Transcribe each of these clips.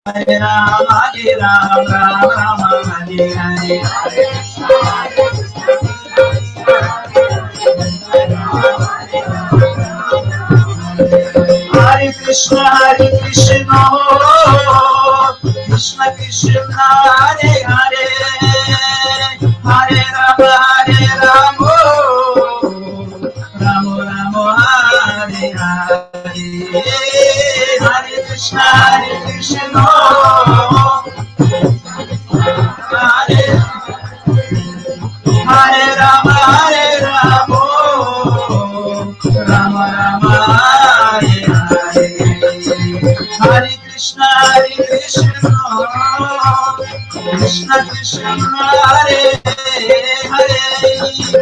Hare Rama, Hare Rama, Rama Rama, Hare Hare. Hare Krishna, Krishna Krishna, Hare Hare, Hare Rama, Rama Rama, Hare Hare. Hare Krishna, Hare Hare Rama, Rama Rama, Hare Hare. Hare Krishna, Krishna Krishna, Hare Hare,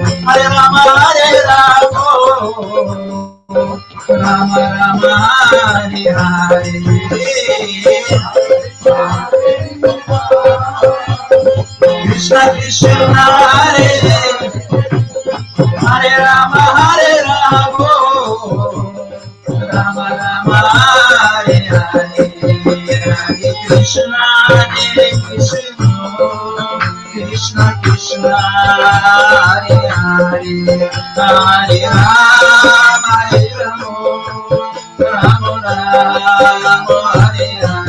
Hare Rama, Rama Rama, Hare Hare. Krishna Krishna, Hare Rama, Rama Rama, Hare Hare. Hare Krishna, Krishna Krishna, Hare Hare, Hare Rama, Rama Rama, Hare Hare.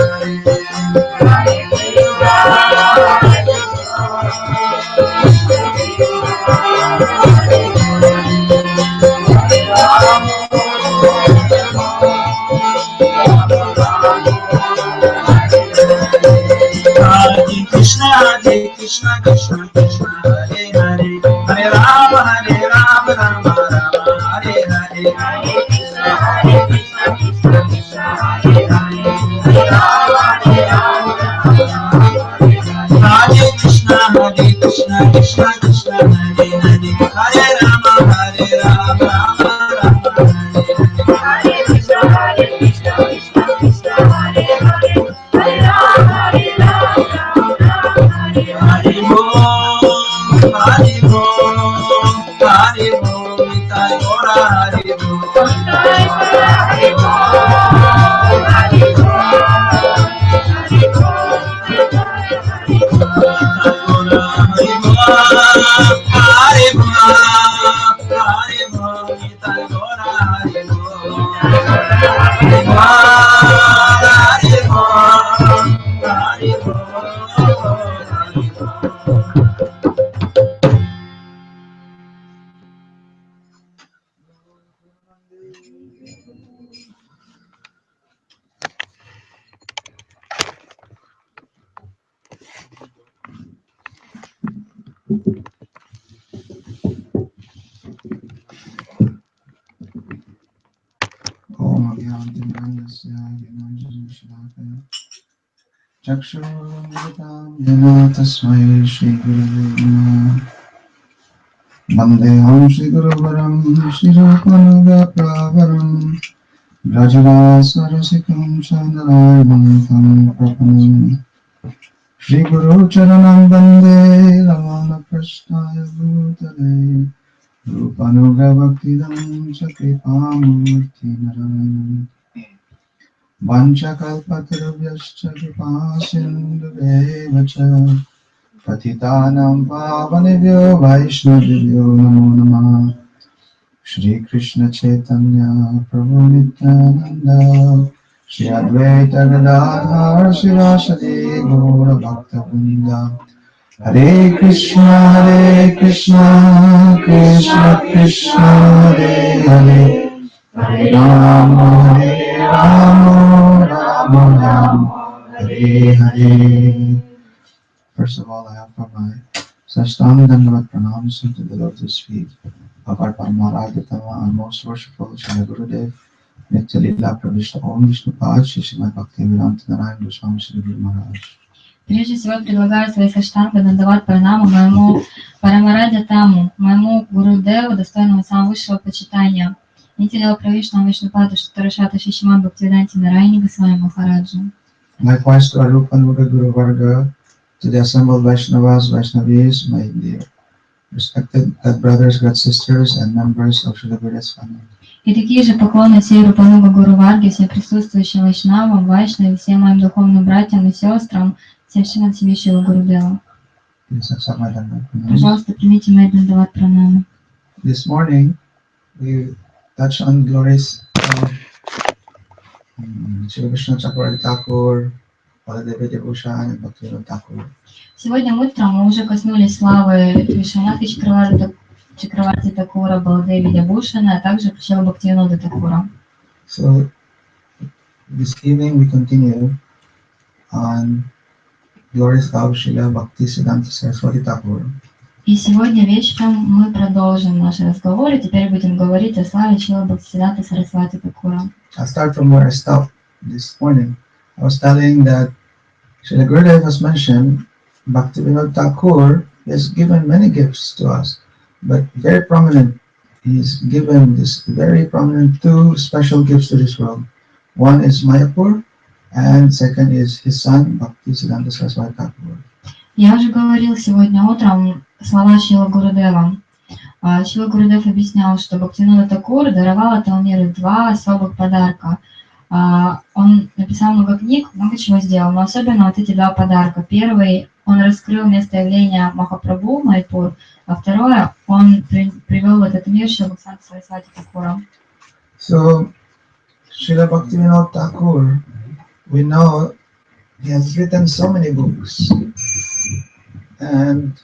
Krishna, Krishna Krishna, Hare Hare, Hare Rama, Rama Rama, Hare Hare. Hare Krishna, Krishna Krishna, Hare Hare, Hare Rama, Hare Krishna, Krishna Krishna, Hare Hare, Hare Rama, Rama Rama, Hare Krishna, Krishna Krishna, Hare Hare, Hare Rama, Hare Bol, Hare Bol, Hare Bol, Nitai Gora Hare Bol, Hare Bol, Hare Bol, Hare Bol, Nitai Gora Hare Bol, Hare Bol, Nitai Gora Hare Bol, Hare Bol, Hare Bol. Tasmai Shri Gurave Namaः. Vandeham Shri Guru Varam Shri Rupanuga Pravaram Brajavasarasikam Chandrayam Tam Prapanam Shri Guru Charanam Vande Ramana Prasthaya Bhutale Rupanuga Bhaktidam Chakripamurti Narayanam Vanchakalpatarubhyascha Kripasindhuveva cha Patitanam Pavanebhyo Vaishnavibhyo Namo Namah. Shri Krishna Chaitanya Prabhu Nityananda Shri Advaita Gadadhar Shivasadi Gaura Bhakta Vrinda. Hare Krishna, Krishna Krishna, Hare Hare, Hare Rama, Rama Rama, Hare Hare. First of all, I offer my Sashtanga Dandavat pranams to the lotus feet of our Paramaragitama, our most worshipful Srila Gurudev, Nitya Lila Pravishta Om Vishnu Pad, Shri Srimad Bhaktivedanta Narayan Goswami Sri Guru Maharaj. Прежде всего предлагаю свои саштанга дандават пранаму моему Парамараде Таму, моему Гурудеву, достойному самого высшего почитания. Нитя Правишна Вишнупаду Штарашата Шишимад Бхактивиданти Нарайани Госвами Махараджу. Likewise to Arupa Nuga Guru Varga, to the assembled Vaishnavas, Vaishnavis, my dear respected God brothers, God sisters, and members of Srila Gurudev's family. И такие же поклоны всей Рупануга Гуру Варге, всем присутствующим вайшнавам, вайшнавам, всем моим духовным братьям и сестрам, всем членам семьи Шрилы Гурудева. Please accept my Dandavat pranam. Пожалуйста, примите мои Дандават пранамы. This morning we touched on glories of Srila Krishna Chakravarti Thakur, Baladevi Devushan, and Bhaktivinoda Thakur. Сегодня утром мы уже коснулись славы Вишванатха Чакраварти Такура, Баладеви Дябушана, а также Шрила Бхактивинода Такура. So this evening we continue on glories of Шрила Бхактисиддханта Сарасвати Thakur. И сегодня вечером мы продолжим наши разговоры. Теперь будем говорить о славе Шрила Бхактисиддханта Сарасвати Такура. I'll start from where I stopped this morning. I was telling that Srila Gurudev has mentioned Bhaktivinoda Thakur has given many gifts to us, but very prominent. He's given this very prominent two special gifts to this world. One is Mayapur, and second is his son Bhaktisiddhanta Saraswati Thakur. Я уже говорил сегодня утром слова Шрила Гурудева. Шрила Гурудев объяснял, что Бхактивинода Такур даровал этому миру два особых подарка. Он написал много книг, много чего сделал, но особенно вот эти два подарка. Первый, он раскрыл место явления Махапрабху, Майпур, а второе, он привел в этот мир Шрила Бхактисиддханта Сарасвати Такура. So, Srila Bhaktivinoda Thakur, we know he has written so many books, and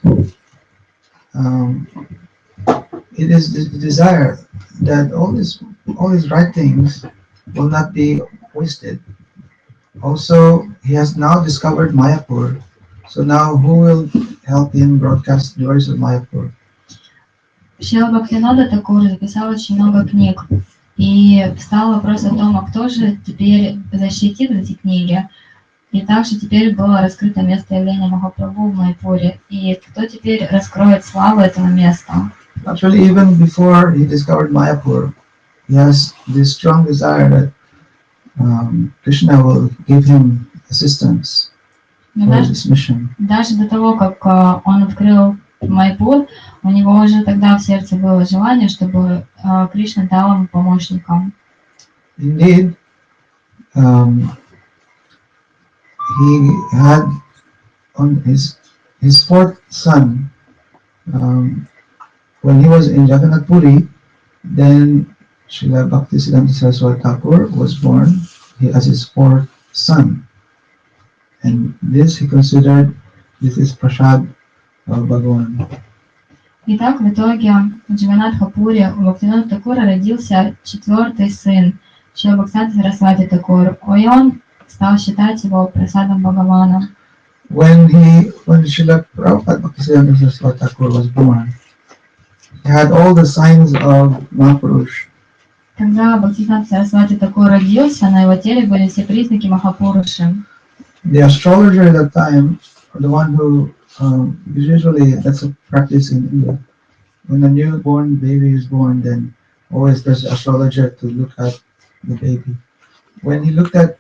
it is the desire that all his writings will not be wasted. Also, he has now discovered Mayapur, so now who will help him broadcast the glories of Mayapur? Шрила Бхактивинода Такур записал очень много книг, и встал вопрос о том, а кто же теперь защитит эти книги. И также теперь было раскрыто место явления Махапрабху в Майпуре, и кто теперь раскроет славу этого места. Actually, even before he discovered Mayapur, he has this strong desire that Krishna will give him assistance for this mission. Даже до того, как он открыл Майпур, у него уже тогда в сердце было желание, чтобы Кришна дал ему помощникам. Indeed, he had on his fourth son, when he was in Jagannath Puri, then Srila Bhaktisiddhanta Saraswati Thakur was born as his fourth son, and this he considered this is prasad of Bhagavan. Итак, в итоге в Джаганнатха-пуре у Бхактивинода Такура родился четвертый сын Шрила Бхактисиддханта Сарасвати Такур, и он стал считать его прасадом Бхагавана. When Srila Prabhupada Bhaktisiddhanta Saraswati Thakur was born, he had all the signs of Mahapurush. Когда Бхактисиддханта Сарасвати Такур родился, на его теле были все признаки Махапуруши. The astrologer at that time, or the one who usually that's a practice in India. When a newborn baby is born, then always there's an astrologer to look at the baby. When he looked at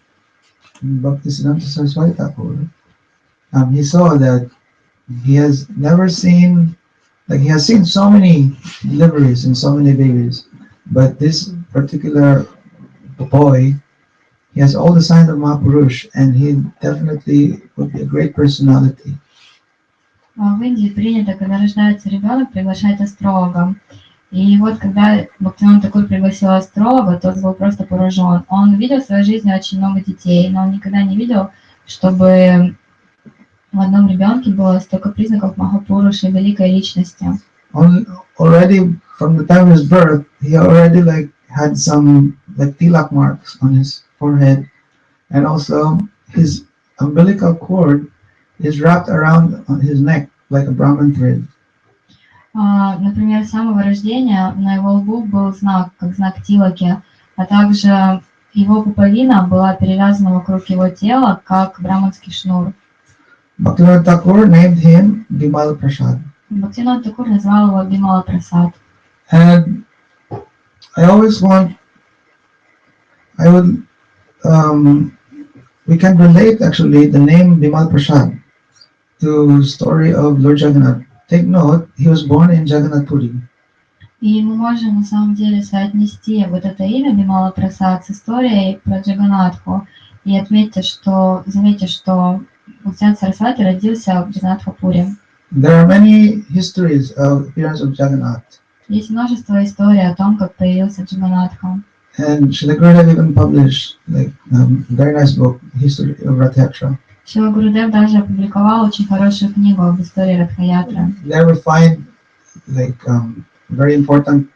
Bhaktisiddhanta Saraswati Thakur, he saw that he has never seen, like he has seen so many deliveries and so many babies, but this particular boy, he has all the signs of Mahapurush, and he definitely would be a great personality. В Индии принято, когда рождается ребенок, приглашать астролога. И вот когда Бхактивинода Такур пригласил астролога, тот был просто поражен. Он видел в своей жизни очень много детей, но он никогда не видел, чтобы в одном ребенке было столько признаков Махапуруши, великой личности. Already from the time of his birth, he already had some tilak marks on his forehead, and also his umbilical cord is wrapped around on his neck like a Brahman thread. Например, с самого рождения на его лбу был знак, как знак тилаки, а также его пуповина была перевязана вокруг его тела, как браманский шнур. Bhaktivinoda Thakur named him Bimal Prasad. Бхактивинода Такур назвал его Бимала Прасад. And we can relate actually the name Bimal Prasad to the story of Lord Jagannath. Take note, he was born in Jagannath Puri. И мы можем на самом деле соотнести вот это имя Бимала Прасад с историей про Джаганатху. И заметьте, что Бхактисиддханта Сарасвати родился в Джаганатхапуре. There are many histories of appearance of Jagannath. Есть множество историй о том, как появился Джаганатха. And Srila Gurudev even published very nice book, History of Rath Yatra. Шрила Гурудев даже опубликовал очень хорошую книгу об истории Радха-ятры. There we find very important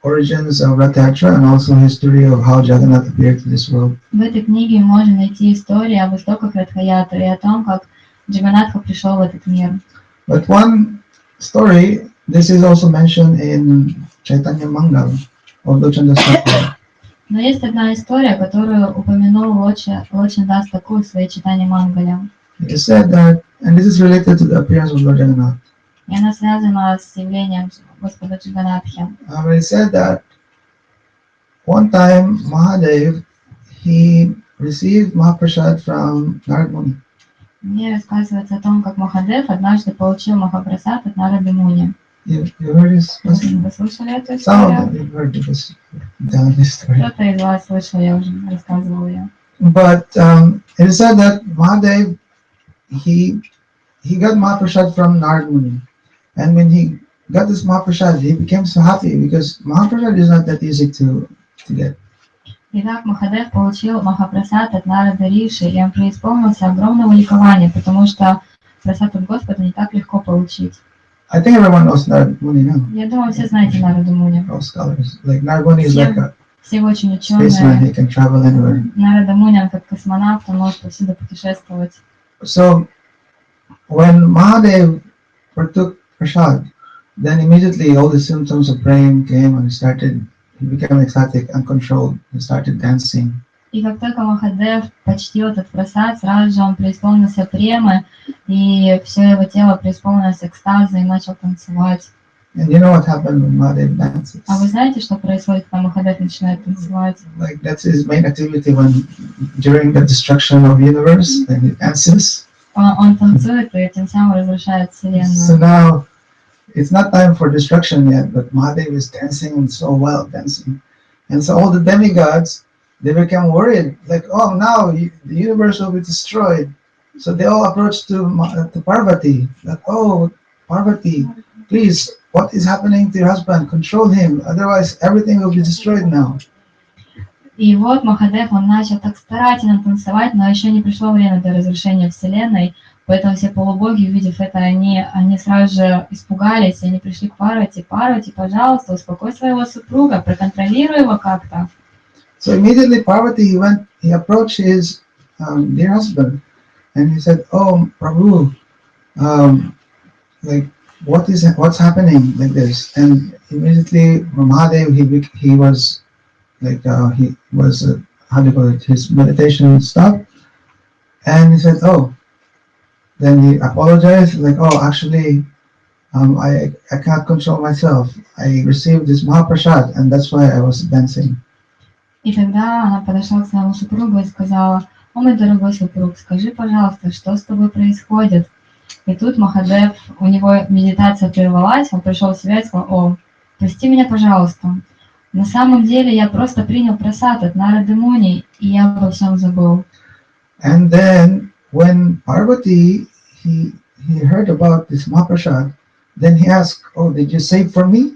origins of Rath Yatra and also history of how Jagannath appeared to this world. В этой книге можно найти истории об истоках Радха-ятры и о том, как Джаганатха пришел в этот мир. But one story, this is also mentioned in Chaitanya Mangal of Lochanda Thakur. Но есть одна история, которую упомянул Лочандас Такур в своей читании Мангале. It said that, and this is related to the appearance of Lord Jagannath. И она связана с явлением Господа Джаганатхи. It said that one time Mahadev, he received Mahaprasad from Narad Muni. Мне рассказывается о том, как Махадев однажды получил Махапрасад от Нарады Муни. You heard this? Вы слышали эту Some историю? of them you've heard this, telling this story. Кто-то из вас слышал, я уже рассказывала ее. But it is said that Mahadev, he got Mahaprasad from Narad Muni. And when he got this Mahaprasad, he became so happy because Mahaprasad is not that easy to get. Итак, Махадев получил Махапрасад от Нарады Риши, и он преисполнился огромного ликования, потому что прасад от Господа не так легко получить. I think everyone knows Narad Muni now. Я думаю, все знаете Нараду Муни. All scholars. Like Narad Muni is like a Все очень spaceman, ученые. he can travel anywhere. Нарада Муни, он как космонавт, он может повсюду путешествовать. So when Mahadev partook prasad, then immediately all the symptoms of praying came and he became ecstatic, uncontrolled, he started dancing. И как только Махадев почтил этот прасад, сразу же он преисполнился премы, и все его тело преисполнилось экстаза и начал танцевать. And you know what happened when Mahadev dances? А вы знаете, что происходит, когда Махадев начинает танцевать? Like that's his main activity during the destruction of universe, and he dances. Он танцует и тем самым разрушает So Вселенную. now it's not time for destruction yet, but Mahadev is dancing so well, dancing. And so all the demigods, they became worried, like, oh, now the universe will be destroyed. So they all approached to Parvati, that, oh, Parvati, please, what is happening to your husband? Control him, otherwise everything will be destroyed now. И вот Махадев, он начал так старательно танцевать, но еще не пришло время до разрушения Вселенной, поэтому все полубоги, увидев это, они сразу же испугались, и они пришли к Парвати. Парвати, пожалуйста, успокой своего супруга, проконтролируй его как-то. So immediately Parvati, he approached his dear husband, and he said, "Oh, Prabhu, like what's happening like this?" And immediately Mahadev, he was like how do you call it? His meditation stopped, and he said, "Oh." Then he apologized, like, "Oh, actually, I can't control myself. I received this Mahaprasad, and that's why I was dancing." И тогда она подошла к своему супругу и сказала: «О, мой дорогой супруг, скажи, пожалуйста, что с тобой происходит?» И тут Махадев, у него медитация прервалась, он пришел в себя и сказал: «О, прости меня, пожалуйста. На самом деле я просто принял прасад от Нарады Муни, и я обо всем забыл». And then when Parvati, he heard about this Mahaprasad, then he asked, "Oh, did you save for me?"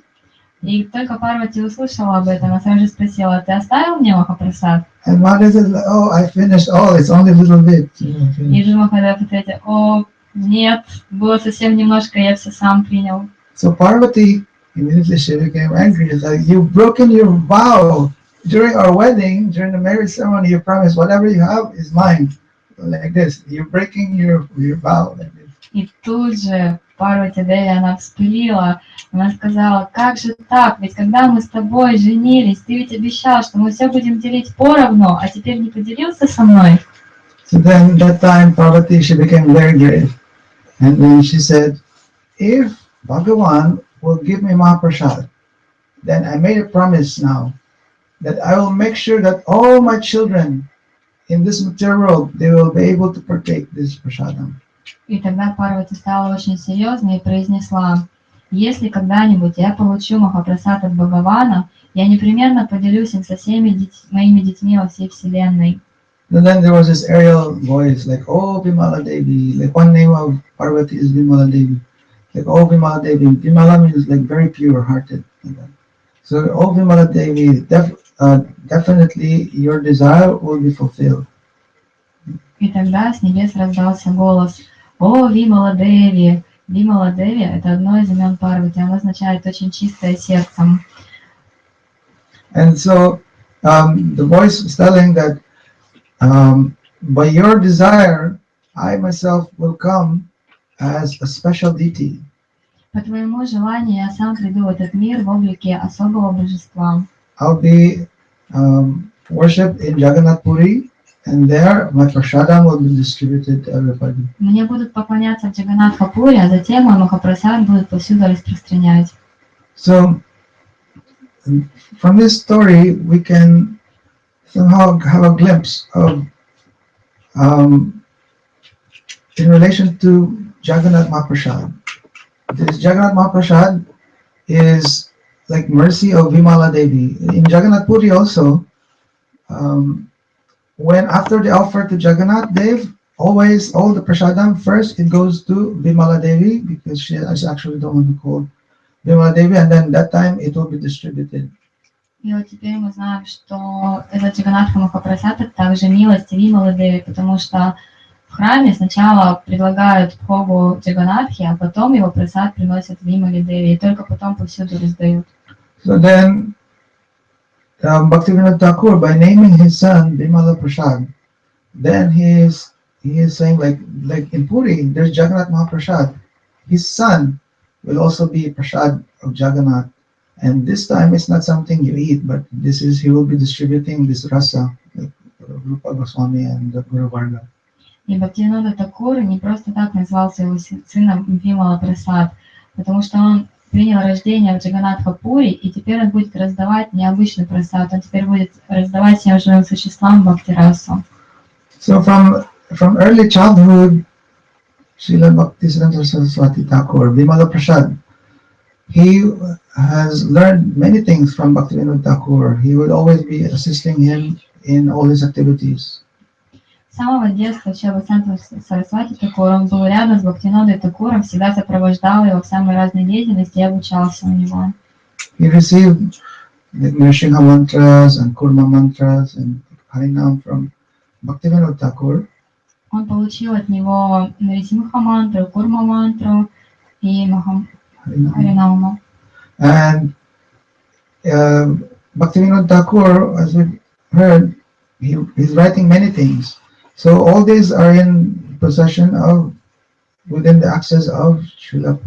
И только Парвати услышала об этом, она сразу же спросила: «Ты оставил мне Махапрасад?» And Mahadev said, "Oh, I finished all. It's only a little bit." И же Махадев ответил: «О, нет, было совсем немножко, я все сам принял». So Parvati immediately she became angry. It's like, "You've broken your vow during our wedding, during the marriage ceremony. You promised whatever you have is mine." Like this, you're breaking your vow. Like this. И тут же Парвати Деви, она вспылила, она сказала: «Как же так? Ведь когда мы с тобой женились, ты ведь обещал, что мы все будем делить поровну, а теперь не поделился со мной». So then that time Parvati, she became very grave. And then she said, "If Bhagavan will give me Mahaprasad, then I made a promise now that I will make sure that all my children in this material world, they will be able to partake this prasadam." И тогда Парвати стала очень серьезной и произнесла: Если когда-нибудь я получу Махапрасад от Бхагавана, я непременно поделюсь им со всеми моими детьми во всей вселенной. And then there was this aerial voice like, "Oh Vimala Devi," like one name of Parvati is Vimala Devi. Like, "Oh Vimala Devi," Vimala means like very pure-hearted. Like that. So, "Oh Vimala Devi, definitely your desire will be fulfilled." И тогда с небес раздался голос: «О, Вимала Деви!» Вимала Деви — это одно из имен Парвати, оно означает «очень чистое сердцем». And so the voice is telling that by your desire, I myself will come as a special deity. По твоему желанию я сам приду в этот мир в облике особого божества. I'll be worshipped in Jagannath Puri, and there my prasadam will be distributed to everybody. Мне будут поклоняться в Джаганнатха-пури, а затем мой Махапрасад будет повсюду распространять. So from this story, we can somehow have a glimpse of in relation to Jagannath Mahaprasad. This Jagannath Mahaprasad is like mercy of Vimala Devi. In Jagannath Puri also, when after they offer to Jagannath Dev, always all the prasadam first it goes to Vimala Devi because she is actually the one who called Vimala Devi, and then that time it will be distributed. И вот теперь мы знаем, что этот Джаганнатха Махапрасад — это также милость Вималы Деви, потому что в храме сначала предлагают Богу Джаганнатхи, а потом его прасад приносят Вимале Деви, и только потом повсюду раздают. So then Bhaktivinoda Thakur, by naming his son Vimala Prasad, then he is saying like in Puri, there's Jagannath Mahaprasad. His son will also be Prasad of Jagannath. And this time it's not something you eat, but he will be distributing this rasa, like Rupa Goswami and the Guru Varga. И Бхактивинода Такур не просто так назвал своего сына Вимала Прасад, потому что он принял рождение в Джаганнатха-пури, и теперь он будет раздавать необычный прасад, он теперь будет раздавать всем живым существам Бхакти-расу. So from early childhood, Шрила Бхактисиддханта Сарасвати Thakur, Vimala Prasad, he has learned many things from Bhaktivinoda Thakur. He would always be assisting him in all his activities. С самого детства Шрила Бхактисиддханта Сарасвати Такур, он был рядом с Бхактивинодой Такуром, всегда сопровождал его в самой разной деятельности и обучался у него. He received the Nrsimha mantras and Kurma mantras and Harinam from Bhaktivinoda Thakur. Он получил от него Нарисимха мантру, Курма мантру и Харинаму. And Bhaktivinoda Thakur, as we heard, he's writing many things. So all these are in possession of, within the access of Srila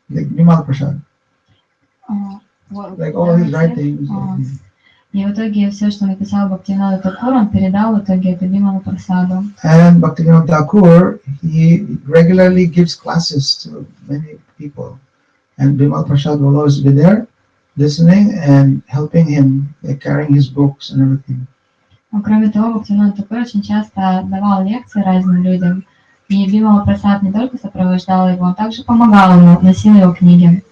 like Vimala Prasad. Like all his writings. И в итоге все, что написал Бхактивинода Такур, он передал в итоге это Вимала Прасаду. And Bhaktivinoda Thakur, he regularly gives classes to many people. And Vimala Prasad will always be there, listening and helping him, like carrying his books and everything. Но кроме того, Бхактивинода Такур очень часто давал лекции разным людям. И Вимала Прасад не только сопровождал его, он также помогал ему, носил его книги.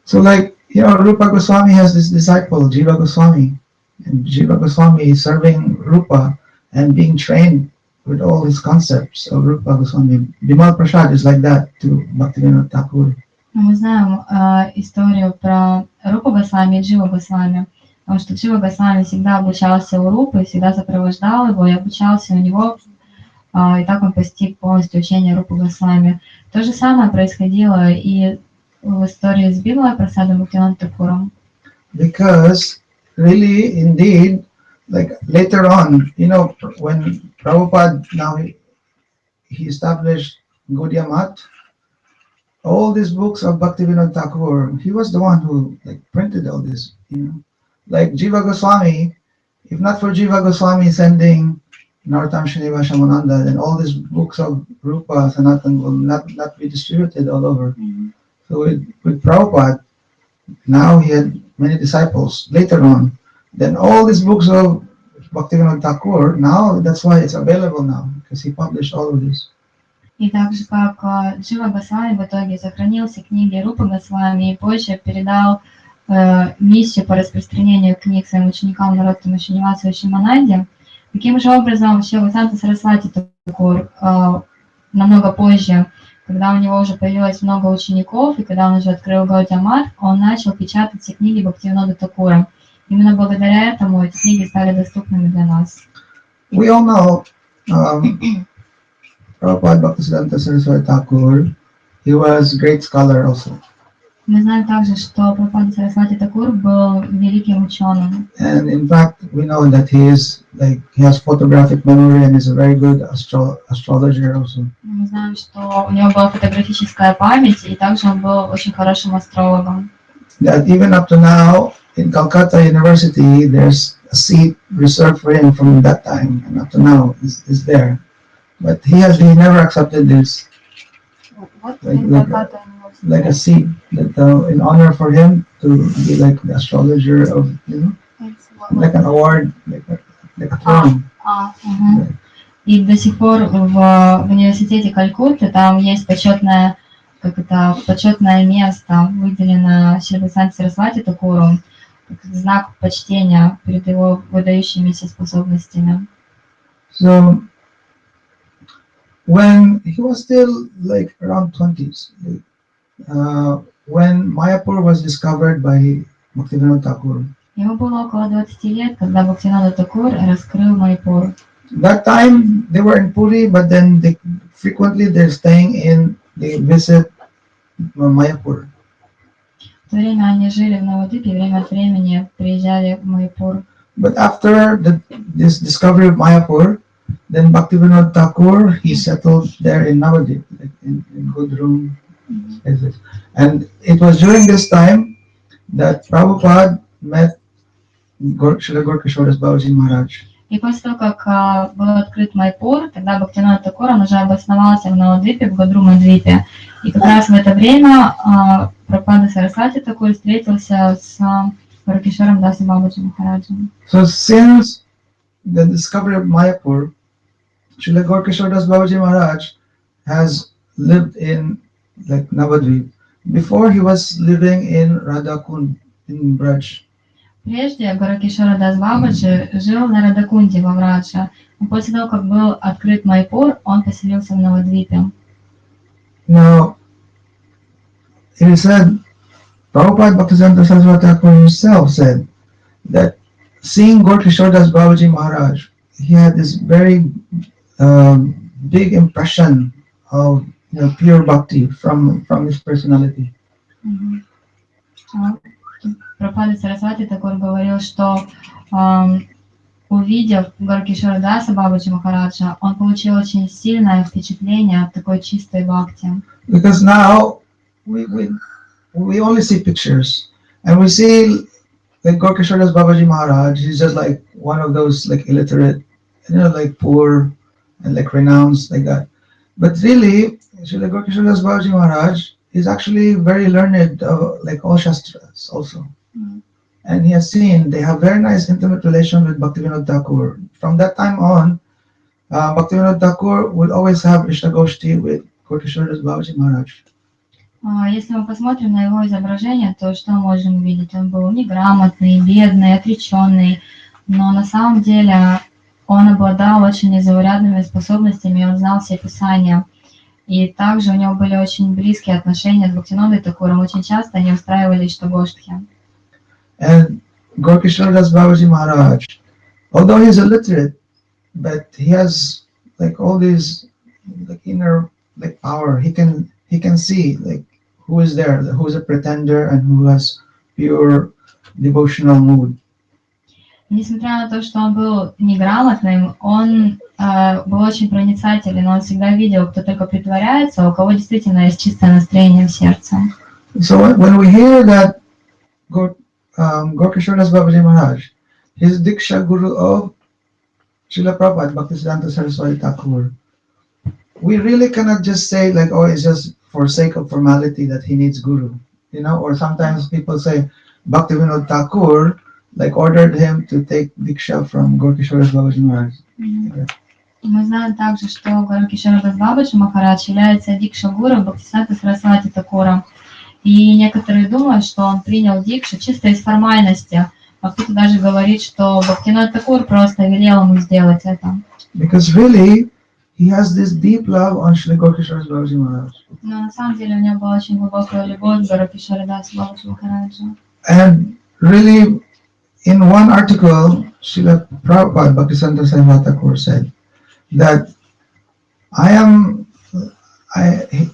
So like, Rupa Goswami has this disciple, Jiva Goswami. And Jiva Goswami is serving Rupa and being trained with all his concepts of Rupa Goswami. Vimala Prasad is like that to Bhaktivinoda Thakur. Мы знаем историю про Рупу Госвами и Джива Госвами, потому что Джива Госвами всегда обучался у Рупы, всегда сопровождал его и обучался у него, и так он постиг полностью учение Рупы Госвами. То же самое происходило и в истории с Вималой Прасадом и Бхактивинодом Такуром. Because really, indeed, like later on, when Prabhupada now he established Gaudiya Math, all these books of Bhaktivinoda Thakur, he was the one who like printed all this. Like Jiva Goswami, if not for Jiva Goswami sending Narottam Srinivasa Shamananda, then all these books of Rupa Sanatan will not be distributed all over. Mm-hmm. So with Prabhupada, now he had many disciples later on. Then all these books of Bhaktivinoda Thakur, now that's why it's available now, because he published all of this. И так же, как Джива Госвами в итоге сохранил все книги Рупы Госвами и позже передал миссию по распространению книг своим ученикам Нароттаму Шринивасу и Шимананде, таким же образом Шрила Бхактисиддханта Сарасвати Такур намного позже, когда у него уже появилось много учеников, и когда он уже открыл Гаудия-мат, он начал печатать все книги Бхактивинода Такура. Именно благодаря этому эти книги стали доступными для нас. We all know Prabhupada Bhaktisiddhanta Saraswati Thakur, he was a great scholar also. Мы знаем также, что Прабхупада Сарасвати Такур был великим ученым. And in fact, we know that he has photographic memory and is a very good astrologer also. Мы знаем, что у него была фотографическая память, и также он был очень хорошим астрологом. That even up to now, in Calcutta University, there's a seat reserved for him from that time, and up to now is there. But he never accepted this. Like a seat that in honor for him to be like the astrologer of, like an award, like a throne. И до сих пор в университете Калькутты там есть почетное место, выделено Шриле Бхактисиддханте Сарасвати Такуру, как знак почтения перед его выдающимися способностями. So when he was still like around 20s, when Mayapur was discovered by Bhaktivinoda Thakur. Ему было около 20 лет, когда Бхактивинода Такур раскрыл Майпур. That time they were in Puri, but then they visit Mayapur. В то время они жили в Навадвипе, время от времени приезжали в Майпур. But after this discovery of Mayapur, then Bhaktivinoda Thakur, he settled there in Navadvip, like in good room. And it was during this time that Prabhupada met Srila Gaura Babaji Maharaj. И после того, как был открыт Майпур, тогда Бхактивинода Такур, он уже обосновался в Навадвипе, в Гадру-Мадвипе. И как раз в это время Прабхупада Сарасвати Такур встретился с Гауракишором Даси Бабаджи Махараджем. So since the discovery of Mayapur, Srila Gaura Babaji Maharaj has lived in like Navadvip. Before he was living in Radhakund in Braj. Прежде Гауракишора Дас Бабаджи жил на Радакунде во Врадже. Но после того, как был открыт Майпур, он поселился в Навадвипе. Now, it is said, Prabhupada Bhaktisiddhanta Saraswati Thakur himself said that seeing Gaura Das Babaji Maharaj, he had this very big impression of pure bhakti from his personality. Прабхупада Сарасвати Такур говорил, что увидев Гауракишора Даса Бабаджи Махараджа, он получил очень сильное впечатление от такой чистой бхакти. Because now we only see pictures, and we see like Gaura Das Babaji Maharaj. He's just like one of those like illiterate, like poor and like renounced like that. But really, Srila Gaura Das Babaji Maharaj is actually very learned, like all Shastras also. And he has seen, they have very nice intimate relation with Bhaktivinoda Thakur. From that time on, Bhaktivinoda Thakur would always have Krishna Goshti with Gaura Das Babaji Maharaj. Если мы посмотрим на его изображение, то что можем увидеть? Он был неграмотный, бедный, отреченный, но на самом деле он обладал очень незаурядными способностями, он знал все писания. И также у него были очень близкие отношения с Бхактивинодой Такуром. Очень часто они устраивали штагоштхи. And Gaura Das Babaji Maharaj, although he's illiterate, but he has like all these like inner like power. He can see like who is there, who is a pretender and who has pure devotional mood. Несмотря на то, что он был неграмотным, он был очень проницателен, он всегда видел, кто только притворяется, а у кого действительно есть чистое настроение в сердце. So when we hear that Gaura Das Babaji Maharaj, his Diksha Guru of Srila Prabhupada Bhaktisiddhanta Saraswati Thakur, we really cannot just say like, oh, it's just for sake of formality that he needs Guru, or sometimes people say Bhaktivinoda Thakur like ordered him to take Diksha from Gaura Das Babaji Maharaj. Мы знаем также, что Гуру Шрила Бхактисиддханта Махарадж является дикша-гуру Бхактисиддханта Сарасвати Такура. И некоторые думают, что он принял дикшу чисто из формальности. А кто-то даже говорит, что Бхактинат Такур просто велел ему сделать это. Because really, he has this deep love on Srila Gaurkishore Babaji Maharaj. Но на самом деле у него была очень глубокая любовь к Гуру Шридасу Бабаджи Махараджу. And really, in one article, Srila Prabhupada Bhaktisiddhanta Saraswati Thakur said that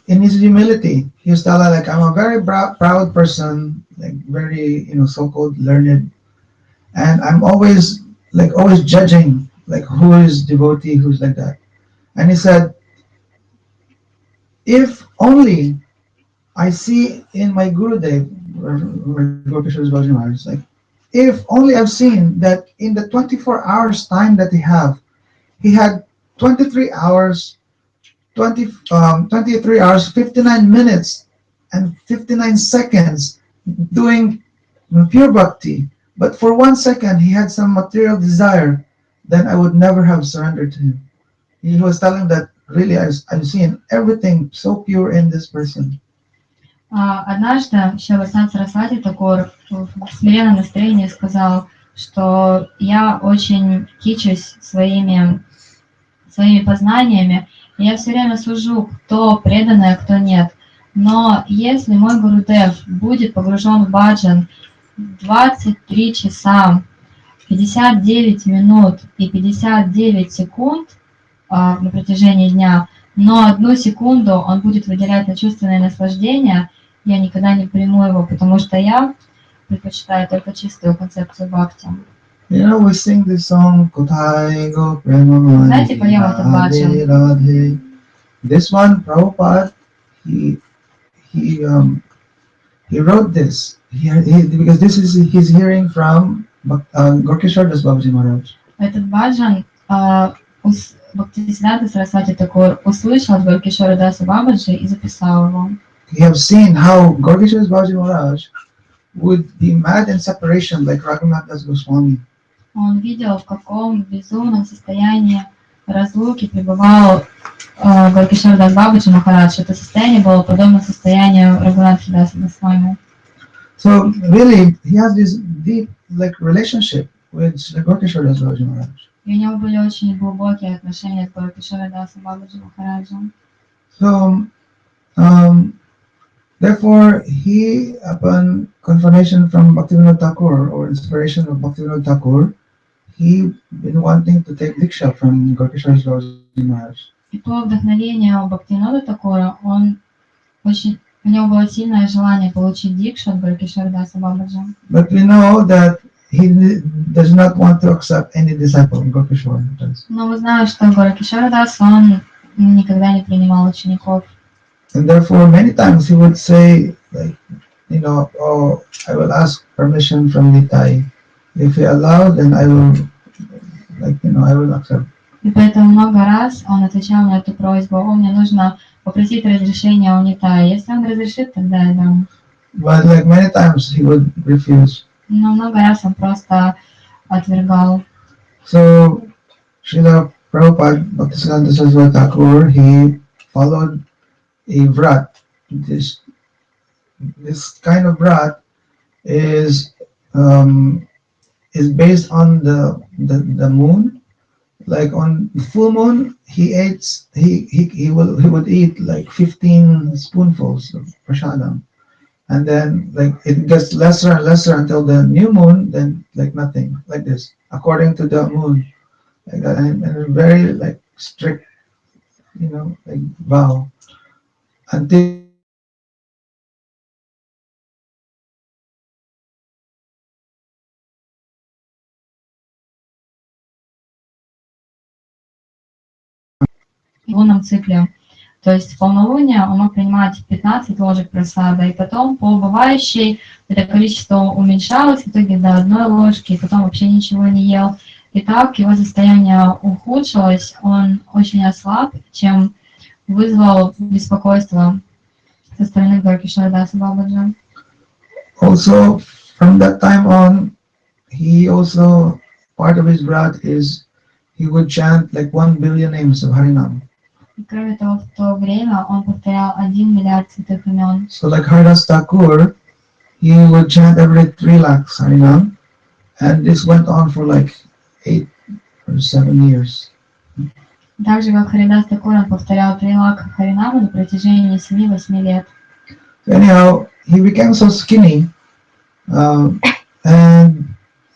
in his humility, he was telling like, I'm a very proud person, like very, so-called learned, and I'm always judging, like who is devotee, who's like that. And he said, if only I see in my Gurudev, like, if only I've seen that in the 24 hours time that he had 23 hours, 23 hours, 59 minutes, and 59 seconds doing pure bhakti. But for 1 second, he had some material desire, then I would never have surrendered to him. He was telling that really I've seen everything so pure in this person. Однажды Шрила Бхактисиддханта Сарасвати Такур в смиренном настроении сказал, что я очень кичусь своими познаниями, и я все время сужу, кто преданный, а кто нет. Но если мой Гурудев будет погружен в баджан 23 часа, 59 минут и 59 секунд на протяжении дня, но 1 секунду он будет выделять на чувственное наслаждение, я никогда не приму его, потому что я предпочитаю только чистую концепцию бхакти. We sing this song, Kothai Go Prema. Знаете, поем этот баджан. This one, Prabhupada, he wrote this because he's hearing from Gaurkishore Das Babaji Maharaj. Этот баджан Бхактисиддханта Сарасвати Такур услышал от Гауркишора Даса Бабаджи и записал его. We have seen how Gaurkishore Das Babaji Maharaj would be mad in separation like Raghunath Das Goswami. Он видел, в каком безумном состоянии разлуки пребывал Гауркишор Дас Бабаджи Махарадж. Это состояние было подобно состоянию Рагунатха Даса Госвами. So really, he has this deep relationship with Gaurkishore Das Babaji Maharaj. И у него были очень глубокие отношения с Гауркишора Даса Бабаджи Махараджем. So, therefore, he, upon confirmation from Bhaktivinoda Thakur or inspiration of Bhaktivinoda Thakur, he been wanting to take diksha from Gaurkishore Das Babaji Maharaj. И по вдохновению Бхактивинода Такура у него было сильное желание получить дикшу от Гауркишора Даса Бабаджи. But we know that he does not want to accept any disciple of Gaurkishore. Но мы знаем, что Гауркишор Дас, он никогда не принимал учеников. And therefore, many times he would say, like, oh, I will ask permission from Nitai. If he allow, then I will, I will accept. И поэтому много раз он отвечал на эту просьбу: мне нужно попросить разрешения у Нитая. Если он разрешит, тогда я дам. But many times he would refuse. Но много раз он просто отвергал. So, Srila Prabhupada Bhaktisiddhanta Saraswati Thakur, he followed a vrat. This kind of vrat is based on the moon. Like on full moon, he would eat like 15 spoonfuls of prasadam, and then it gets lesser and lesser until the new moon, then nothing, like this, according to the moon, like that, and very strict, vow until в лунном цикле. То есть в полнолуние он мог принимать 15 ложек прасада, и потом по убывающей это количество уменьшалось в итоге до 1 ложки, и потом вообще ничего не ел. И так его состояние ухудшилось, он очень ослаб, чем вызвал беспокойство со стороны Гауркишора Даса Бабаджи. Also, from that time on, he also, part of his vrat is he would chant like 1 billion names of Harinam. И кроме того, в то время он повторял 1 миллиард святых имен. So like Haridas Thakur, he would chant every 3 lakhs Harinam, and this went on for like 8 or 7 years. Так же, как Харидас Такур, он повторял 3 лакха Харинама на протяжении 7-8 лет. So anyhow, he became so skinny, and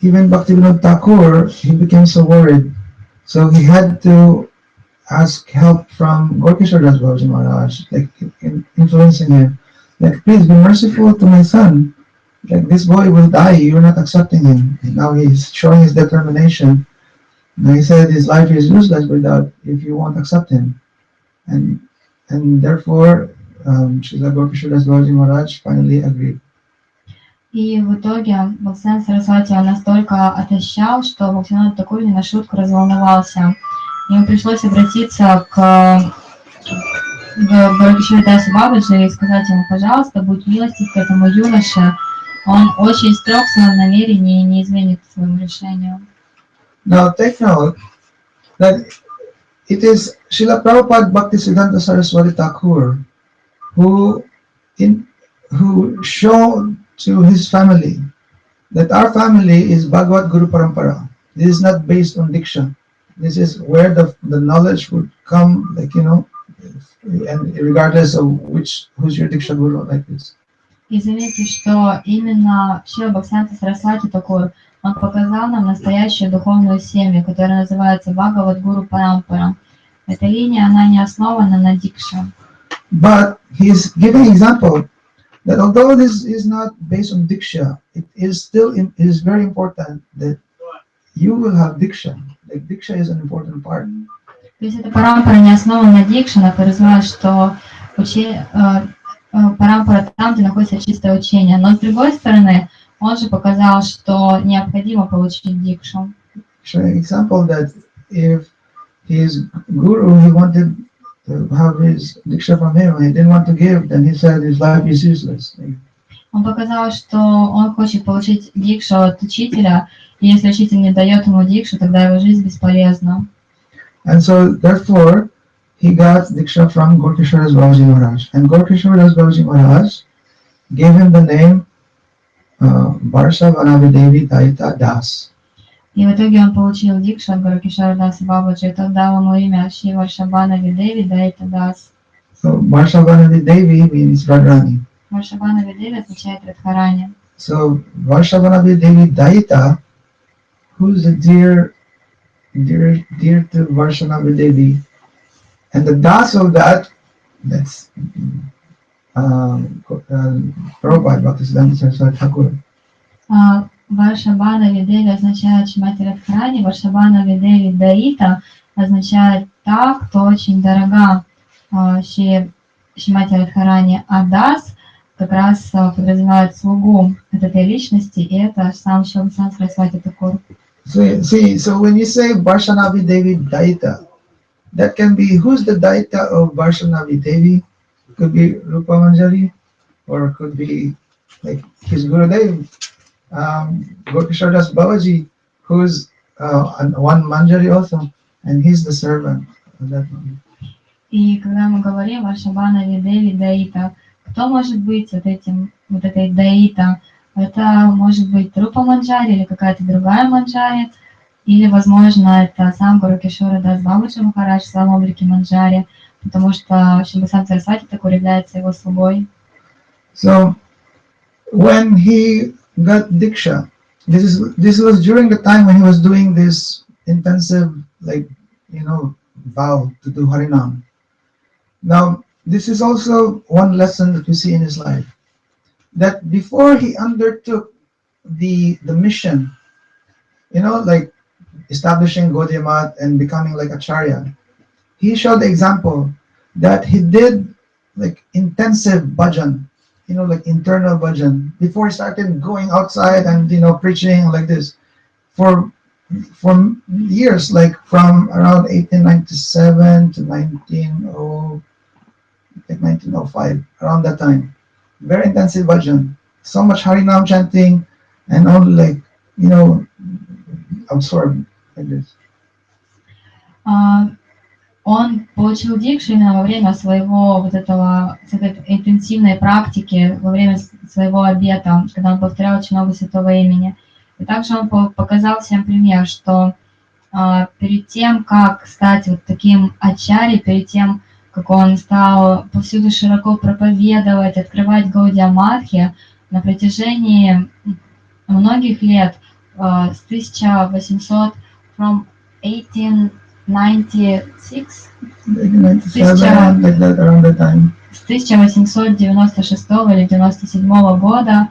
even Bhaktivinoda Thakur, he became so worried. So he had to ask help from Gorkishore Das Babaji Maharaj, like influencing him. Like, please be merciful to my son. Like, this boy will die, you're not accepting him. And now he's showing his determination. Now he said his life is useless without, if you won't accept him. And therefore, Srila Gorkishore Das Babaji Maharaj finally agreed. И в итоге Бхактисиддханта Сарасвати он настолько отощал, что Бхактивинода Такур не на шутку разволновался. Ему пришлось обратиться к Горкишоре Дасу Бабаджи и сказать ему: пожалуйста, будь милостив к этому юноше. Он очень строг в своем намерении и не изменит своему решению. Now take note that it is Srila Prabhupada Bhaktisiddhanta Saraswati Thakur who showed to his family that our family is Bhagavad Guru Parampara. This is not based on Diksha. This is where the knowledge would come, like, and regardless of who's your Diksha Guru, like this. И заметьте, что именно Шрила Бхактисиддханта Сарасвати Такур, он показал нам настоящую духовную семью, которая называется Бхагавад Гуру Парампара. Эта линия, она не основана на Дикше. But he is giving example that although this is not based on Diksha, it is very important that you will have Diksha. Like, Diksha is an important part. То есть эта парампара не основана на Дикше, она подразумевает, что парампара там, где находится чистое учение. Но с другой стороны, он же показал, что необходимо получить Дикшу. Showing example that if his guru, he wanted to have his Diksha from him, he didn't want to give, then he said his life is useless. Он показал, что он хочет получить Дикшу от учителя, и если учитель не дает ему Дикшу, тогда его жизнь бесполезна. And so therefore, he got Diksha from Gorkishore Das Babaji Maharaj. And Gorkishore Das Babaji Maharaj gave him the name Varsha Vanavidevi Daita Das. И в итоге он получил Дикшу от Горкишора Даса Бабаджи, и тот дал ему имя Шри Варшабана Видеви Дайта Дас. So Varsha Vanavidevi means Radharani. Варшабана Видеви означает Радхарани. So Varsha Vanavidevi Daita, who's the dear to Varshana Devi, and the das of that's Prabhupada Bhaktisiddhanta Saraswati Thakur. Варшабана Видеви означает Шримати Радхарани, Варшабана Видеви Даита означает та, кто очень дорога Шримати Радхарани, а дас как раз подразумевает слугу от этой личности, и это сам Шрила Бхактисиддханта Сарасвати Такур. So when you say Varshanavi Devi Daita, that can be, who's the Daita of Varshanavi Devi? Could be Rupa Manjari, or could be like his Gurudev, Gorkishore Das Babaji, who's one Manjari also, and he's the servant of that one. И когда мы говорим Варшабана Видеви Даита, кто может быть вот этой Даита? Это может быть Рупа Манджари или какая-то другая Манджари, или, возможно, это сам Горкишора Дас Бабаджи Махарадж в своем облике Манджари, потому что Шрила Бхактисиддханта Сарасвати Такур является его слугой. So when he got Diksha, this was during the time when he was doing this intensive, vow to do Harinam. Now, this is also one lesson that we see in his life. That before he undertook the mission, like establishing Gaudiya Math and becoming like Acharya, he showed the example that he did like intensive bhajan, like internal bhajan, before he started going outside and preaching like this for years, like from around 1897 to 1905, around that time. Very intensive bhajan, so much Harinam chanting, and only absorbed like this. Он получил дикшу именно во время своего вот этого, этой интенсивной практики, во время своего обета, когда он повторял очень много святого имени. И также он показал всем пример, что перед тем, как стать вот таким ачарьей, перед тем, как он стал повсюду широко проповедовать, открывать Гаудия Матхи, на протяжении многих лет, с 1800, from 1896, like that, around that time. с 1896 или 97 года,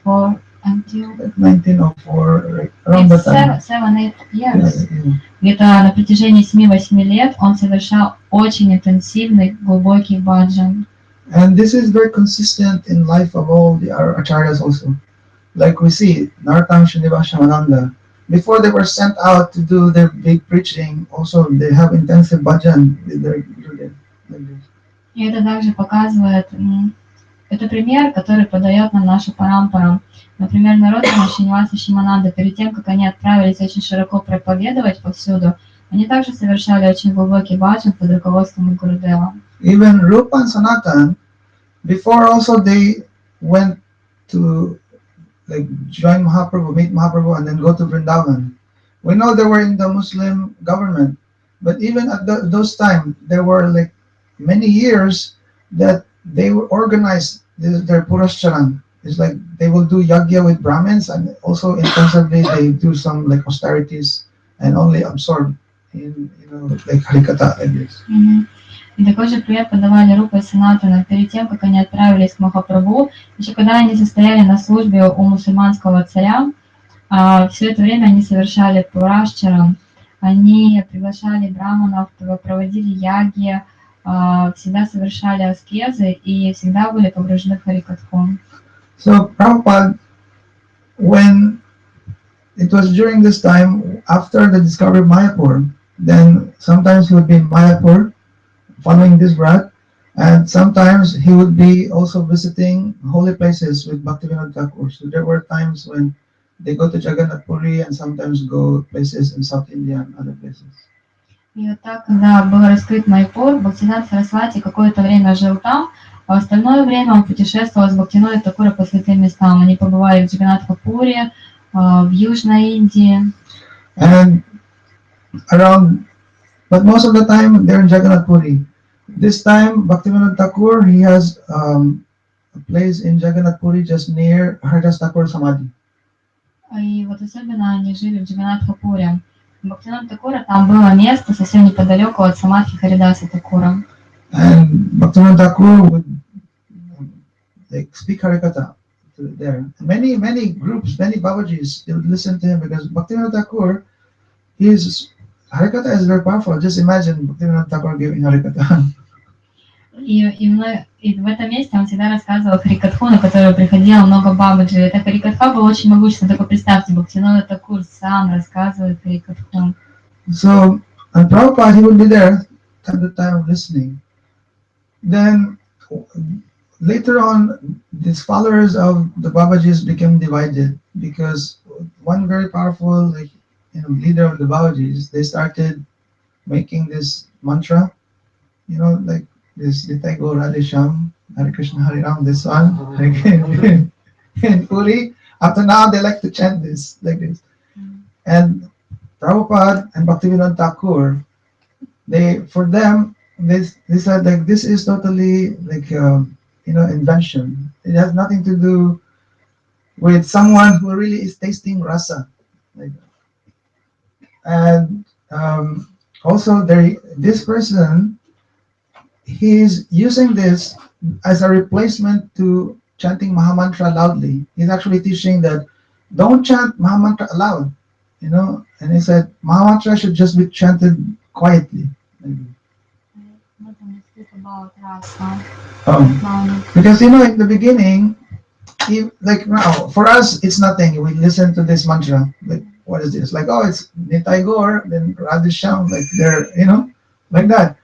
for until 1904, right, around that time. 7-8 years. Yeah. Где-то на протяжении 7-8 лет он совершал очень интенсивный, глубокий баджан. And this is very consistent in life of all our acharyas also. Like we see, Narottam Srinivas Shamananda, before they were sent out to do their big preaching, also they have intensive bhajan with their Gurudev. Like this. И это также показывает, это пример, который подает нам наша парампара. Например, Наротtam Шриниваса Шимананда, перед тем, как они отправились очень широко проповедовать повсюду, они также совершали очень глубокий баджан под руководством Гурудева. Even Rupa and Sanatan, before also they went to like join Mahaprabhu, meet Mahaprabhu, and then go to Vrindavan. We know they were in the Muslim government, but even at those times, there were like many years that they were organized their Purashcharan. It's like they will do yagya with Brahmins, and also intensively they do some like austerities and only absorb in like Harikatha like this. И такой же пример подавали Рупа и Санатана перед тем, как они отправились к Махапрабху. Еще когда они состояли на службе у мусульманского царя, все это время они совершали пурашчарам, они приглашали браманов, проводили яги, всегда совершали аскезы и всегда были погружены в Харикатху. So Prabhupada, when it was during this time, after the discovery of Mayapur, then sometimes he would be in Mayapur, following this route, and sometimes he would be also visiting holy places with Bhaktivinoda Thakur. So there were times when they go to Jagannath Puri and sometimes go places in South India and other places. И вот так, когда был раскрыт Майпур, Бхактисиддханта Сарасвати какое-то время жил там, а остальное время он путешествовал с Бхактивинода Тхакура по святым местам. Они побывали в Джаганнатхапуре, в Южной Индии. And around, but most of the time they're in Jagannath Puri. This time, Bhaktivinoda Thakur, he has a place in Jagannath Puri just near Haridas Thakur Samadhi. И вот особенно они жили в Джаганнатхапуре. Бхактивинода Тхакура там было место совсем неподалеку от Самадхи Харидаса Тхакура. And Bhaktivinoda Thakur would like speak Harikatha there. Many groups, many Babajis, they would listen to him because Bhaktivinoda Thakur, Harikatha is very powerful. Just imagine Bhaktivinoda Thakur giving Harikatha. И в этом месте он всегда рассказывал Харикатху, на которую приходило много бабаджи. Эта Харикатха была очень могущественна. Только представьте, Бхактивинода Тхакур сам рассказывает Харикатху. So, and Prabhupada, he would be there at the time of listening. Then, later on, these followers of the Babajis became divided because one very powerful leader of the Babajis, they started making this mantra, like this Nitai Gaur Radhe Shyam, Hare Krishna Hare Ram, this one, in Puri. Up to now, they like to chant this, like this. And Prabhupada and Bhaktivinoda Thakur, for them, they said like this is totally like invention. It has nothing to do with someone who really is tasting rasa. And also, this person, he's using this as a replacement to chanting Mahamantra loudly. He's actually teaching that don't chant Mahamantra aloud, And he said Mahamantra should just be chanted quietly. Because in the beginning, like now, for us, it's nothing. We listen to this mantra. Like, what is this? Like, oh, it's Nitai Gaur, then Radhe Shyam, like they're, like that.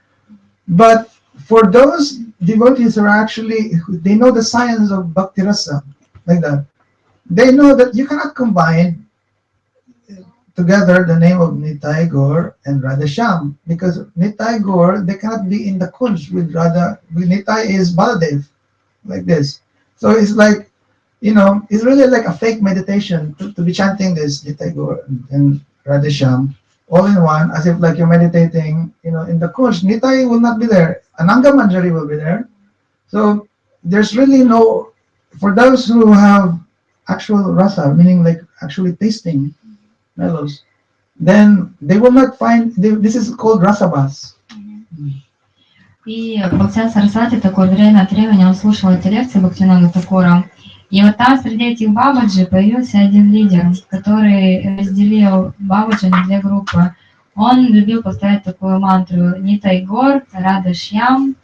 But for those devotees who are actually, they know the science of Bhakti Rasa, like that. They know that you cannot combine together the name of Nitai Gaur and Radha Shyam, because Nitai Gaur, they cannot be in the kunj with Radha. Nitai is Baladev, like this. So it's like, you know, it's really like a fake meditation to be chanting this Nitai Gaur and Radha Shyam all in one, as if like you're meditating, you know, in the kunj. Nitai will not be there. Ananga Manjari will be there. So there's really no, for those who have actual rasa, meaning like actually tasting mellows, then they will not find, this is called rasabas. И Бхактисиддханта Сарасвати такое время от времени он слушал эти лекции Бхактивинода Такура. И вот там среди этих бабаджи появился один лидер, который разделил бабаджи на две группы. Он любил повторять такую мантру Нитай Гор, Рада Шьям.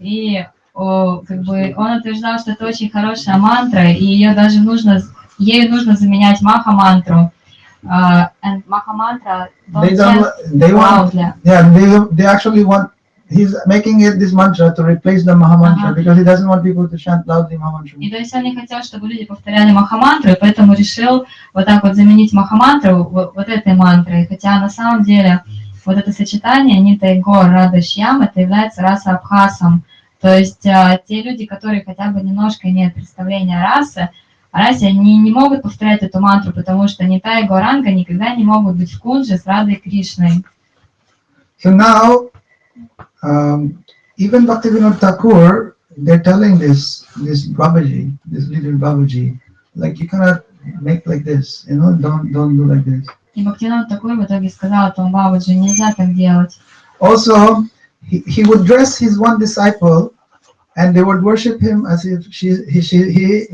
И как бы он утверждал, что это очень хорошая мантра, и ею нужно заменять маха-мантру. And Mahamantra they actually want, he's making it this mantra to replace the Mahamantra, because he doesn't want people to chant loudly Mahamantra. И то есть он не хотел, чтобы люди повторяли Махамантру, и поэтому решил вот так вот заменить Махамантру вот этой мантрой. Хотя на самом деле вот это сочетание Нитай Гор, Рада Шьям, это является раса Абхасом. То есть те люди, которые хотя бы немножко имеют представление о расе, они не могут повторять эту мантру, потому что Нитай и Гауранга никогда не могут быть в кунже с Радой Кришной. So now, even Bhaktivinoda Thakur, they're telling this Babaji, this leader Babaji, like you cannot make like this, you know, don't do like this. И Бхактивинод Такур в итоге сказал этому Бабаджи, нельзя так делать. Also, he would dress his one disciple, and they would worship him as if he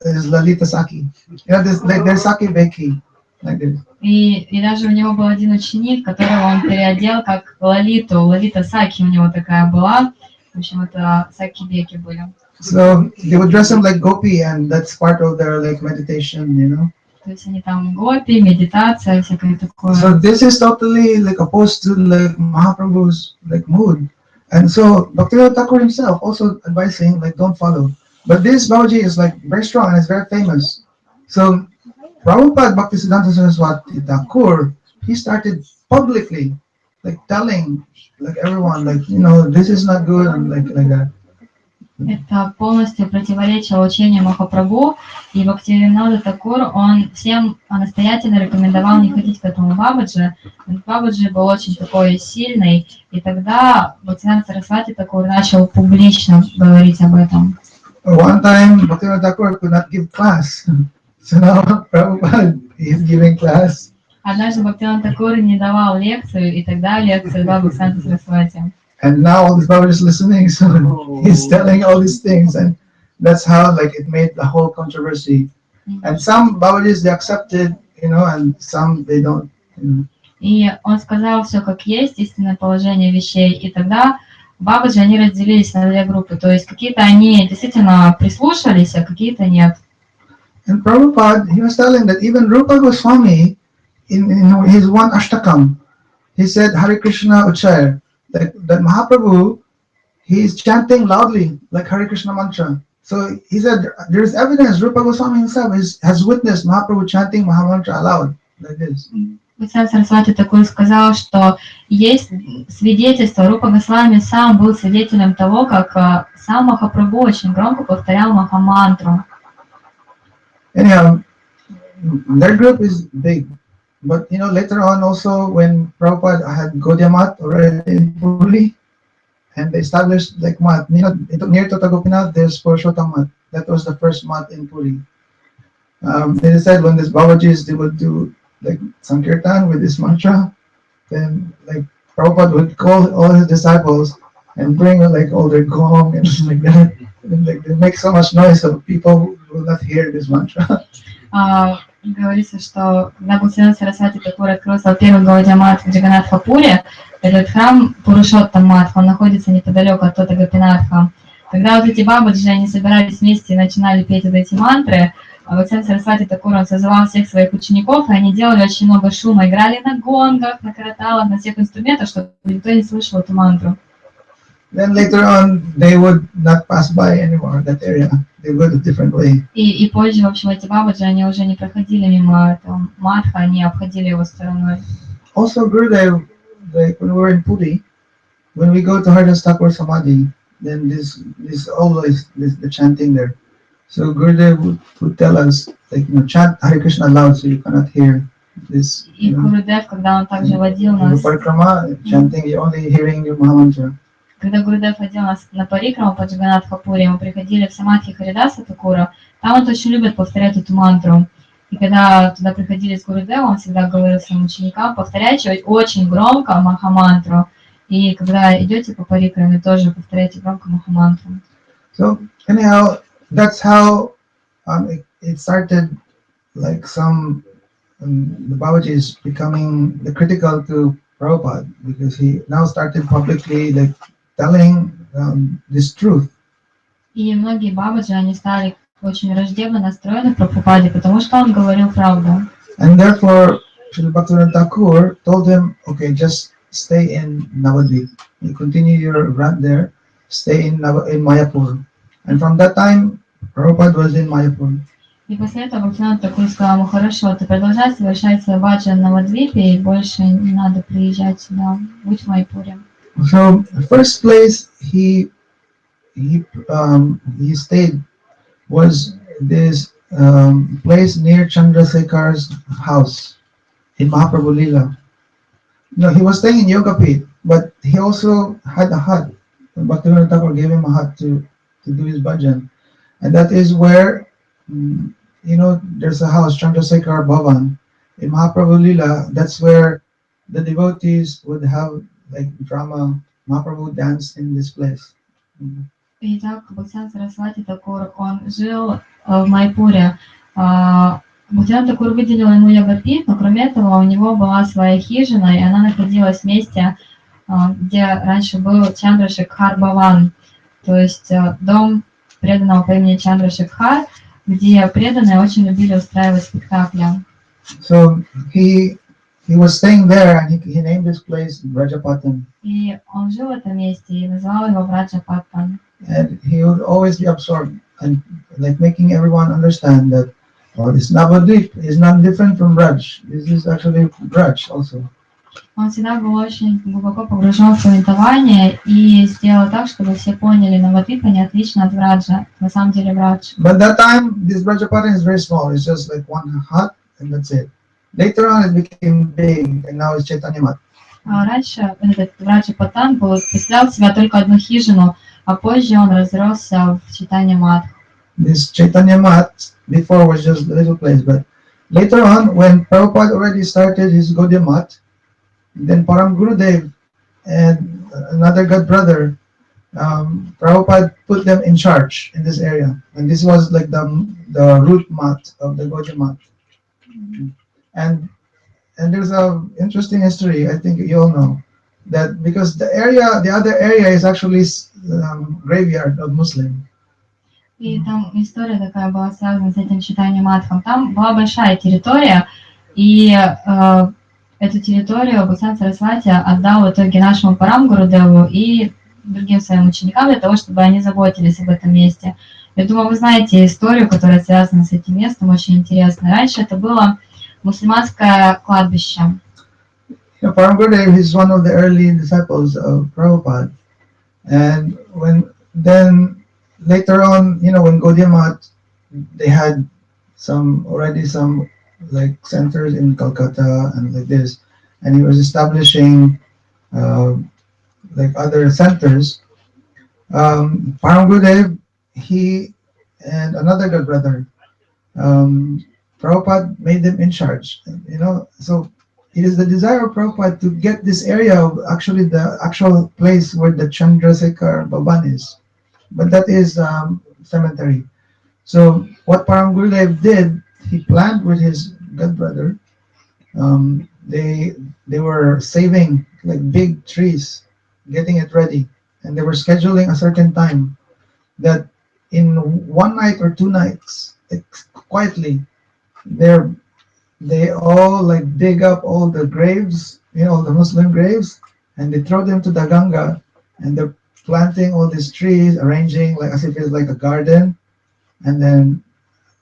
is Lalita Saki. You know, they're Saki Beki, like this. И даже у него был один ученик, которого он переодел как Лалиту. Лалита Саки у него такая была. В общем, это Саки Беки были. So they would dress him like Gopi, and that's part of their like meditation, you know. То есть они там гопи, медитация, всякое такое. So this is totally like opposed to like Mahaprabhu's like mood. And so Bhaktivinoda Thakur himself also advising like don't follow. But this Babaji is like very strong and is very famous. So Prabhupada Bhaktisiddhanta Saraswati Thakur, he started publicly like telling like everyone like, you know, this is not good and like that. Это полностью противоречило учению Махапрабху, и Бхактивинода Такур, он всем настоятельно рекомендовал не ходить к этому Бабаджи. Бабаджи был очень такой сильный, и тогда Бхактисиддханта Сарасвати Такур начал публично говорить об этом. One time Bhaktivinoda Thakur could not give class, so now Prabhupada is giving class. Однажды Бхактивинод Такур не давал лекцию, и тогда лекцию дал Бхактисиддханта Сарасвати. And now all this Babaji is listening, so he's telling all these things, and that's how like it made the whole controversy. And some Babajis they accepted, you know, and some they don't. You know. И он сказал все как есть, истинное положение вещей, и тогда Бабаджи, они разделились на две группы, то есть какие-то они действительно прислушались, а какие-то нет. And Prabhupada, he was telling that even Rupa Goswami, in his one Ashtakam, he said Hare Krishna Uchayar. That Mahaprabhu, he is chanting loudly like Hare Krishna mantra. So he said there is evidence. Rupa Goswami himself has witnessed Mahaprabhu chanting Mahamantra aloud like this. Бхактисиддханта Сарасвати такой сказал, что есть свидетельство. Рупа Госвами сам был свидетелем того, как сам Махапрабху очень громко повторял Махамантру. Anyhow, their group is big. But you know, later on also when Prabhupada had Gaudiya Math already in Puri, and they established like Math, you know, near Tota Gopinath, there's Purushottam Math. That was the first Math in Puri. They said when these Babajis, they would do like Sankirtan with this mantra, then like Prabhupada would call all his disciples and bring like all their gong and like that. And, like they make so much noise so people will not hear this mantra. Говорится, что когда Бхактисиддханта Сарасвати Такур открылся первый Гаудия Мат в Джаганатха-Пуре, этот храм Пурушоттам Мат, он находится неподалеку от Тота Гопинатха. Когда вот эти бабаджи, они собирались вместе и начинали петь вот эти мантры, Бхактисиддханта Сарасвати Такур, он созывал всех своих учеников, и они делали очень много шума, играли на гонгах, на караталах, на всех инструментах, чтобы никто не слышал эту мантру. Then later on, they would not pass by anymore that area. They would go a different way. И позже, в общем, эти бабаджи, они уже не проходили мимо этого матха, они обходили его стороной. Also, Gurudev, like when we were in Puri, when we go to Haridas Thakur Samadhi, then this always the chanting there. So Gurudev would tell us, like, chant Hare Krishna loud so you cannot hear this. И Гурудев, когда он также водил нас, Parikrama, chanting, you're only hearing your Mahamantra. когда Гурудев водил нас на парикраму по Джаганатхапуре, мы приходили в Самадхи Харидаса Такура, там он очень любит повторять эту мантру. И когда туда приходили с Гурудевом, он всегда говорил своим ученикам, повторяйте очень громко Махамантру. И когда идете по парикраме, тоже повторяйте громко Махамантру. So anyhow, that's how it started, like some the Babaji is becoming the critical to Prabhupada, because he now started publicly like telling this truth. И многие бабаджи, они стали очень враждебно настроены к Прабхупаде, потому что он говорил правду. And therefore, Шрила Бхактисиддханта Thakur told him, okay, just stay in Navadvip. You continue your run there, stay in Mayapur. And from that time, Prabhupada was in Mayapur. И после этого Бхактисиддханта Такур сказал ему, хорошо, ты продолжай совершать свои баджи на Мадвипе, и больше не надо приезжать сюда, будь в Майпуре. So, the first place he stayed was this place near Chandrasekhar's house in Mahaprabhu Lila. No, he was staying in Yogapit, but he also had a hut. Bhaktivinoda Thakur gave him a hut to do his bhajan. And that is where, there's a house, Chandrasekhar Bhavan. In Mahaprabhu Lila, that's where the devotees would have like drama. Mahaprabhu danced in this place. Итак, Бхактисиддханта Сарасвати Такур, он жил в Майпуре. Бхактисиддханта Такур выделил ему Йогапит, но кроме этого у него была своя хижина, и она находилась в месте, где раньше был Чандрашекхар Баван, то есть дом преданного по имени Чандрашекхар, где преданные очень любили устраивать спектакли. So he was staying there, and he named this place Vrajapatan. И он жил в этом месте и назвал его Враджапатан. And he would always be absorbed and like making everyone understand that this Navadvip is not different from Braj. This is actually Braj also. Он всегда был очень глубоко погружен в поинтование и сделал так, чтобы все поняли, Навадвипа не отлично от Враджа. На самом деле Врадж. But that time, this Vrajapatan is very small. It's just like one hut and that's it. Later on, it became big, and now it's Chaitanya Mat. Раньше этот Враджапатан представлял в себя только одну хижину, а позже он разросся в Чайтанья Мат. This Chaitanya Mat before was just a little place, but later on, when Prabhupada already started his Gaudiya Mat, then Param Gurudev and another good brother, Prabhupada put them in charge in this area, and this was like the root mat of the Gaudiya Mat. And there's a interesting history. I think you all know that because the other area is actually graveyard of Muslim. И там история такая была связана с этим читанием Матхом. Там была большая территория, и эту территорию Бхактисиддханта Сарасвати отдал в итоге нашему Парам-Гурудеву и другим своим ученикам для того, чтобы они заботились об этом месте. Я думаю, вы знаете историю, которая связана с этим местом, очень интересная. Раньше это было мусульманское кладбище. Param Gurudev is one of the early disciples of Prabhupada, and then later on, when Gaudiya Mat, they had some like centers in Calcutta and like this, and he was establishing like other centers. Param Gurudev, he and another good brother, Prabhupada made them in charge, so it is the desire of Prabhupada to get this area of actually the actual place where the Chandrasekhar Bhavan is, but that is cemetery. So what Param Gurudev did, he planned with his good brother, they were saving like big trees, getting it ready, and they were scheduling a certain time that in one night or two nights, like, quietly, they all like dig up all the graves, the Muslim graves, and they throw them to the Ganga, and they planting all these trees, arranging like as if it's like a garden, and then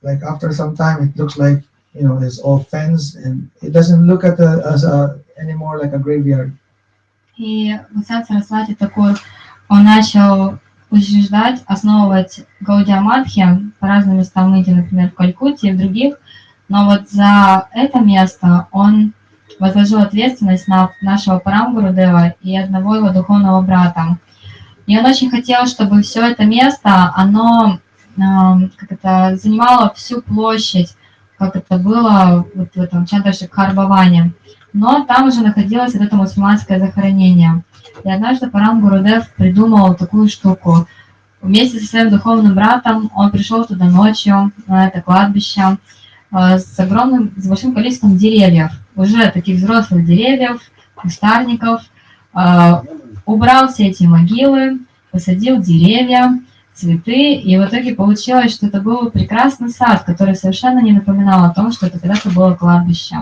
like after some time it looks like, you know, it's all fenced and it doesn't look at the as a anymore like a graveyard. И Бхактисиддханта Сарасвати Такур, он начал учреждать, основывать Гаудия Матхи по разным местам Индии, например, в Калькутте и в других. Но вот за это место он возложил ответственность на нашего Парам-Гурудева и одного его духовного брата. И он очень хотел, чтобы все это место, оно занимало всю площадь, как это было вот в этом Чандра-Шикхар-Бхаване. Но там уже находилось вот это мусульманское захоронение. И однажды Парам-Гурудев придумал такую штуку. Вместе со своим духовным братом он пришел туда ночью, на это кладбище, с большим количеством деревьев, уже таких взрослых деревьев, кустарников, убрал все эти могилы, посадил деревья, цветы, и в итоге получилось, что это был прекрасный сад, который совершенно не напоминал о том, что это когда-то было кладбище.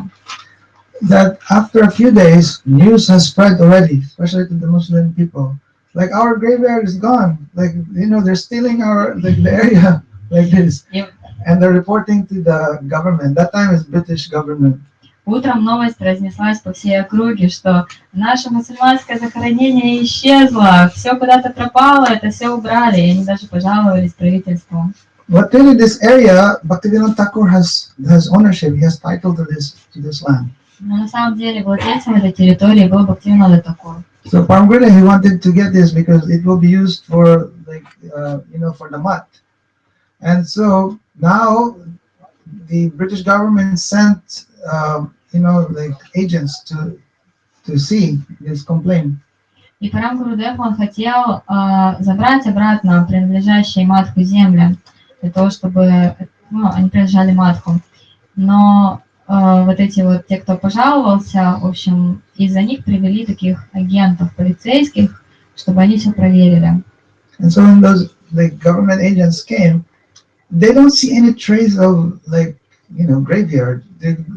That after a few days, news has spread already, especially to the Muslim people. Like our graveyard is gone. Like, you know, they're stealing our the area like this, and they're reporting to the government. That time is British government. Утром новость разнеслась по всей округе, что наше мусульманское захоронение исчезло, все куда-то пропало, это все убрали, и они даже пожаловались правительству. But really, this area, Bhaktivinoda Thakur has ownership. He has title to this land. Но на самом деле владельцем этой территории был Бхактивинода Тхакур. So Paramguru, he wanted to get this because it will be used for like you know, for the mat. And so now the British government sent you know, like agents to see this complaint. И Парам-Гурудев, он хотел забрать обратно принадлежащие Мадху земли, для того, чтобы они принадлежали Мадху. Но вот эти вот, те, кто пожаловался, в общем, из-за них привели таких агентов, полицейских, чтобы они все проверили. And so when those like government agents came, they don't see any trace of like, you know, graveyard.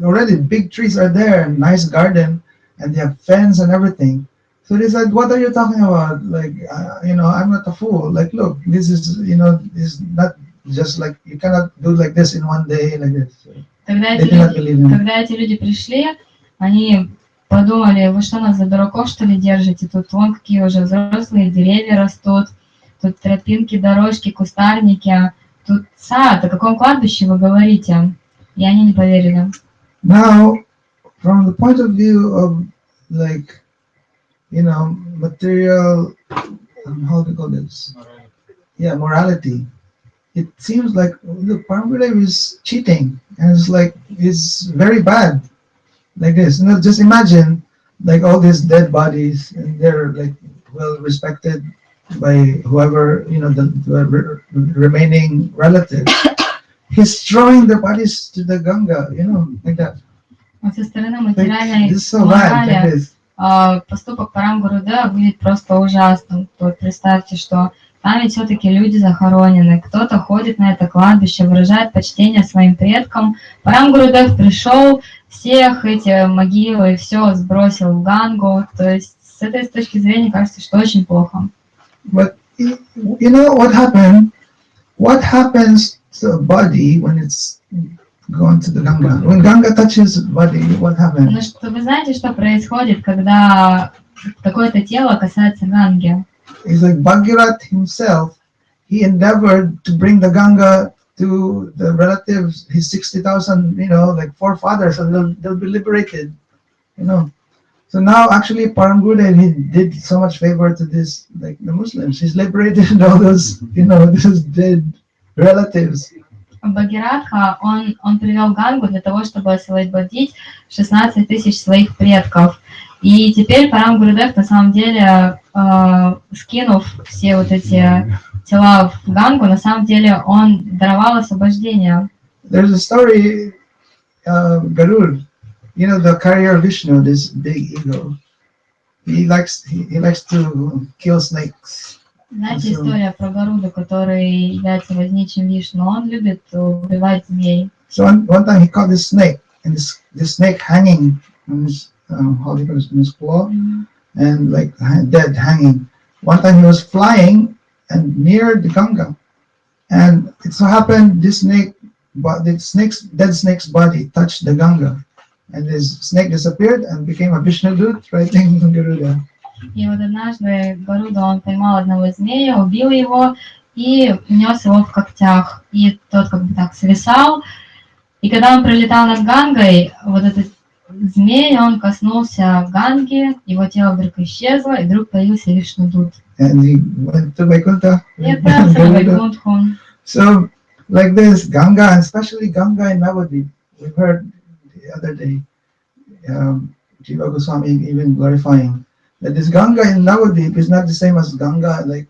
Already big trees are there, nice garden, and they have fence and everything. So they said, "What are you talking about? Like, you know, I'm not a fool. Like, look, this is, you know, this is not just like you cannot do like this in one day, like this." Когда эти люди пришли, они подумали: вы что, нас за дураков, что ли, держите? Тут вон какие уже взрослые деревья растут, тут тропинки, дорожки, кустарники, тут сад, о каком кладбище вы говорите? И они не поверили. Now, from the point of view of like, you know, material, how do you call this? Yeah, morality. It seems like, look, Paramguru is cheating, and it's like, it's very bad. Like this, you know, just imagine like all these dead bodies, and they're like well respected by whoever, you know, the remaining relatives. He's throwing the bodies to the Ganga, you know, like that. Со стороны материальной морали поступок Парам-Гурудева выглядит просто ужасным. Вот представьте, что там ведь все-таки люди захоронены, кто-то ходит на это кладбище, выражает почтение своим предкам. Парам-Гурудев пришел, всех эти могилы, все сбросил в Гангу. То есть с этой точки зрения кажется, что очень плохо. But you know what happened? What happens to a body when it's gone to the Ganga? When Ganga touches the body, what happens? Ну что, вы знаете, что происходит, когда какое-то тело касается Ганги? It's like Bhagirath himself. He endeavored to bring the Ganga to the relatives, his 60,000, you know, like forefathers, so they'll be liberated, you know. So now actually Paramguru, he did so much favor to this, like the Muslims. He's liberated all those, you know, those dead relatives. Бхагиратха, он привел Гангу для того, чтобы освободить 16 тысяч своих предков. И теперь Парам-Гурудев, на самом деле, скинув все вот эти тела в Гангу, на самом деле он даровал освобождение. There's a story, Garud, you know, the carrier of Vishnu, this big eagle. He likes to kill snakes. Знаете история про Гаруду, который является возничим Вишну? Он любит убивать змей. So one time he caught this snake, and this snake hanging on his, how do you call it, in his claw, and like dead hanging. one time he was flying and near the Ganga, and it so happened this snake, but the dead snake's body touched the Ganga, and his snake disappeared and became a Vishnu Dut writing Garuda. И вот однажды Гаруда, он поймал одного змея, убил его и нес его в когтях. И тот как бы так свисал. И когда он пролетал над Гангой, вот этот змей, он коснулся Ганги, его тело вдруг исчезло, и вдруг появился Вишнудут. And he went to Vaikuntha. И отправился в Вайкунтху. So, like this, Ganga, and especially Ganga in Navadvip, we heard the other day, Jiva Goswami even glorifying that this Ganga in Navadvip is not the same as Ganga, like,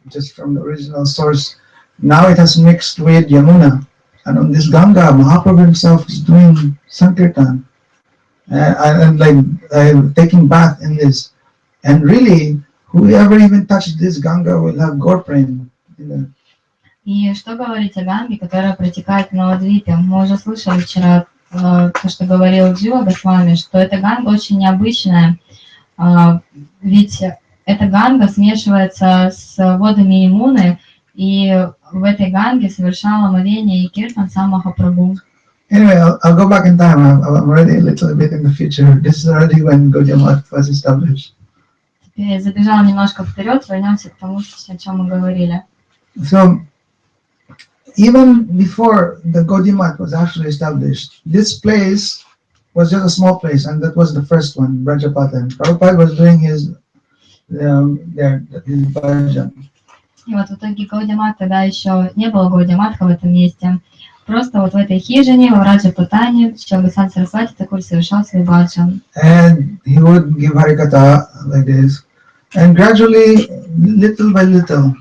just from the original source. Now it has mixed with Yamuna. And on this Ganga, Mahaprabhu himself is doing Sankirtan and taking bath in this. And really, whoever even touched this Ganga will have gore prem. И что говорить о Ганге, которая протекает в Навадвипе? Мы уже слышали вчера то, что говорил Джива Госвами, что эта Ганга очень необычная, ведь эта Ганга смешивается с водами Ямуны, и в этой Ганге совершал омовение и киртан сам Махапрабху. Anyway, I'll go back in time. I'm already a little bit in the future. This is already when Gaudiya Math was established. Теперь я забежал немножко вперед, вернемся к тому, о чем мы говорили. So, even before the Gaudiya Math was actually established, this place was just a small place, and that was the first one, Brajapatan. Prabhupada was doing his bhajan. И вот в итоге Гаудия Мат тогда еще не было Гаудия Матха в этом месте. Просто вот в этой хижине, во Раджапатане, Шрила Бхактисиддханта Сарасвати Такур совершал свой баджан. And he would give Harikatha like this. And gradually, little by little,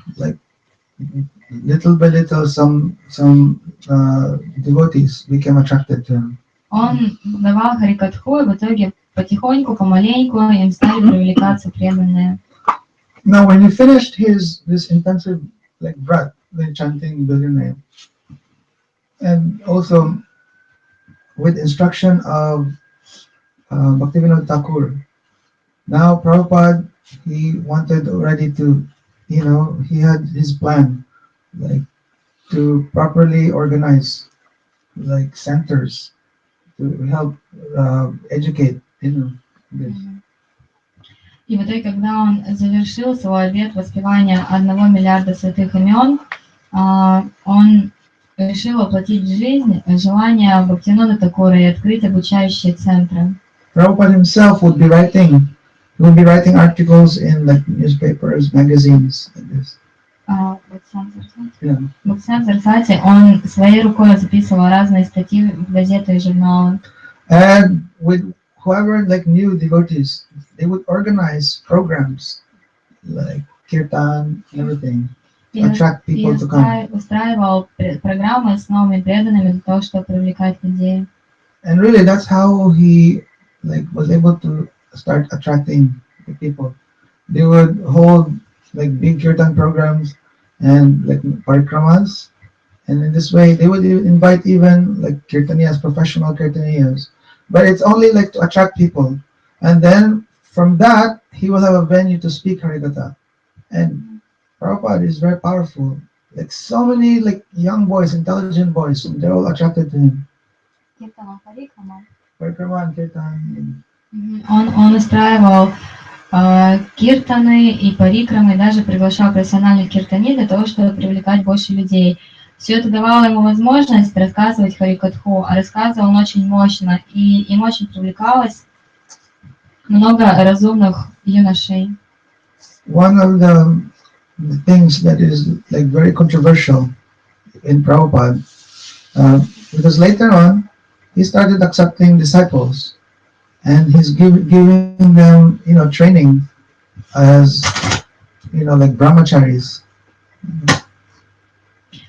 some devotees became attracted to him. Он давал Харикатху, и в итоге потихоньку, помаленьку им стали привлекаться преданные. Now, when he finished this intensive vrat, chanting Gaudiya name, and also with instruction of Bhaktivinoda Thakur, now Prabhupada, he wanted already to, he had his plan, to properly organize, centers to help educate, this. И в итоге, когда он завершил свой обет воспевания 1 миллиарда святых имен, он решил воплотить в жизнь желание Бхактивинода Такура и открыть обучающие центры. Prabhupada himself would be writing articles in newspapers, magazines, like this. Бхактисиддханта Сарасвати, он своей рукой записывал разные статьи в газеты и журналы. And with whoever new devotees, they would organize programs like kirtan and everything to attract people to come. Устраивал программы с новыми преданными для того, чтобы привлекать людей. And really, that's how he was able to start attracting the people. They would hold big kirtan programs and parikramas, and in this way they would invite even kirtaniyas, professional kirtaniyas. But it's only to attract people, and then from that he will have a venue to speak Harikatha. And Prabhupada is very powerful. So many young boys, intelligent boys, they're all attracted to him. Parikrama and kirtan. Он устраивал киртаны и парикрамы, даже приглашал профессиональных киртани для того, чтобы привлекать больше людей. Все это давало ему возможность рассказывать Харикатху, а рассказывал он очень мощно, и им очень привлекалось много разумных юношей. One of the things that is very controversial in Prabhupada, because later on he started accepting disciples, and he's giving them training as brahmacharis.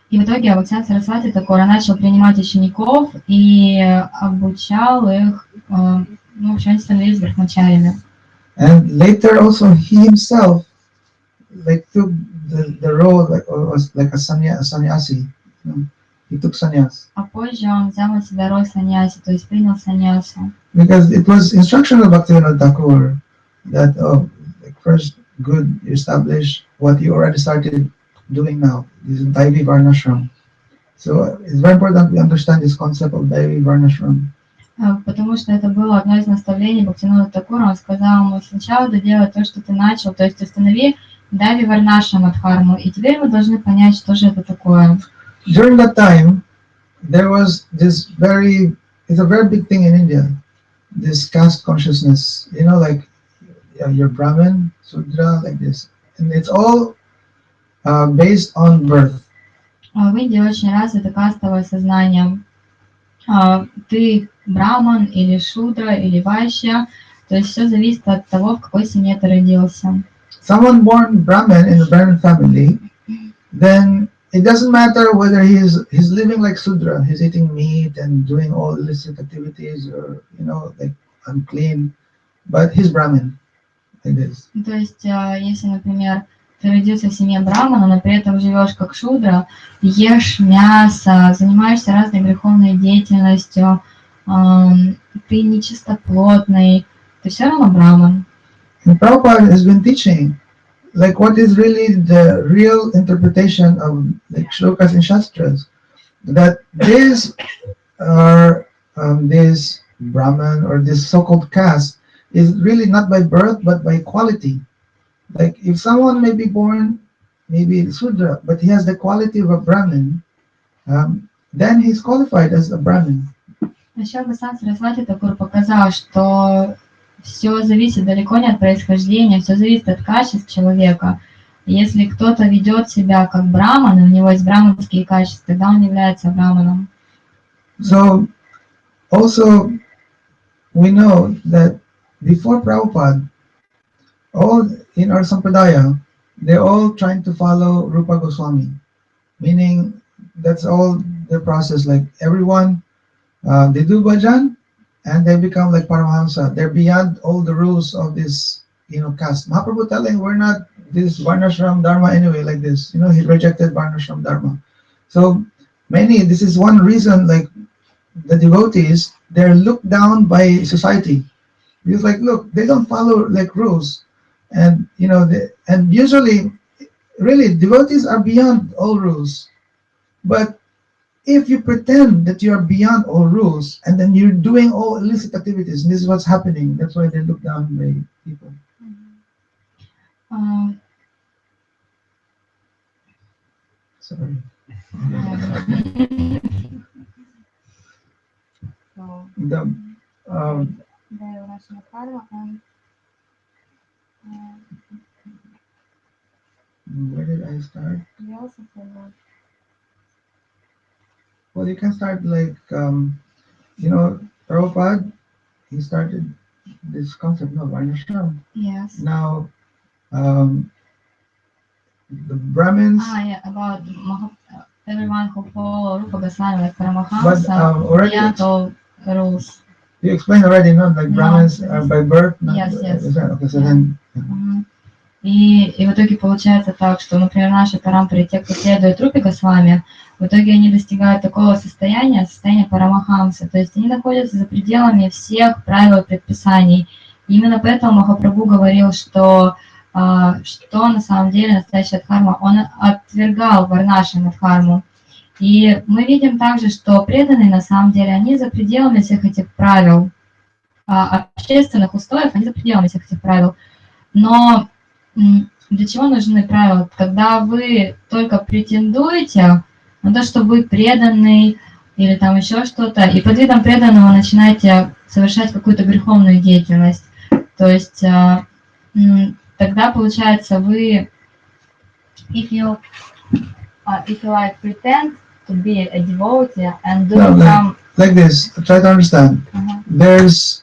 И в итоге Бхактисиддханта Сарасвати Такур начал принимать учеников и обучал их, в общем, они становились брахмачарями. And later also he himself took the role was a sannyasi. He took sannyas. А позже он взял на себя роль саньяси, то есть принял саньясу. Because it was instruction of Bhaktivinoda Thakur that first good, establish what you already started doing now. This is Daivi Varnashram. So it's very important we understand this concept of Daivi Varnashram. Потому что это было одно из наставлений Бхактивинода Тхакура. Он сказал ему: сначала доделай то, что ты начал, то есть установи Дайви Варнашрама Дхарму, и теперь мы должны понять, что же это такое. During that time, there was this it's a very big thing in India, this caste consciousness, you know, like you're Brahmin, Sudra, like this. And it's all based on birth. В Индии очень развито кастовое сознание. Ты браман или шудра или вайшья, то есть все зависит от того, в какой семье ты родился. Someone born Brahmin in a Brahmin family, then it doesn't matter whether he's living like Sudra, he's eating meat and doing all illicit activities, or you know, like unclean, but he's Brahmin. It is. То есть, если, например, ты родился в семье брамана, но при этом живешь как шудра, ешь мясо, занимаешься разной греховной деятельностью, ты нечистоплотный, ты все равно браман. And Prabhupada has been teaching, like what is really the real interpretation of like shlokas and shastras, that these are this Brahman or this so-called caste is really not by birth but by quality. Like if someone may be born maybe Sudra, but he has the quality of a Brahmin, then he's qualified as a Brahmin. Еще Бхактисиддханта Сарасвати Такур показал, что все зависит далеко не от происхождения, все зависит от качеств человека. Если кто-то ведет себя как браман, у него есть браманские качества, тогда он является браманом. So also we know that before Prabhupada, all in our sampradaya, they're all trying to follow Rupa Goswami, meaning that's all the process. Like everyone, they do bhajan and they become like Paramahamsa. They're beyond all the rules of this, you know, caste. Mahaprabhu telling we're not this Varnashram Dharma anyway, like this. You know, he rejected Varnashram Dharma. So this is one reason, like the devotees, they're looked down by society. Because like, look, they don't follow like rules. And you know, and usually, really, devotees are beyond all rules. But if you pretend that you are beyond all rules and then you're doing all illicit activities, and this is what's happening, that's why they look down by people. Sorry. Where did I start? Well, you can start like, you know, Prabhupada, he started this concept of Varnashram. Yes. Now, the Brahmins. About everyone who follow Rupa Goswami, like Paramahamsa, already beyond all rules. You explained already, no? Like Brahmins are by birth. Yes. Okay, so then. И в итоге получается так, что, например, наши парампари, те, кто следует Рупе Госвами, в итоге они достигают такого состояния Парамахамса, то есть они находятся за пределами всех правил и предписаний. И именно поэтому Махапрабху говорил, что на самом деле настоящая дхарма, он отвергал варнашрама дхарму. И мы видим также, что преданные на самом деле, они за пределами всех этих правил, общественных устоев, они за пределами всех этих правил. Но для чего нужны правила? Когда вы только претендуете на то, что вы преданный или там еще что-то, и под видом преданного начинаете совершать какую-то греховную деятельность. То есть тогда получается вы, if you like pretend to be a devotee and do some like this, try to understand. There's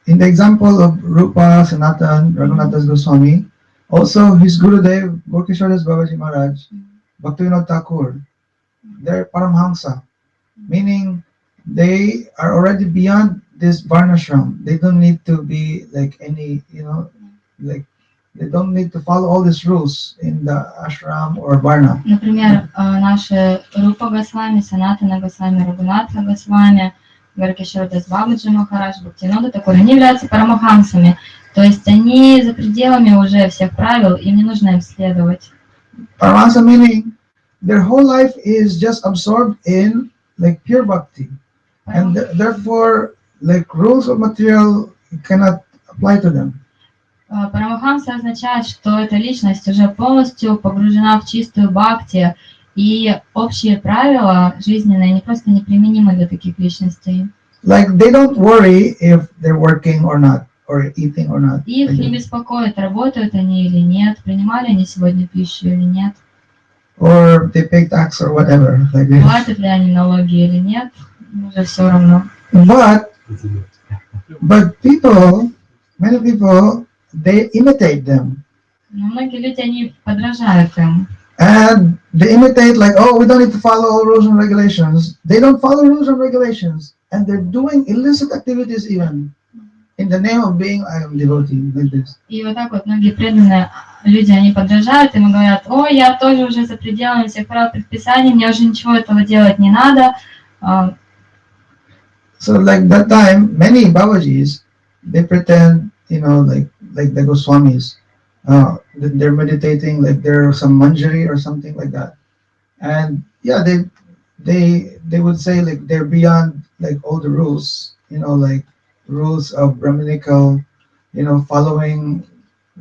in the example of Rupa, Sanatan, Raghunathas Goswami, also his Gurudev, Gorkishwaras Babaji Maharaj, Bhaktivinoda Thakur, they're Paramhamsa, meaning they are already beyond this Varnashram. They don't need to be like any, you know, like they don't need to follow all these rules in the ashram or Varna. Например, наши Рупа Госвами, Санатана Госвами, Рагунатха Госвами, Горкишварас Бабаджи Махарадж, Бхактивинода Тхакур, они являются парамахамсами. То есть они за пределами уже всех правил, им не нужно им следовать. Paramasa meaning their whole life is just absorbed in like pure bhakti, and therefore like rules of material cannot apply to them. Парамахамса означает, что эта личность уже полностью погружена в чистую бхакти, и общие правила жизненные, они просто неприменимы для таких личностей. Like they don't worry if they're working or not, or eating or not. Их не беспокоит, работают они или нет, принимали они сегодня пищу или нет, Or they pay tax or whatever. Like this. платят ли они налоги или нет, уже все равно. But people, many people, they imitate them. Но многие люди, они подражают им. And they imitate like, oh, we don't need to follow all rules and regulations. They don't follow rules and regulations. And they're doing illicit activities even. In the name of being, I am devotee, like this. И вот так вот многие преданные люди, они подражают им и говорят, ой, я тоже уже за пределами всех правил предписаний, мне уже ничего этого делать не надо. So like that time, many Babajis, they pretend, like the Goswamis, that they're meditating, like they're some manjari or something like that. And yeah, they would say like they're beyond like all the rules, like rules of Brahminical, following,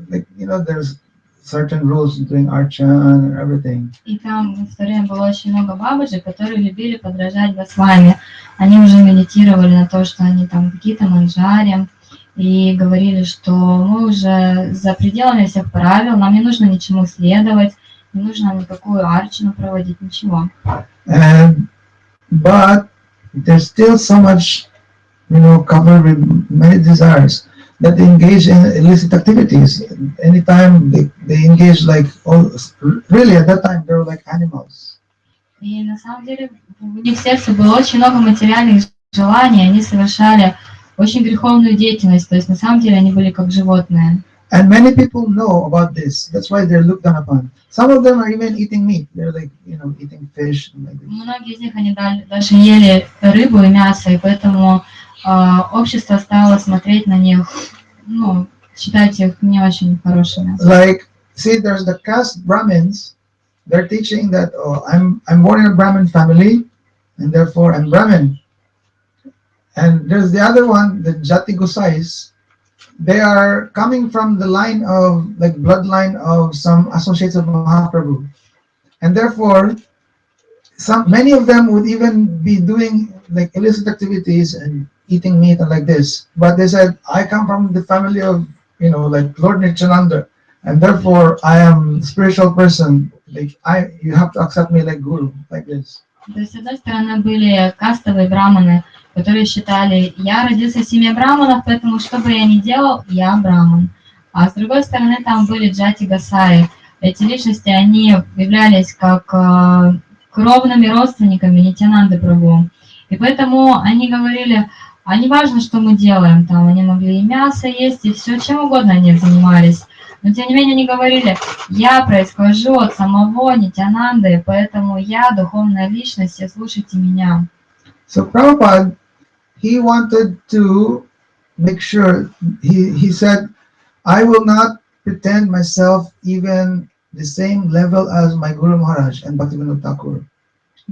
like, there's certain rules doing archan and everything. И там в то время было очень много бабаджи, которые любили подражать Госвами. Они уже медитировали на то, что они там какие-то манджари, и говорили, что мы уже за пределами всех правил, нам не нужно ничему следовать, не нужно никакую арчану проводить, ничего. But there's still so much, covered with many desires, that they engage in illicit activities. Anytime they engage like, really at that time they were like animals. И на самом деле у них в сердце было очень много материальных желаний, они совершали очень греховную деятельность, то есть на самом деле они были как животные. And many people know about this. That's why they're looked down upon. Some of them are even eating meat. They're like, eating fish and like this. Многие из них они даже ели рыбу и мясо, и поэтому общество стало смотреть на них, считать их не очень хорошими. Like, see, there's the caste Brahmins. They're teaching that, oh, I'm born in a Brahmin family, and therefore I'm Brahmin. And there's the other one, the Jati Gosais. They are coming from the line of, like, bloodline of some associates of Mahaprabhu. And therefore, many of them would even be doing, like, illicit activities and eating meat and like this. But they said, I come from the family of, like Lord Nityananda, and therefore I am a spiritual person. Like, you have to accept me like guru, like this. То есть, с одной стороны, были кастовые браманы, которые считали, я родился в семье браманов, поэтому что бы я ни делал, я браман. А с другой стороны, там были джати гасаи. Эти личности, они являлись как кровными родственниками Нитьянанды Прабху. И поэтому они говорили, а не важно, что мы делаем, там они могли и мясо есть, и все, чем угодно они занимались. Но тем не менее они говорили, я происхожу от самого Нитьянанды, поэтому я духовная личность, и слушайте меня. So Prabhupada, he wanted to make sure, he said, I will not pretend myself even the same level as my Guru Maharaj and Bhaktivinoda Thakur.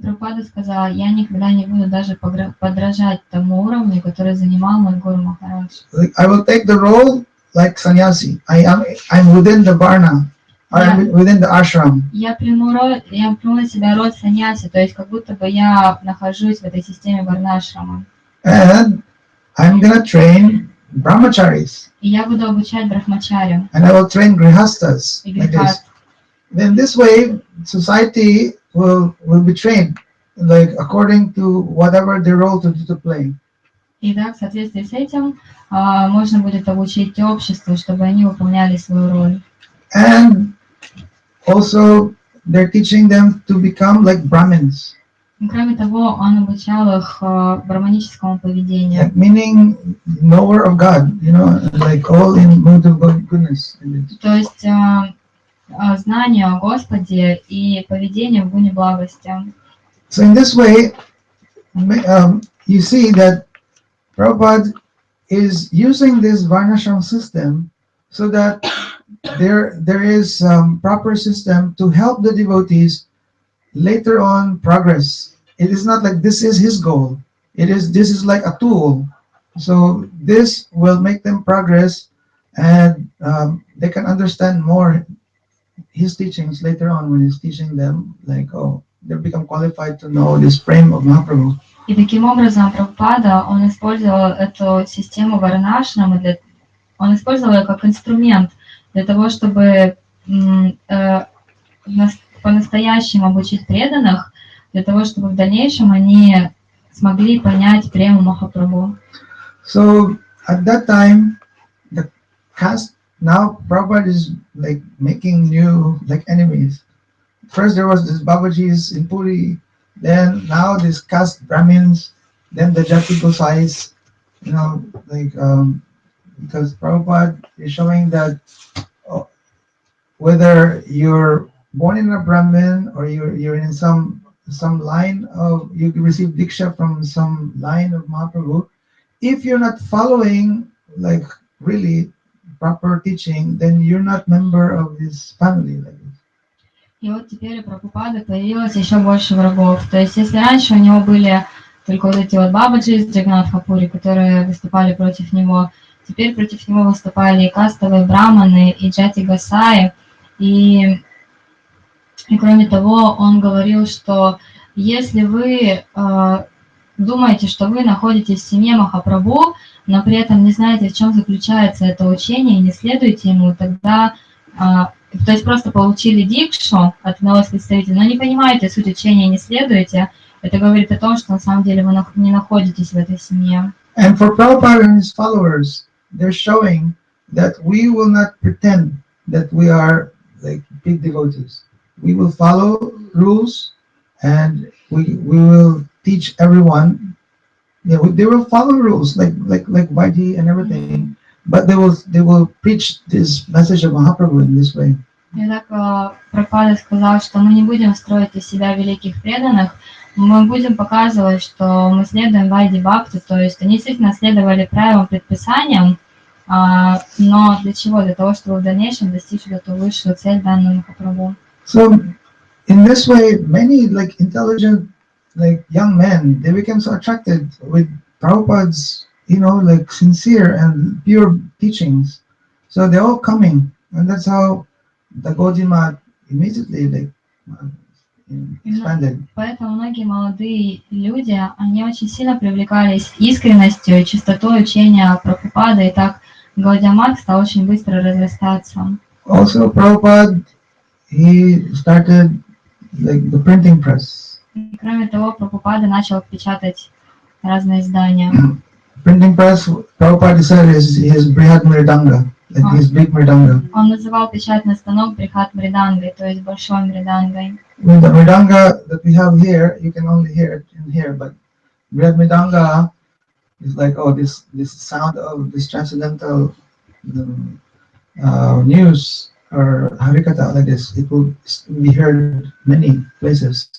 Прабхупада сказала, я никогда не буду даже подражать тому уровню, который занимал мой Гуру Махарадж. I will take the role like sannyasi. I'm within the varna, I'm within the ashram. Я приму на себя род саньяси, то есть как будто бы я нахожусь в этой системе варнашрама. And I'm gonna train brahmacharis. И я буду обучать брахмачарю. And I will train grihastas like this. Then this way, society will be trained, like according to whatever their role to play. И так, в соответствии с этим, можно будет обучить общество, чтобы они выполняли свою роль. And also, they're teaching them to become like Brahmins. Кроме того, он обучал их браманическому поведению. Like meaning knower of God, like all in mood of goodness. То есть знание о Господе и поведение в гуне благости. So in this way, you see that Prabhupada, is using this varnashram system so that there is proper system to help the devotees later on progress. It is not like this is his goal. This is like a tool. So this will make them progress, and they can understand more his teachings later on when he's teaching them, like, oh, they become qualified to know this frame of Mahaprabhu. И таким образом Прабхупада, он использовал эту систему варнашрама, он использовал ее как инструмент для того, чтобы по-настоящему обучить преданных, для того, чтобы в дальнейшем они смогли понять прему Махапрабху. So at that time, the caste, now Prabhupada is like making new like enemies. First there was this Babajis in Puri, then now this caste Brahmins, then the Jati Gosais, like because Prabhupada is showing that whether you're born in a Brahmin or you're in some line of, you receive Diksha from some line of Mahaprabhu, if you're not following like really proper teaching, then you're not member of his family. Like this. И вот теперь у Прабхупады появилось еще больше врагов. То есть если раньше у него были только вот эти вот бабаджи из Джаганнатхапури, которые выступали против него, теперь против него выступали и кастовые браманы, и джати гасаи. И кроме того, он говорил, что если вы думаете, что вы находитесь в семье Махапрабху, но при этом не знаете, в чем заключается это учение, и не следуете ему, тогда, то есть просто получили дикшу от одного из представителей, но не понимаете суть учения и не следуете, это говорит о том, что на самом деле вы не находитесь в этой семье. And for Prabhupada and his followers, they're showing that we will not pretend that we are like big devotees. We will follow rules, and we will teach everyone. Yeah, they will follow rules like Vaidhi and everything, but they will preach this message of Mahaprabhu in this way. И так Прабхупада сказал, что мы не будем строить из себя великих преданных, мы будем показывать, что мы следуем Вайди Бхакти, то есть они действительно следовали правилам, предписаниям, но для чего? Для того, чтобы в дальнейшем достичь эту высшую цель данную Махапрабху. So in this way, many like intelligent like young men, they became so attracted with Prabhupada's, like sincere and pure teachings. So they're all coming, and that's how the Gaudiya immediately like expanded. Поэтому многие молодые люди, они очень сильно привлекались искренностью и чистотой учения Прабхупады, и так Гаудия Мат стал очень быстро разрастаться. Also, Prabhupada, he started like the printing press. И, кроме того, Прабхупада начал печатать разные издания. Printing press, Prabhupada decided his Brihad Mridanga, like his big Mridanga. Он называл печатный станок Брихат Мридангой, то есть большой Мридангой. With the Mridanga that we have here, you can only hear it in here, but Brihad Mridanga is like, this sound of this transcendental news or Harikatha like this, it will be heard many places.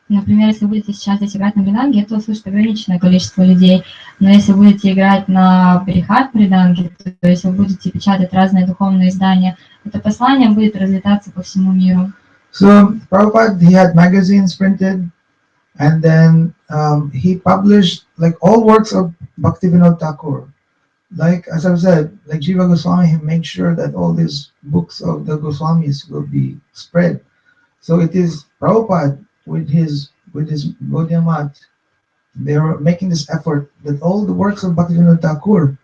Например, если вы будете сейчас здесь играть на мриданге, это услышит ограниченное количество людей. Но если вы будете играть на Брихат мриданге, то есть вы будете печатать разные духовные издания, это послание будет разлетаться по всему миру. So Prabhupada, he had magazines printed, and then he published like all works of Bhaktivinoda Thakur. Like as I've said, like Jiva Goswami, he made sure that all these books of the Goswamis will be spread. So it is Prabhupada with his Gaudiya Mat, they were making this effort that all the works of Bhaktivinoda Thakur,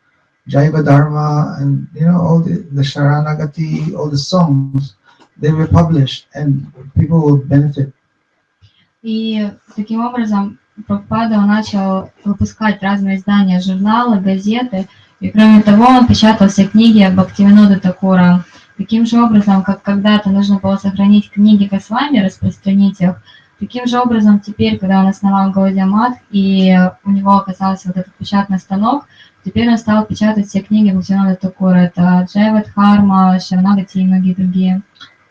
Jaiva Dharma, and all the Sharanagati, all the songs, they were published, and people will benefit. И таким образом Прабхупада начал выпускать разные издания, журналы, газеты, и кроме того он печатал все книги Бхактивинода Такура. Таким же образом, как когда-то нужно было сохранить книги Госвами, распространить их, таким же образом теперь, когда он основал Гаудия Мат, и у него оказался вот этот печатный станок, теперь он стал печатать все книги Бхактивинода Такура. Это Джайва Дхарма, Шаранагати и многие другие.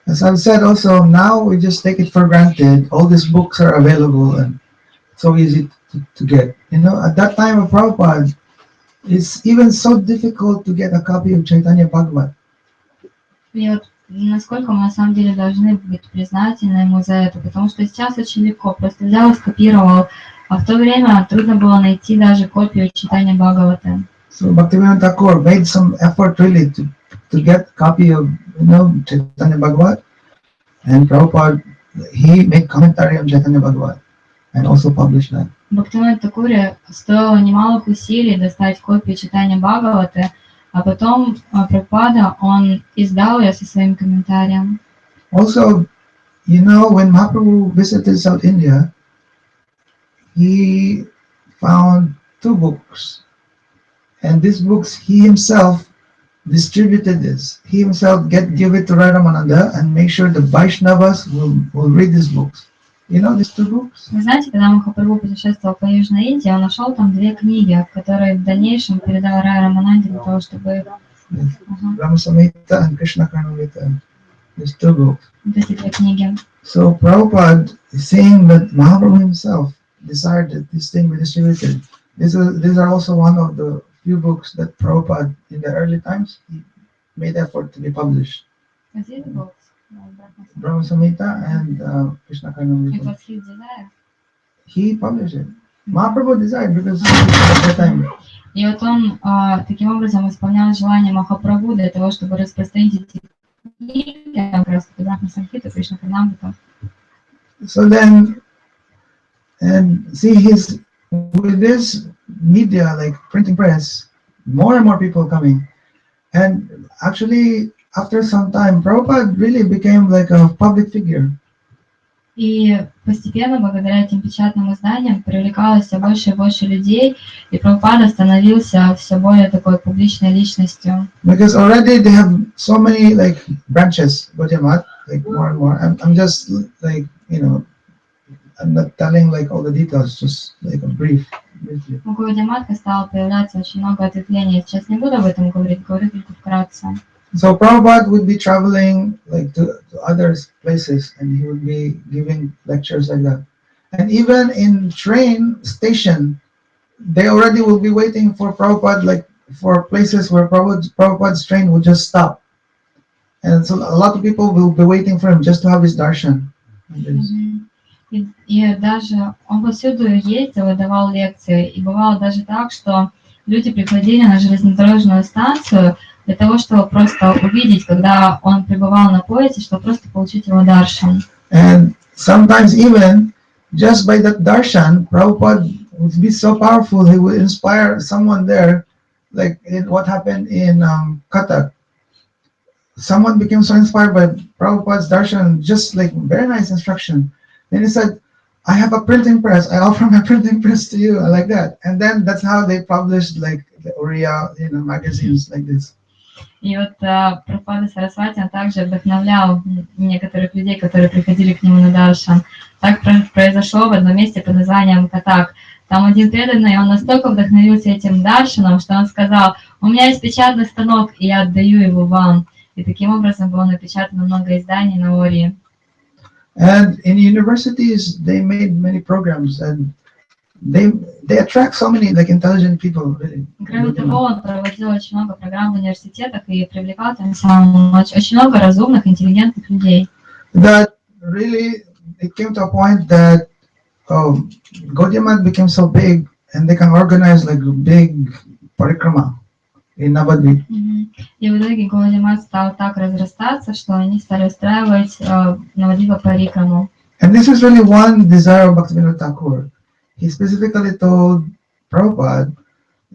As I've said also, now we just take it for granted. All these books are available and so easy to get. At that time of Prabhupada, It's even so difficult to get a copy of Chaitanya Bhagavat. И вот насколько мы на самом деле должны быть признательны ему за это, потому что сейчас очень легко, просто взял и скопировал, а в то время трудно было найти даже копию читания Бхагавата. So Bhaktivinoda Thakur made some effort really to get copy of Chaitanya Bhagavat, and Prabhupada he made commentary on Chaitanya Bhagavat and also published that. Бхактивinoda Тхакуре стоило немалых усилий достать копию читания Бхагавата, а потом Прабхупада, он издал ее со своим комментарием. Also, when Mahaprabhu visited South India, he found 2 books. And these books, he himself distributed this. He himself give it to Ramananda and make sure the Vaishnavas will read these books. You know these 2 books? Вы знаете, когда Махапрабху путешествовал по Южной Индии, он нашел там 2 книги, которые в дальнейшем передал Рай Рамананде для того, чтобы... Rama Samhita and Krishna Karnamrita. These 2 books. Эти 2 книги. So Prabhupada is saying that Mahaprabhu himself desired that this thing be distributed. These are also one of the few books that Prabhupada in the early times he made effort to be published. Brahma Samhita and Krishna Karnamrita. He published it. Mahaprabhu desired because at that time. И вот он таким образом исполнял желание Махапрабху для того, чтобы распространить эти книги, как раз Брахма Самхита, Кришна Карнамрита. So then, and see with this media like printing press, more and more people coming, and actually after some time, Prabhupada really became like a public figure. И постепенно, благодаря этим печатным изданиям, привлекалось все больше и больше людей, и Прабхупада становился все более такой публичной личностью. Because already they have so many like branches, Gaudiya like more and more. I'm just like I'm not telling like all the details, just like a briefly. У Гаудия стало появляться очень много ответвлений. Сейчас не буду об этом говорить, говорю только вкратце. So Prabhupada would be traveling like to other places, and he would be giving lectures like that. And even in train station, they already will be waiting for Prabhupada, like for places where Prabhupada's train would just stop. And so a lot of people will be waiting for him just to have his darshan. И даже он повсюду ездил и давал лекции. И бывало даже так, что люди приходили на железнодорожную станцию для того, чтобы просто увидеть, когда он пребывал на поезде, чтобы просто получить его даршан. And sometimes even just by that darshan, Prabhupada would be so powerful, he would inspire someone there, like in what happened in Cuttack. Someone became so inspired by Prabhupada's darshan, just like very nice instruction. Then he said, I have a printing press, I offer my printing press to you, like that. And then that's how they published like the Oriya, magazines like this. И вот Прабхупада Сарасвати, он также вдохновлял некоторых людей, которые приходили к нему на даршан. Так произошло в одном месте под названием Катак. Там один преданный, он настолько вдохновился этим даршаном, что он сказал, у меня есть печатный станок, и я отдаю его вам. И таким образом было напечатано много изданий на Ории. And in universities, they made many programs, and they attract so many like intelligent people. Really. Кроме того, он проводил очень много программ в университетах и привлекал тем самым очень много разумных, интеллигентных людей. That really, it came to a point that Gaudiya Math became so big, and they can organize like a big parikrama in Navadvip. И в итоге Гаудия Мат стал так разрастаться, что они стали устраивать Навадвипа парикраму. And this is really one desire of Bhaktivinoda Thakur. He specifically told Prabhupada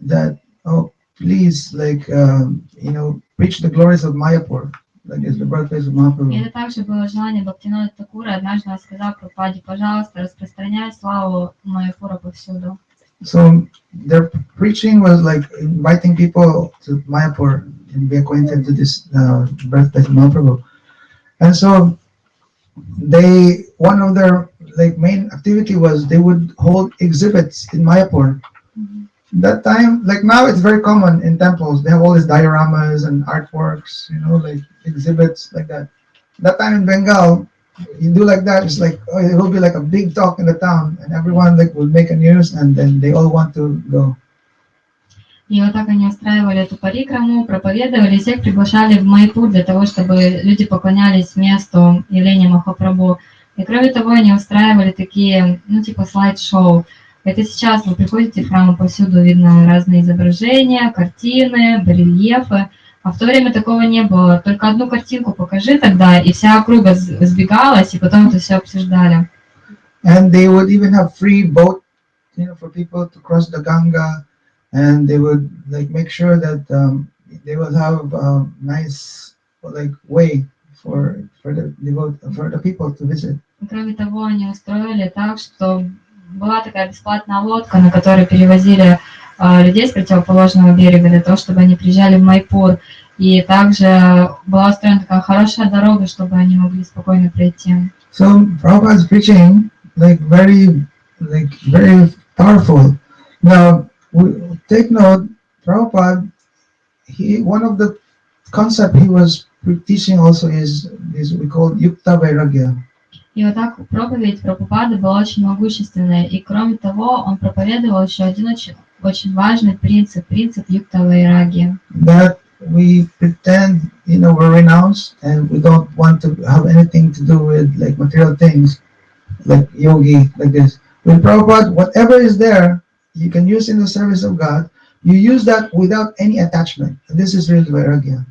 that, please, like, preach the glories of Mayapur, like it's the birthplace of Mahaprabhu. И это также было желание Бхактивинода Такура. Однажды он сказал Прабхупаде, пожалуйста, распространяй славу Майяпура повсюду. So their preaching was like inviting people to Mayapur and be acquainted to this birthplace of Mahaprabhu. And so one of their like main activity was they would hold exhibits in Mayapur. That time, like now it's very common in temples. They have all these dioramas and artworks, like exhibits like that. That time in Bengal, you do like that, it's like, it will be like a big talk in the town, and everyone like will make a news, and then they all want to go. И вот так они устраивали эту парикраму, проповедовали, всех приглашали в Майпур для того, чтобы люди поклонялись месту явления Махапрабху. И кроме того, они устраивали такие, ну, типа слайд-шоу. Это сейчас вы приходите в храм, повсюду видно разные изображения, картины, барельефы. А в то время такого не было. Только одну картинку покажи тогда, и вся округа сбегалась, и потом это все обсуждали. And they would even have free boat, for people to cross the Ganga, and they would like make sure that they would have a nice like way for the people to visit. Кроме того, они устроили так, что была такая бесплатная лодка, на которой перевозили людей с противоположного берега для того, чтобы они приезжали в Майпур. И также была устроена такая хорошая дорога, чтобы они могли спокойно пройти. So Prabhupada's preaching very powerful. Now take note, Prabhupada, one of the concept he was teaching also is we call yukta vairagya. И вот так проповедь Прабхупады была очень могущественная. И кроме того, он проповедовал еще один очень важный принцип юкта вайраги. That we pretend, we're renounced and we don't want to have anything to do with like material things, like yogi, like this. With Prabhupada, whatever is there, you can use in the service of God. You use that without any attachment. And this is real vairagya.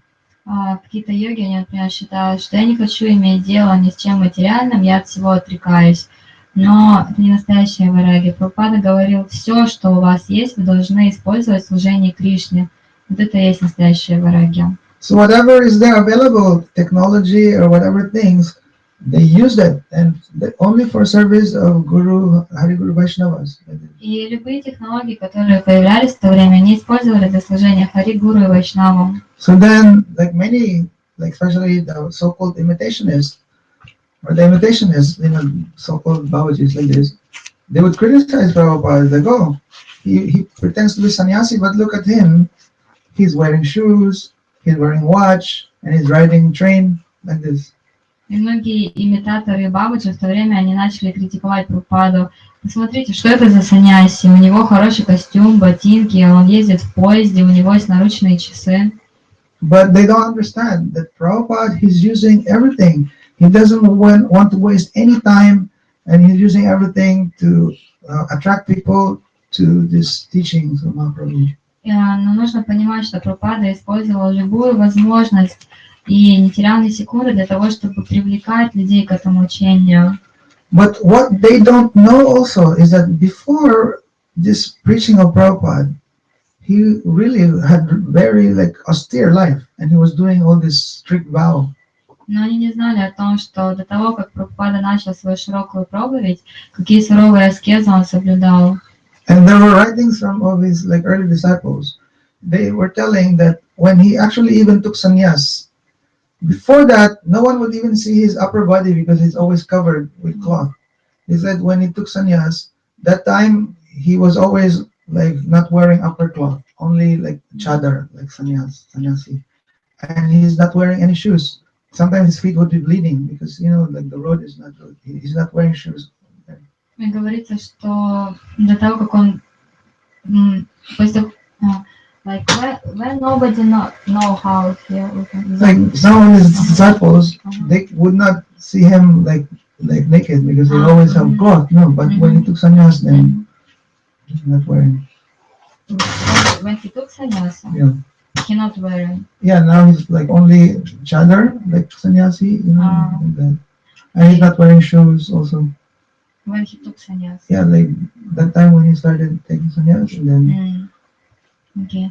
Какие-то йоги, они, например, считают, что я не хочу иметь дело ни с чем материальным, я от всего отрекаюсь. Но это не настоящая вайраги. Прабхупада говорил, все, что у вас есть, вы должны использовать в служении Кришне. Вот это и есть настоящая вайраги. So whatever is there available, technology or whatever things, they use that and only for service of Guru, Hari Guru Vaishnavas. И любые технологии, которые появлялись в то время, они использовали для служения Хари Гуру и Вайшнавам. So then, like many, especially the so-called imitationists, or the imitationists, so-called Babajis like this, they would criticize Prabhupada. Like, oh, he pretends to be sannyasi, but look at him. He's wearing shoes, he's wearing watch, and he's riding train like this. И многие имитаторы Бабаджи в то время они начали критиковать Прабхупаду. Посмотрите, что это за саньяси? У него хороший костюм, ботинки, он ездит в поезде, у него есть наручные часы. But they don't understand that Prabhupada, he's using everything. He doesn't want to waste any time, and he's using everything to attract people to this teachings of Mahaprabhu. Но нужно понимать, что Прабхупада использовал любую возможность и не терял ни секунды для того, чтобы привлекать людей к этому учению. But what they don't know also is that before this preaching of Prabhupada, he really had very austere life, and he was doing all this strict vow. Но они не знали о том, что до того, как Прабхупада начал свою широкую проповедь, какие суровые аскезы он соблюдал. And there were writings from all his early disciples. They were telling that when he actually even took sannyas, before that, no one would even see his upper body because he's always covered with cloth. He said when he took sannyas, that time he was always not wearing upper cloth, only chadar, sannyasi. And he's not wearing any shoes. Sometimes his feet would be bleeding because, the road is not good. He's not wearing shoes. И говорится, что до того, как он, when nobody know how he some of his disciples, they would not see him naked because they always have cloth. No, but when he took sannyas, then he's not wearing. When he took sannyas, yeah, he not wearing. Yeah, now he's only chadar, sannyasi, like that. And he's not wearing shoes also. When he took sannyas. Yeah, that time when he started taking sannyas, and then. Okay.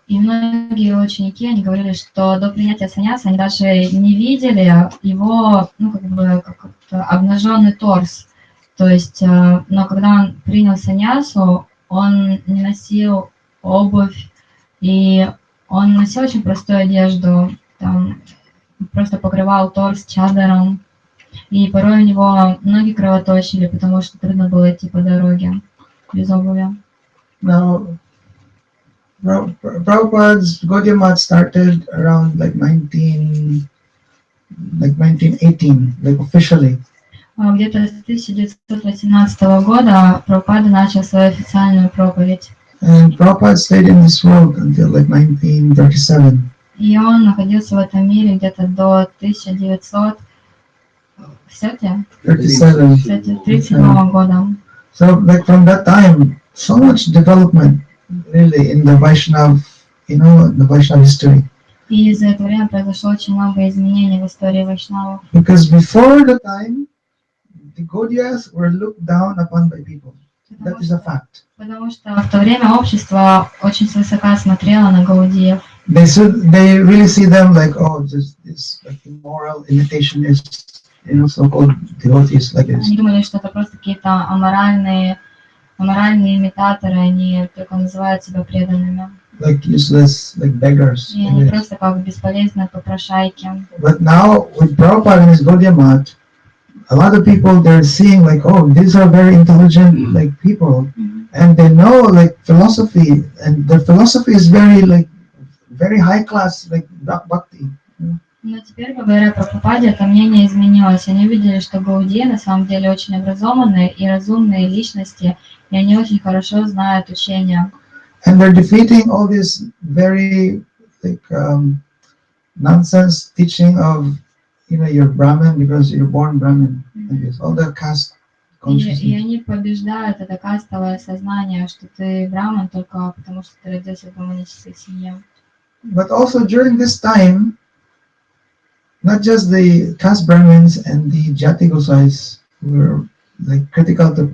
И многие ученики, они говорили, что до принятия саньяса они даже не видели его, как обнаженный торс. То есть, но когда он принял саньясу, он не носил обувь, и он носил очень простую одежду, там просто покрывал торс чадаром, и порой у него ноги кровоточили, потому что трудно было идти по дороге без обуви. Now, Prabhupada's Gaudiya Math started around 1918, officially. Где-то с 1918 года Прабхупада начал свою официальную проповедь. And Prabhupada stayed in this world until like 1937. И он находился в этом мире где-то до 1900, кстати, 37 года. So like from that time, so much development really in the Vaishnav, the Vaishnav history. И за это время произошло очень много изменений в истории вайшнавов. Because before the time, the Gaudiyas were looked down upon by people. That is a fact. Потому что в то время общество очень свысока смотрело на гаудиев. They really see them like, oh, this like immoral imitationists, so-called devotees like this. Они думали, что это просто какие-то аморальные имитаторы, они только называют себя преданными. Like useless, like beggars. И они просто как бесполезные попрошайки. But now with Prabhupada and his Gaudiya Math, a lot of people, they're seeing like, oh, these are very intelligent like people, and they know like philosophy, and their philosophy is very high class, like bhakti. Но теперь, говоря про Прабхупаде, это мнение изменилось. Они увидели, что гаудии на самом деле очень образованные и разумные личности, и они очень хорошо знают учения. And they're defeating all this very nonsense teaching of you're Brahmin because you're born Brahmin. All the caste consciousness. И они побеждают это кастовое сознание, что ты браман только потому, что ты родился в браманической семье. But also during this time, not just the caste Brahmins and the Jati Gosais were like critical to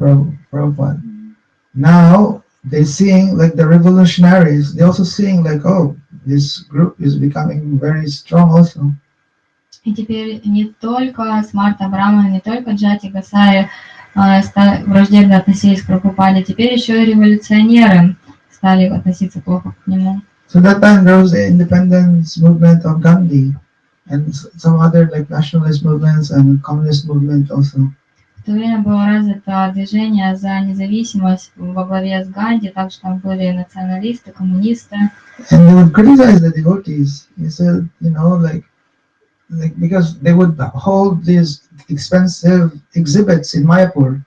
Prabhupada. Now they're seeing like the revolutionaries, they're also seeing like, oh, this group is becoming very strong also. И теперь не только Смарта Брахманы, не только Джати Гасаи враждебно относились к Прабхупаде, теперь еще и революционеры стали относиться плохо к нему. So that time there was the independence movement of Gandhi and some other like nationalist movements and communist movement also. В то время было развито движение за независимость во главе с Ганди, также там были националисты, коммунисты. And they would criticize the devotees. He said, like because they would hold these expensive exhibits in Mayapur.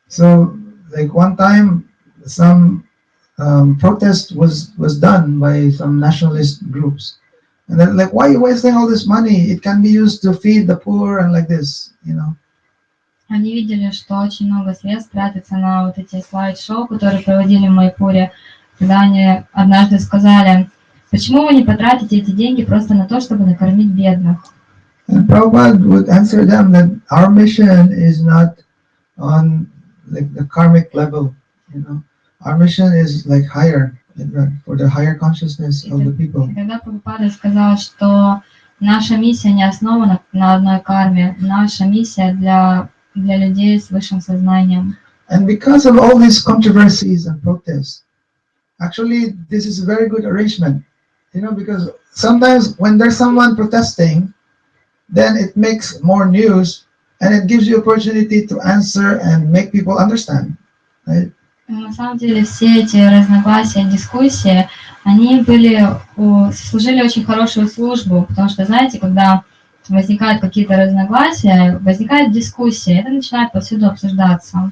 So like one time some protest was done by some nationalist groups. And they're like, why are you wasting all this money? It can be used to feed the poor and like this, Они видели, что очень много средств тратится на вот эти слайд-шоу, которые проводили в Майпуре. Когда они однажды сказали, почему вы не потратите эти деньги просто на то, чтобы накормить бедных? And Prabhupada would answer them that our mission is not on like the karmic level, Our mission is like higher, for the higher consciousness of the people. И тогда Прабхупада сказал, что наша миссия не основана на одной карме, наша миссия для людей с высшим сознанием. And because of all these controversies and protests, actually this is a very good arrangement, because sometimes when there's someone protesting, then it makes more news and it gives you opportunity to answer and make people understand, right? На самом деле все эти разногласия, дискуссии, они служили очень хорошую службу, потому что, знаете, когда возникают какие-то разногласия, возникает дискуссия, это начинает повсюду обсуждаться.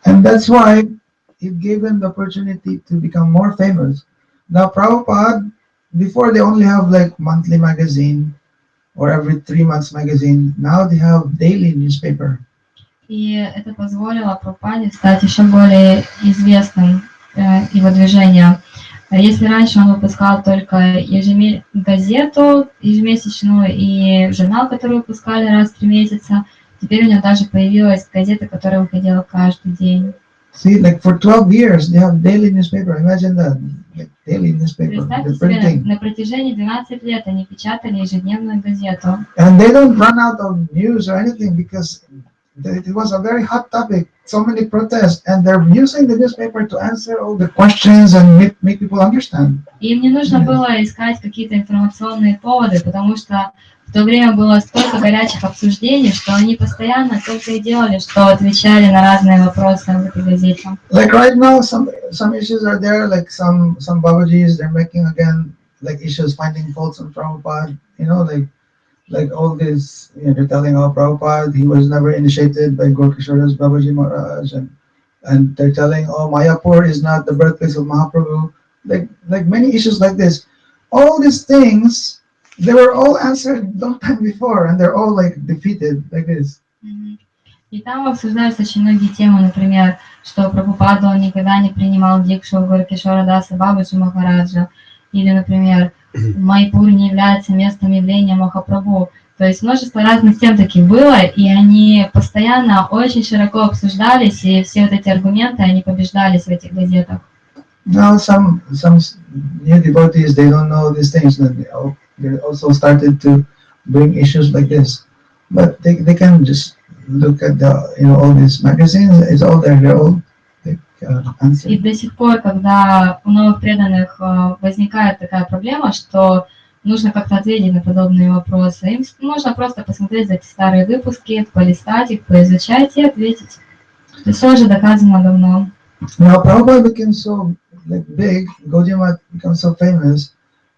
And that's why it gave them the opportunity to become more famous. Now Prabhupada, before they only have like monthly magazine or every 3 months magazine, now they have daily newspaper. И это позволило Прабхупаде стать еще более известным, его движению. Если раньше он выпускал только газету ежемесячную и журнал, который выпускали раз в 3 месяца, теперь у него даже появилась газета, которая выходила каждый день. See, like for 12 years they have daily newspaper. Imagine that, like daily newspaper. Представьте себе, на протяжении 12 лет они печатали ежедневную газету. And they don't run out of news or anything because it was a very hot topic, so many protests, and they're using the newspaper to answer all the questions and make people understand. Им не нужно было искать какие-то информационные поводы, потому что в то время было столько горячих обсуждений, что они постоянно только и делали, что отвечали на разные вопросы в этой газете. Like right now, some issues are there, like some Babajis, they're making again like issues, finding faults on Prabhupada, like all this, they're telling, oh, Prabhupada, he was never initiated by Gorkishor's Babaji Maharaj, and they're telling, oh, Mayapur is not the birthplace of Mahaprabhu. Like many issues like this. All these things, they were all answered long time before, and they're all like defeated like this. И там обсуждаются очень многие темы, например, что Прабхупада он никогда не принимал дикшу у Горкишора Даса Бабаджи Махараджа, или, например, Майпур не является местом явления Махапрабху. То есть множество разных тем таких было, и они постоянно очень широко обсуждались, и все вот эти аргументы, они побеждались в этих газетах. Now some new devotees, they don't know these things, they also started to bring issues like this, but they can just look at all these magazines. It's all there. They're all answered. И до сих пор, когда у новых преданных возникает такая проблема, что нужно как-то ответить на подобные вопросы, им нужно просто посмотреть за эти старые выпуски, полистать их, поизучать и ответить. Это все уже доказано давно. Now Prabhupada became so big, Gaudiya Math becomes so famous.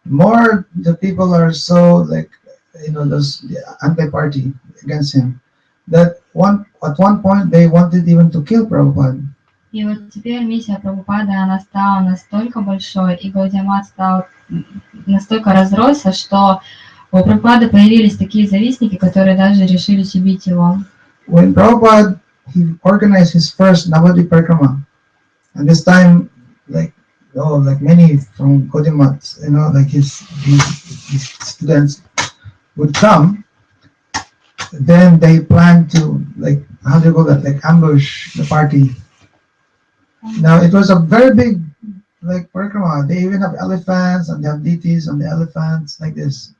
More the people are so those anti-party against him. That at one point they wanted even to kill Prabhupada. И вот теперь миссия Прабхупады, она стала настолько большой, и Гаудия Мат стал настолько разросся, что у Прабхупады появились такие завистники, которые даже решились убить его. When Prabhupada, he organized his first Navadvip Parikrama, and this time, many from Gaudiya Math, his students would come. Then they planned to ambush the party. Now it was a very big parikrama. They even have elephants and they have deities on the elephants like this.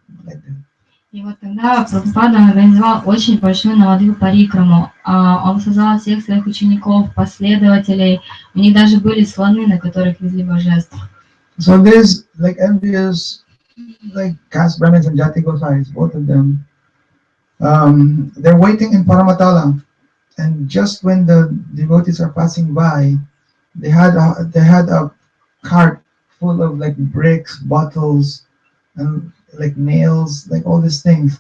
И вот тогда Прабхупада организовал очень большую Навадвипу парикраму. Он созвал всех своих учеников, последователей. У них даже были слоны, на которых везли божеств. So there's envious caste Brahmins and Jati Gosais, both of them. They're waiting in Paramatala, and just when the devotees are passing by, they had a cart full of bricks, bottles, and nails, all these things,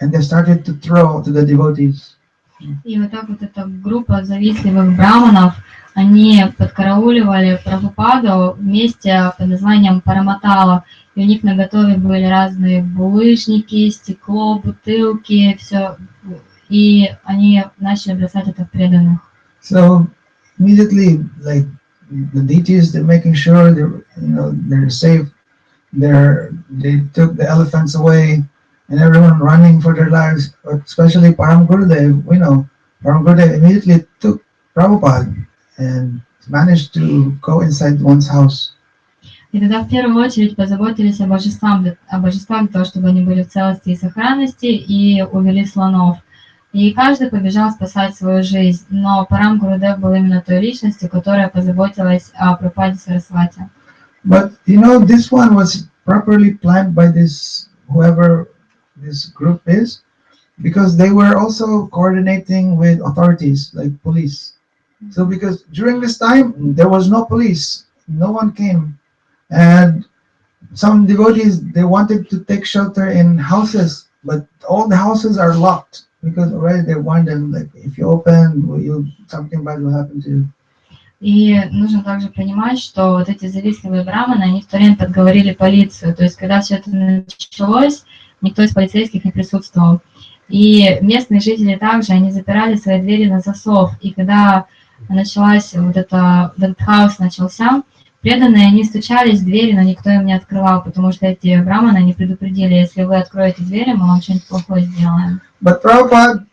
and they started to throw to the devotees. И вот так вот эта группа завистливых браманов, они подкарауливали Прабхупаду в месте под названием Параматала. И у них наготове были разные булыжники, стекло, бутылки, все. И они начали бросать это в преданных. So immediately, the deities, they're making sure they're safe. They took the elephants away, and everyone running for their lives. But especially Param Gurudev, Param Gurudev immediately took Prabhupada and managed to go inside one's house. И тогда в первую очередь позаботились о божествах для того, чтобы они были в целости и сохранности, и увели слонов. И каждый побежал спасать свою жизнь, но Парам Гурудев был именно той личностью, которая позаботилась о Прабхупаде Сарасвати. But this one was properly planned by whoever this group is, because they were also coordinating with authorities like police. So because during this time there was no police, no one came. And some devotees, they wanted to take shelter in houses, but all the houses are locked because already they warned them, if you open, something bad will happen to you. И нужно также понимать, что вот эти завистливые браманы, они в то время подговорили полицию. То есть, когда все это началось, никто из полицейских не присутствовал. И местные жители также, они запирали свои двери на засов. И когда началась этот хаос начался, преданные, они стучались в двери, но никто им не открывал, потому что эти браманы, они предупредили, если вы откроете двери, мы вам что-нибудь плохое сделаем. But Prabhupada,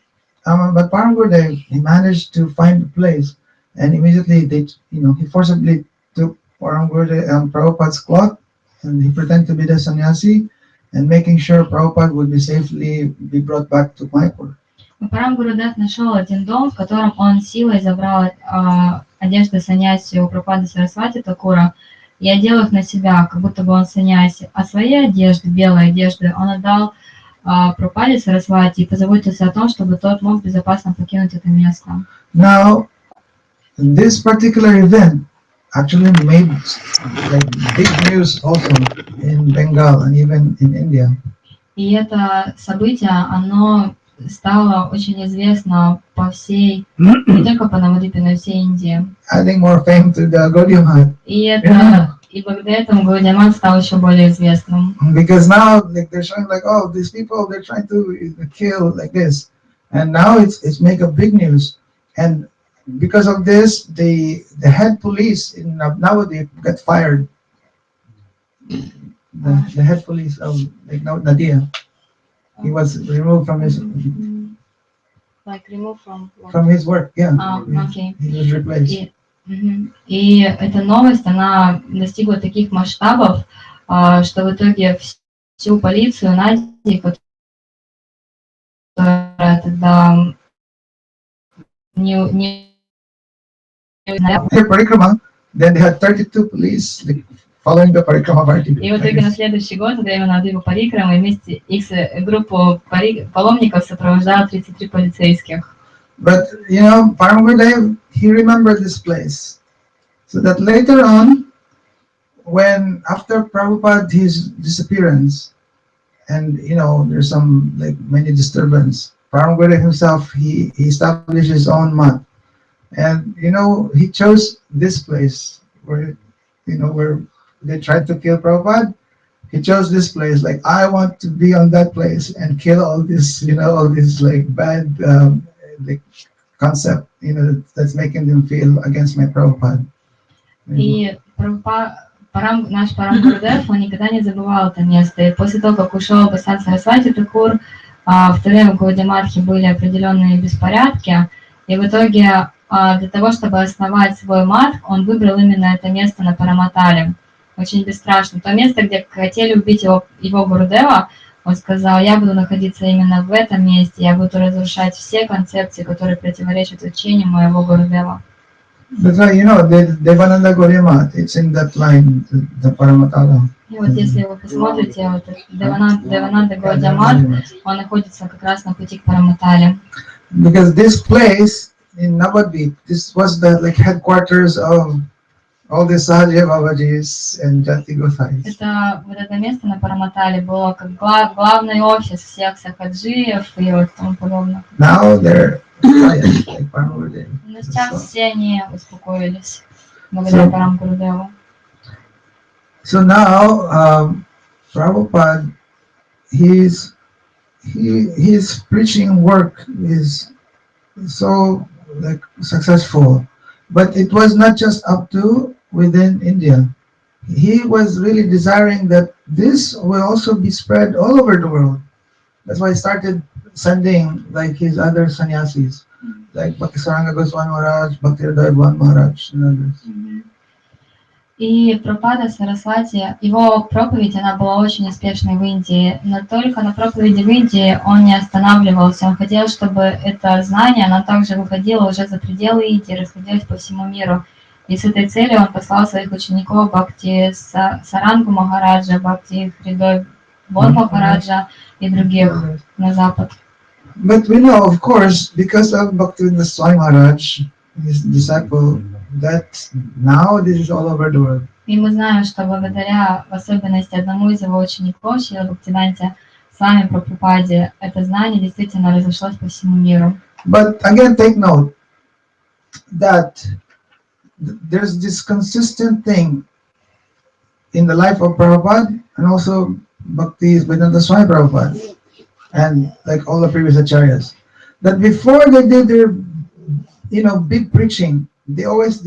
Param Gurudev, he managed to find a place, and immediately he forcibly took Param Gurudev Prabhupada's cloth, and he pretended to be the sannyasi, and making sure Prabhupada would be safely brought back to Mayapur. Парам Гурудев нашел один дом, в котором он силой забрал одежды саньяси у Прабхупады Сарасвати Такура и одел их на себя, как будто бы он саньяси. А свои одежды, белые одежды, он отдал Прабхупаде Сарасвати и позаботился о том, чтобы тот мог безопасно покинуть это место. Now, this particular event actually made big news also in Bengal and even in India. И это событие, оно стало очень известно по всей, не только по Навадвипе, но и всей Индии. Adding more fame to the Gaudiya Math. И благодаря этому Гаудия Мат стал еще более известным. Because now, like, they're showing like, oh, these people, they're trying to kill like this, and now it's make a big news, and because of this, the head police in Navadvip got fired. The head police of like Nadia, he was removed from his from his work. Yeah, okay. He was replaced. И эта новость, она достигла таких масштабов, что в итоге всю полицию Нади, которая тогда не Parikrama, then they had 32 police like, following the Parikrama party. И в итоге на следующий год, во время Навадвипа Парикрама, вместе их группу паломников сопровождало 33 полицейских. But you know, Paramgurudev, he remembered this place, so that later on, when after Prabhupada his disappearance, and you know there's some like many disturbance, Paramgurudev himself he established his own mat, and you know he chose this place where you know where they tried to kill Prabhupada. He chose this place, like I want to be on that place and kill all this, you know, all this like bad like concept, you know, that's making them feel against my Prabhupada. И наш Парамгурудев, он никогда не забывал это место. И после того, как ушел Бхактисиддханта Сарасвати Такур, в то время в Гаудия-матхе были определенные беспорядки, и в итоге для того, чтобы основать свой мат, он выбрал именно это место на Параматале. Очень бесстрашно. То место, где хотели убить его Гурудева, он сказал, я буду находиться именно в этом месте, я буду разрушать все концепции, которые противоречат учению моего Гурудева. That's why, you know, Devananda Gaudiya Math, it's in that line, the Paramatala. И вот если вы посмотрите, вот Девананда Гаудия Мат, он находится как раз на пути к Параматале. Because this place in Navadvip, this was the like headquarters of all the Sahaja Babajis and Jati Gosais. Это место на Параматале было как главный офис всех сахаджиев и вот тому подобное. Now they're quiet, like Paramgurudev. Но сейчас все они успокоились благодаря Парамгурудеву. So now Prabhupada, his preaching work is so like successful, but it was not just up to within India. He was really desiring that this will also be spread all over the world. That's why he started sending like his other sannyasis, like Bhaktisaranga Goswami Maharaj, Bhaktivedanta Maharaj, and others. И Прабхупада Сарасвати, его проповедь, она была очень успешной в Индии, но только на проповеди в Индии он не останавливался. Он хотел, чтобы это знание, оно также выходило уже за пределы Индии, расходилось по всему миру. И с этой целью он послал своих учеников Бхакти Сарангу Махараджа, Бхакти Хридой Бон Махараджа и других на запад. But we know, of course, because of Bhaktivedanta Swami Maharaj, his disciple, that now this is all over the world. И мы знаем, что благодаря, в особенности, одному из его учеников, Шрила Бхактисиддханте Свами Прабхупаде, это знание действительно разошлось по всему миру. But again, take note that there's this consistent thing in the life of Prabhupada and also Bhaktivedanta Swami Prabhupada and like all the previous acharyas, that before they did their, you know, big preaching, they always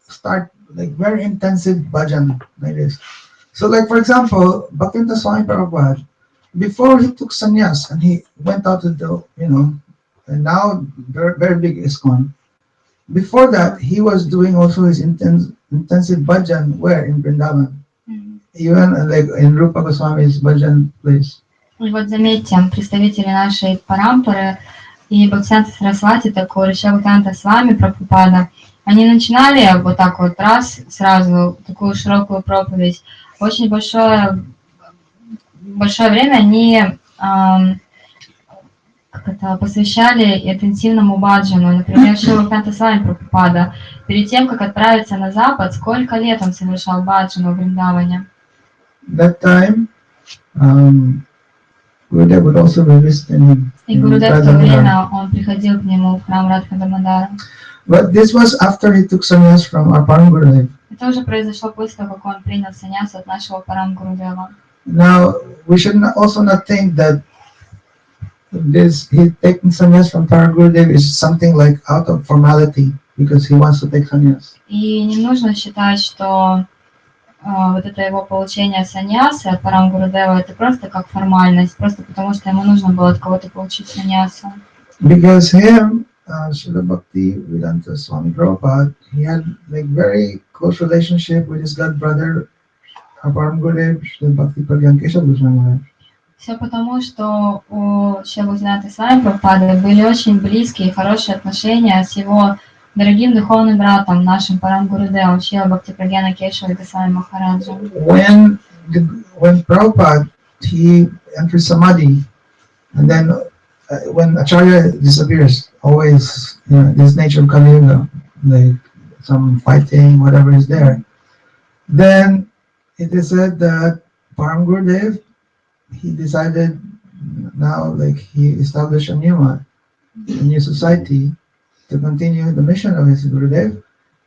start like very intensive bhajan like this. So like for example, Bhaktivedanta Swami Prabhupada, before he took sannyas and he went out to the, you know, and now very, very big ISKCON. Before that, he was doing also his intensive bhajan where in Vrindavan, even like in Rupa Goswami's bhajan place. И вот заметьте, представители нашей парампары и Бхактисиддханта Сарасвати, такой Шрила Свами Прабхупада, они начинали вот так вот раз, сразу такую широкую проповедь. Очень большое время они посвящали интенсивному баджану. Например, Шрила Бхактисиддханта Свами Прабхупада, перед тем, как отправиться на запад, сколько лет он совершал баджану в Вриндаване? That time, Gurudev would also be visiting him. И Гурудев в то время он приходил к нему в храм Радха-Дамодара. But this was after he took sannyas from our Param Gurudev. Это уже произошло после того, как он принял саньясу от нашего Парам Гурудева. Now we should also not think that this he taking sannyas from Param Gurudev is something like out of formality because he wants to take sannyas. И не нужно считать, что вот это его получение саньясы от Парам Гурудева это просто как формальность, просто потому что ему нужно было от кого-то получить саньясу. Because him, Srila Bhaktivedanta Swami Prabhupada, he had like very close relationship with his god brother, Param Gurudev, Srila Bhakti Pragyan Keshav Goswami Maharaj. Все потому, что у Шрилы Бхактисиддханты Свами Прабхупады были очень близкие и хорошие отношения с его дорогим духовным братом, нашим Парам Гурудевом, Шрила Бхакти Прагьяна Кешава Госвами Махараджем. When Prabhupada, he entered Samadhi, and then when Acharya disappears, always, this nature of Kali Yuga, like some fighting, whatever is there, then it is said that Param Gurudev, he decided now, like he established a new society to continue the mission of his Gurudev.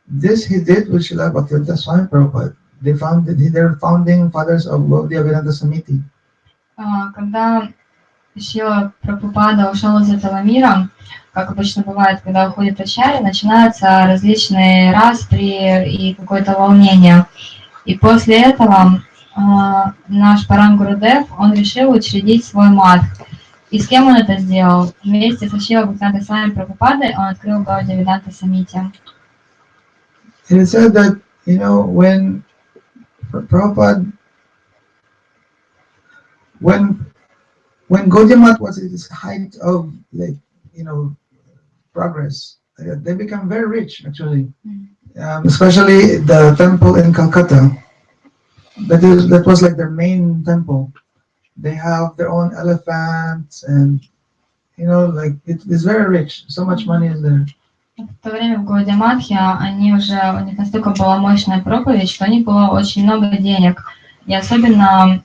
This he did with Srila Bhaktivedanta Swami Prabhupada. They're founding fathers of Gaudiya Vedanta Samiti. Когда Шрила Прабхупада ушел из этого мира, как обычно бывает, когда уходит Ачарья, начинаются различные распри и какое-то волнение. И после этого наш Парам Гурудев, он решил учредить свой мат. И с кем он это сделал? Вместе со Шрилой Бхактисиддхантой Свами Прабхупадой он открыл Гаудия Веданта Самити. It is said that, when Prabhupada, when Gaudiya Math was at its height of, progress, they become very rich, actually. Especially the temple in Calcutta. That was like their main temple. They have their own elephants, and it's very rich. So much money is there. В то время в городе Мадхье у них настолько была мощная проповедь, что у них было очень много денег. И особенно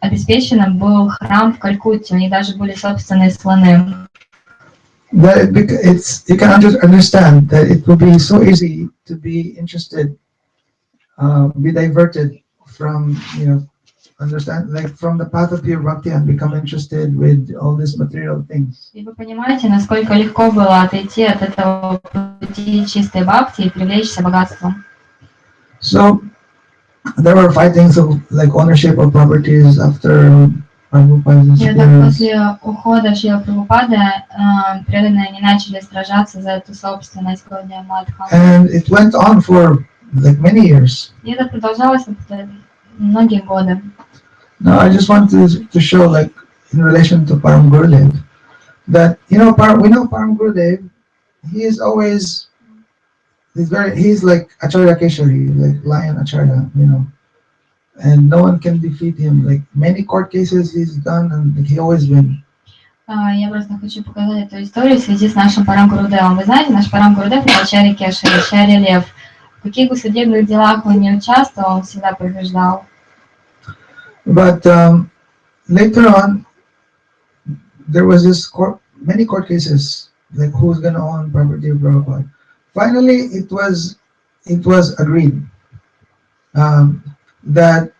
обеспеченным был храм в Калькутте. У них даже были собственные слоны. You can understand that it will be so easy to be interested, be diverted from, from the path of pure bhakti and become interested with all these material things. И вы понимаете, насколько легко было отойти от этого пути чистой бхакти и привлечься богатством. So there were fightings of ownership of properties after Prabhupada's disappearance. После ухода Шрилы Прабхупады преданные не начали сражаться за эту собственность Гаудия Матха. And it went on for many years. И это продолжалось многие годы. Now I just want to show, in relation to Param Gurudev, that we know Param Gurudev. He's like Acharya Keshari, like Lion Acharya, and no one can defeat him. Like many court cases he's done, and he always wins. Я просто хочу показать эту историю в связи с нашим Парам Гурудевом. Вы знаете, наш Парам Гурудев это Ачарья Кешари, Ачарья Лев. В каких бы судебных делах он не участвовал, он всегда побеждал. But later on, there was many court cases, like who's going to own property of Prabhupada. Finally, it was agreed that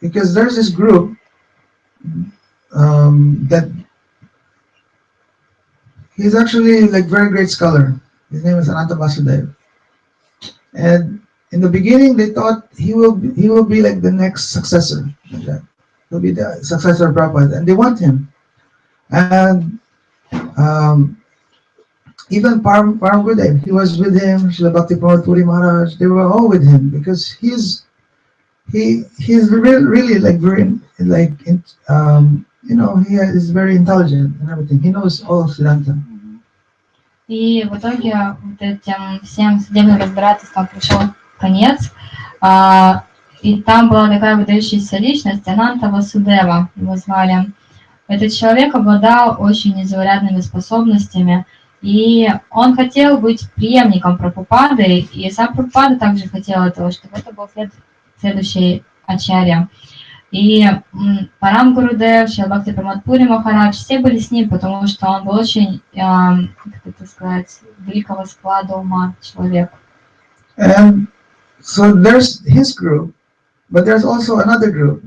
because there's this group that he's actually very great scholar. His name is Ananta Vasudev, and in the beginning they thought he will be like the next successor. He'll be the successor of Prabhupada, and they want him. And even Param Gurudev, he was with him. Srila Bhakti Pramod Puri Maharaj, they were all with him because he's really very he is very intelligent and everything. He knows all of Siddhanta. И в итоге этим всем судебным разбирательствам пришел конец. И там была такая выдающаяся личность, Ананта Васудева его звали. Этот человек обладал очень незаурядными способностями, и он хотел быть преемником Прабхупады, и сам Прабхупада также хотел этого, чтобы это был следующий ачарья. И Парам Гурудев, Шрила Бхактисиддханта Пури Махарадж, все были с ним, потому что он был очень, как это сказать, великого склада ума человек. And so there's his group, but there's also another group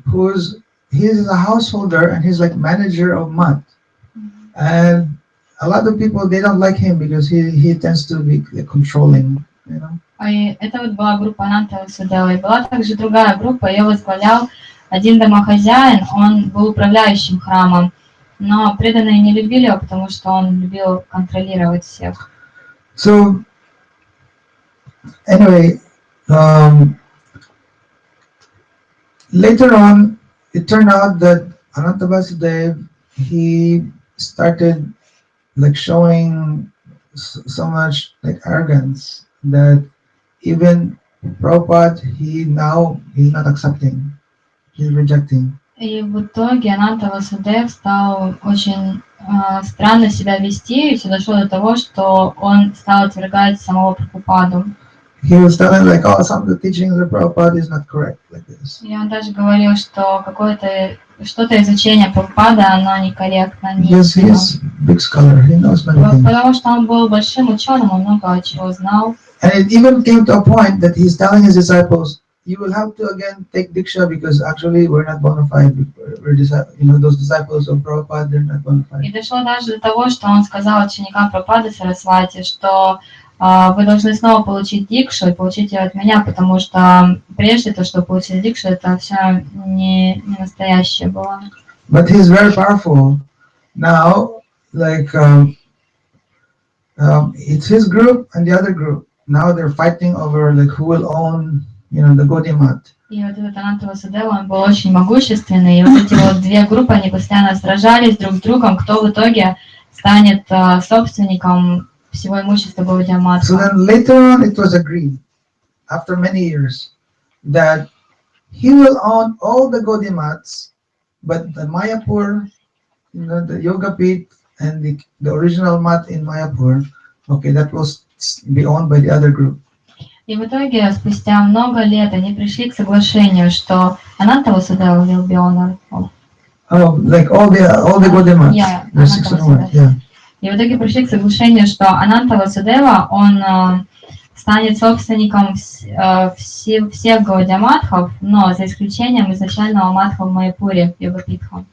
he's a householder and he's like manager of mat. And a lot of people, they don't like him because he tends to be controlling, you know. И это вот была группа Ананта Васудева. И была также другая группа, ее возглавлял один домохозяин, он был управляющим храмом. Но преданные не любили его, потому что он любил контролировать всех. So anyway, later on, it turned out that Ananta Vasudev, he started like showing so much like arrogance that even Prabhupada, he's not accepting, he's rejecting. И в итоге Ананта Васудев стал очень странно себя вести, и все дошло до того, что он стал отвергать самого Прабхупаду. He was telling like, oh, some of the teachings of Prabhupada is not correct like this. И он даже говорил, что что-то изучение Прабхупада, оно некорректно. Yes, he is big scholar. He knows many things. Потому что он был большим ученым, он много чего знал. And it even came to a point that he's telling his disciples, you will have to again take Diksha because actually we're not bona fide. Those disciples of Prabhupada, they're not bona fide. И дошло даже до того, что он сказал ученикам Прабхупады Сарасвати, что вы должны снова получить дикшу и получить ее от меня, потому что прежде то, что получили дикшу, это все не настоящее было. But he's very powerful. Now, like, it's his group and the other group. Now they're fighting over like who will own, the Gaudiya Mat. И вот этот Ананта Васудева, он был очень могущественный, и вот эти вот две группы, они постоянно сражались друг с другом, кто в итоге станет собственником всего имущества Гаудия Мата. So then later on it was agreed, after many years, that he will own all the Gaudiya Mats, but the Mayapur, the Yoga Pit and the original mat in Mayapur, okay, that will be owned by the other group. И в итоге, спустя много лет, они пришли к соглашению, что Ананта Васудева will be owner of. Oh, like all the Gaudiya Mats. Yeah, the 601, yeah. И в итоге пришли к соглашению, что Ананта Васудева, он станет собственником всех Гаудия Матхов, но за исключением изначального матха в Майяпуре, Йога-питха.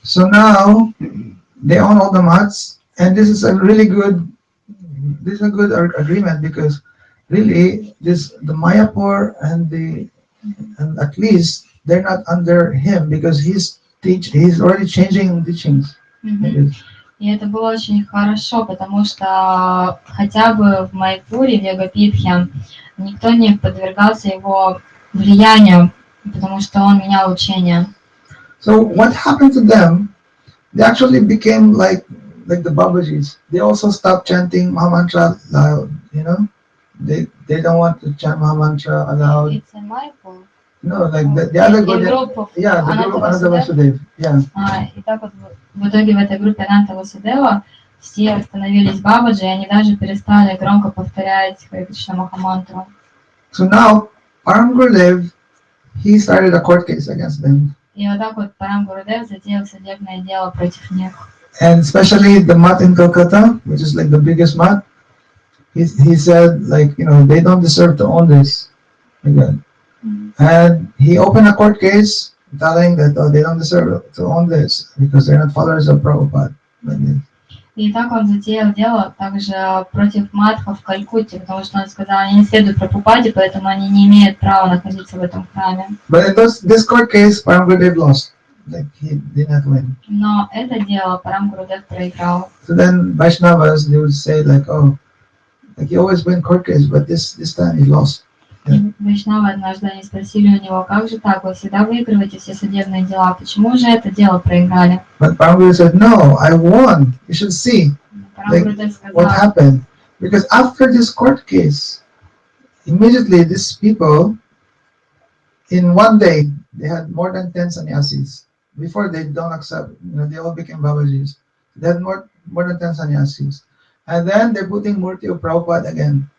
So now they own all the mats, and this is a good agreement because really the Mayapur and at least they're not under him because he's already changing teachings. И это было очень хорошо, потому что хотя бы в Майяпуре, в Йога-питхе, никто не подвергался его влиянию, потому что он менял учение. So what happened to them? They actually became like the Babajis. They also stopped chanting Mahamantra loud, They don't want to chant Mahamantra aloud. It's in Майяпур. No, like the other the group of Ananta Vasudev. Yeah. И так вот в итоге в этой группе Ананта Васудева все становились бабаджи, и они даже перестали громко повторять Харе Кришна Махамантру. So now Param Gurudev, he started a court case against them. И вот так вот Парам Гурудев затеял судебное дело против них. And especially the mat in Calcutta, which is like the biggest mat, he said like, they don't deserve to own this. Again. And he opened a court case telling that they don't deserve to own this because they're not followers of Prabhupada. Like this. И так он затеял дело также против матхов в Калькутте, потому что он сказал, они не следуют Прабхупаде, поэтому они не имеют права находиться в этом храме. But in this court case, Param Gurudev lost. Like he did not win. Но это дело Парам Гурудев проиграл. So then Vaishnavas, they would say like, oh, like he always win court case, but this time he lost. И Вайшнавы однажды они спросили у него, как же так, вы всегда выигрываете все судебные дела, почему же это дело проиграли? But Param Gurudev said, no, I won. You should see like, what happened. Because after this court case, immediately these people, in one day, they had more than 10 sannyasis. Before they don't accept, they all became Babajis. They had more than 10 sannyasis. And then they're putting Murti of Prabhupada again.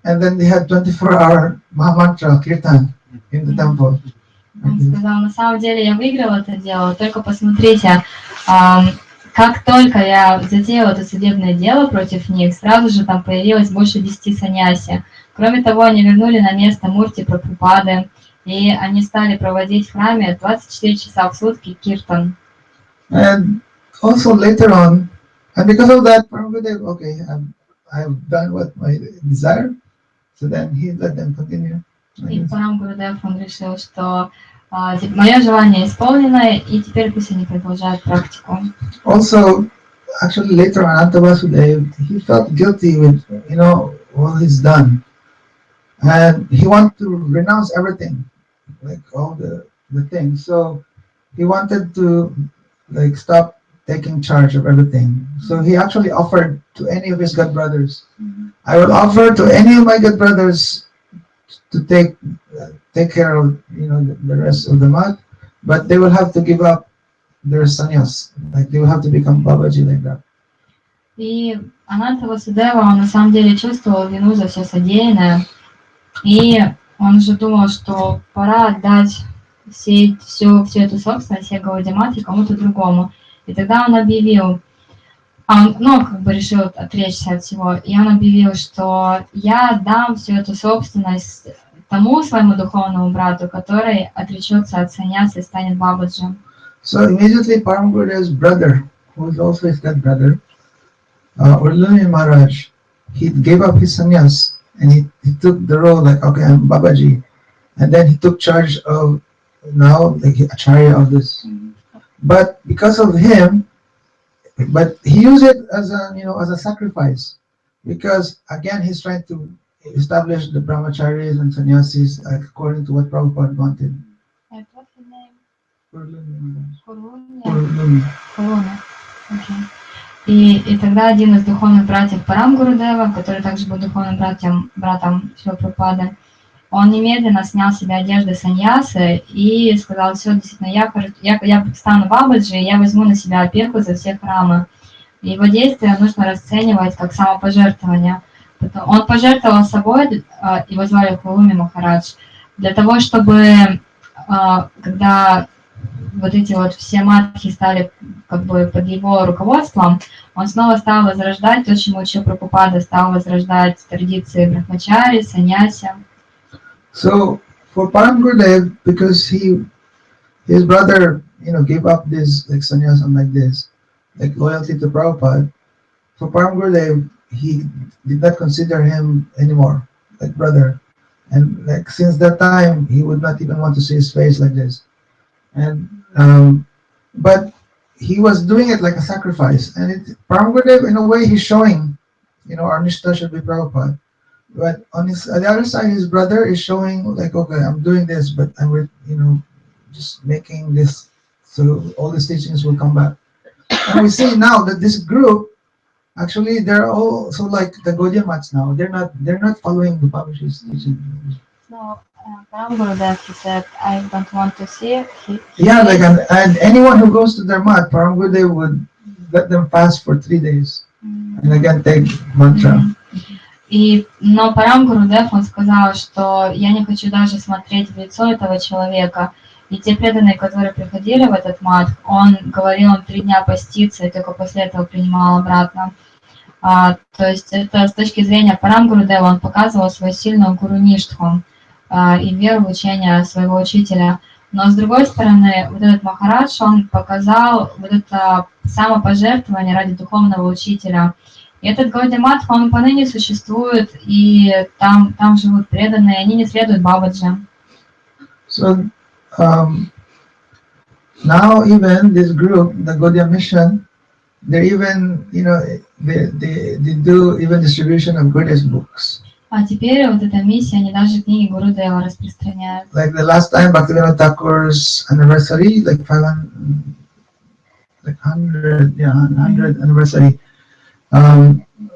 And then they had 24-hour Mahamantra Kirtan in the temple. Он сказал, на самом деле я выиграл это дело, только посмотрите, как только я затеял это судебное дело против них, сразу же там появилось больше 10 саньяси. Кроме того, они вернули на место Мурти Прабхупады, и они стали проводить в храме 24 часа в сутки киртан. And also later on, and because of that, Prabhupada, okay, I've done what my desire, so then he let them continue. И Парам Гурудев, он решил, что мое желание исполнено, и теперь пусть они продолжают практику. Also, actually later on, Anta Vasudev, he felt guilty with, what he's done. And he wanted to renounce everything, like all the things. So he wanted to stop taking charge of everything. So he actually offered to any of his god brothers, I will offer to any of my god brothers to take care of the rest of the month, but they will have to give up their sannyas, like they will have to become Babaji like that. И Ананта Васудева, он на самом деле чувствовал вину за все содеянное, и он уже думал, что пора отдать всю эту собственность, все Гаудиматы кому-то другому. И тогда он объявил, решил отречься от всего, и он объявил, что я дам всю эту собственность тому своему духовному брату, который отречется от саньяса и станет бабаджи. So immediately Param Gurudev's brother, who is also his god brother, Urlumi Maharaj, he gave up his sannyas and he took the role like, okay, I'm Babaji, and then he took charge of now like Acharya of this. But because of him, but he used it as a sacrifice, because again he's trying to establish the brahmacharis and sannyasis according to what Prabhupada wanted. And what's his name? Urlumi. Okay. И тогда один из духовных братьев Парам Гурудева, который также был духовным братом Шрила Прабхупады, он немедленно снял с себя одежды саньясы и сказал, все, действительно, я стану бабаджи, я возьму на себя опеку за все храмы. И его действия нужно расценивать как самопожертвование. Он пожертвовал собой, его звали Хулуми Махарадж, для того, чтобы, когда вот эти вот все матхи стали как бы под его руководством, он снова стал возрождать то, чему учил Прабхупада, стал возрождать традиции брахмачари, саньяси. So for Param Gurudev, because his brother, gave up this like sannyasam like this, like loyalty to Prabhupada, for Param Gurudev, he did not consider him anymore like brother, and like since that time he would not even want to see his face like this, and but he was doing it like a sacrifice, and Param Gurudev in a way he's showing, our Nishtha should be Prabhupada. But on the other side, his brother is showing like, okay, I'm doing this, but I'm, just making this, so all these teachings will come back. And we see now that this group, actually, they're all so like the Gaudiya Mats now. They're not following the Babaji's teaching. So Param Gurudev, he said, I don't want to see. Yeah, like and anyone who goes to their mat, Param Gurudev would let them fast for 3 days, and again take mantra. Но Парам Гурудев, он сказал, что я не хочу даже смотреть в лицо этого человека. И те преданные, которые приходили в этот мат, он говорил, он 3 дня постится, и только после этого принимал обратно. То есть это с точки зрения Парам Гурудева, он показывал свою сильную гуру-ништху и веру в учение своего учителя. Но с другой стороны, вот этот Махарадж, он показал вот это самопожертвование ради духовного учителя. И этот Гаудия Мат, он поныне существует, и там живут преданные, они не следуют Бабаджи. So now even this group, the Gaudiya Mission, they're even, they do even distribution of Gaudiya's books. А теперь вот эта миссия, они даже книги Гурудева распространяют. Like the last time Bhaktivinoda Thakur's anniversary, like 100 anniversary.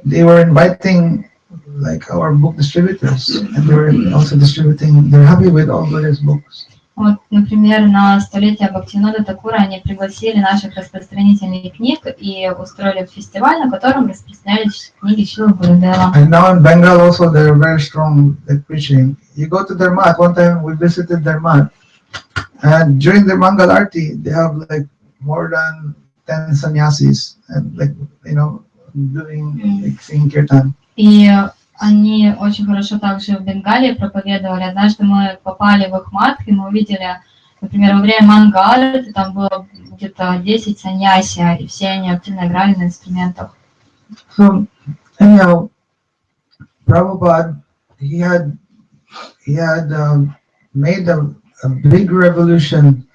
They were inviting like our book distributors, and they were also distributing. They're happy with all Gaudiya's books. Вот, например, на столетие Бхактивинода Такура они пригласили наших распространителей книг и устроили фестиваль, на котором распространялись книги Шрилы Гурудева. And now in Bengal also they're very strong at preaching. You go to their mat. One time we visited their mat. And during the Mangal Arti, they have like more than 10 sannyasis and like, doing like singing kirtan. И они очень хорошо также в Бенгалии проповедовали. Однажды мы попали в их матх, и мы увидели, например, во время Мангалы, там было где-то 10 саньяси, и все они активно играли на инструментах. So anyhow, Prabhupada, he had made a big revolution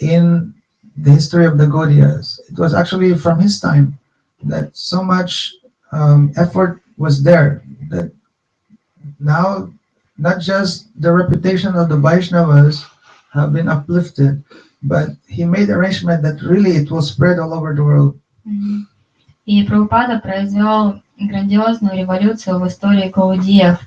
in the history of the Gaudiyas. It was actually from his time that so much effort was there that now not just the reputation of the Vaishnavas have been uplifted, but he made arrangement that really it will spread all over the world. И Прабхупада произвел грандиозную революцию в истории гаудиев.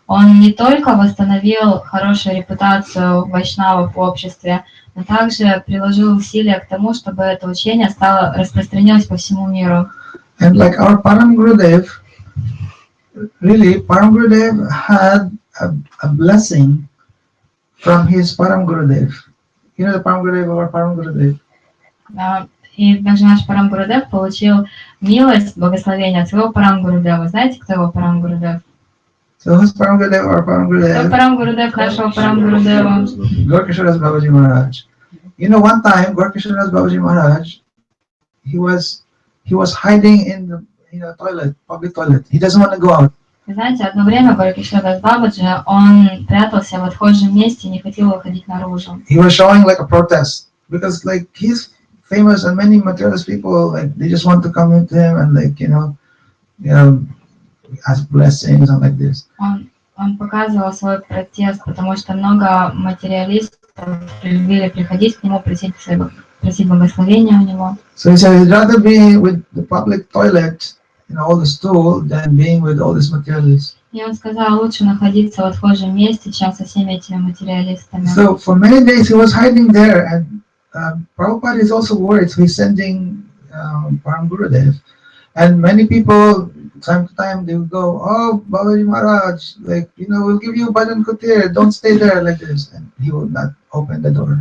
Он не только восстановил хорошую репутацию вайшнавов в обществе, но также приложил усилия к тому, чтобы это учение стало распространилось по всему миру. And like our Param Gurudev, really, Param Gurudev had a blessing from his Param Gurudev. You know the Param Gurudev of our Param Gurudev? И даже наш Парам Гурудев получил милость, благословение от своего Парам Гурудева. Знаете, кто его Парам Гурудев? So who's Param Gurudev or Param Gurudev? Кто Парам Гурудев нашего Парам Гурудева? Gorkishoras Babaji Maharaj. You know, one time Gorkishoras Babaji Maharaj, he was hiding in the toilet, public toilet. He doesn't want to go out. Знаете, одно время Горкишордас Бабаджи, он прятался в отхожем месте и не хотел выходить наружу. He was showing like a protest because like he's famous and many materialist people like they just want to come into him and like ask blessings and like this. Он показывал свой протест, потому что много материалистов любили приходить к нему, просить благословения у него. So he said he'd rather be with the public toilet, all the stool, than being with all these materialists. И он сказал, лучше находиться в отхожем месте, чем со всеми этими материалистами. So for many days he was hiding there, and Prabhupada is also worried, so he's sending Param Gurudev, and many people time to time they will go, oh Babaji Maharaj, like we'll give you bhajan kutir, don't stay there like this, and he would not open the door.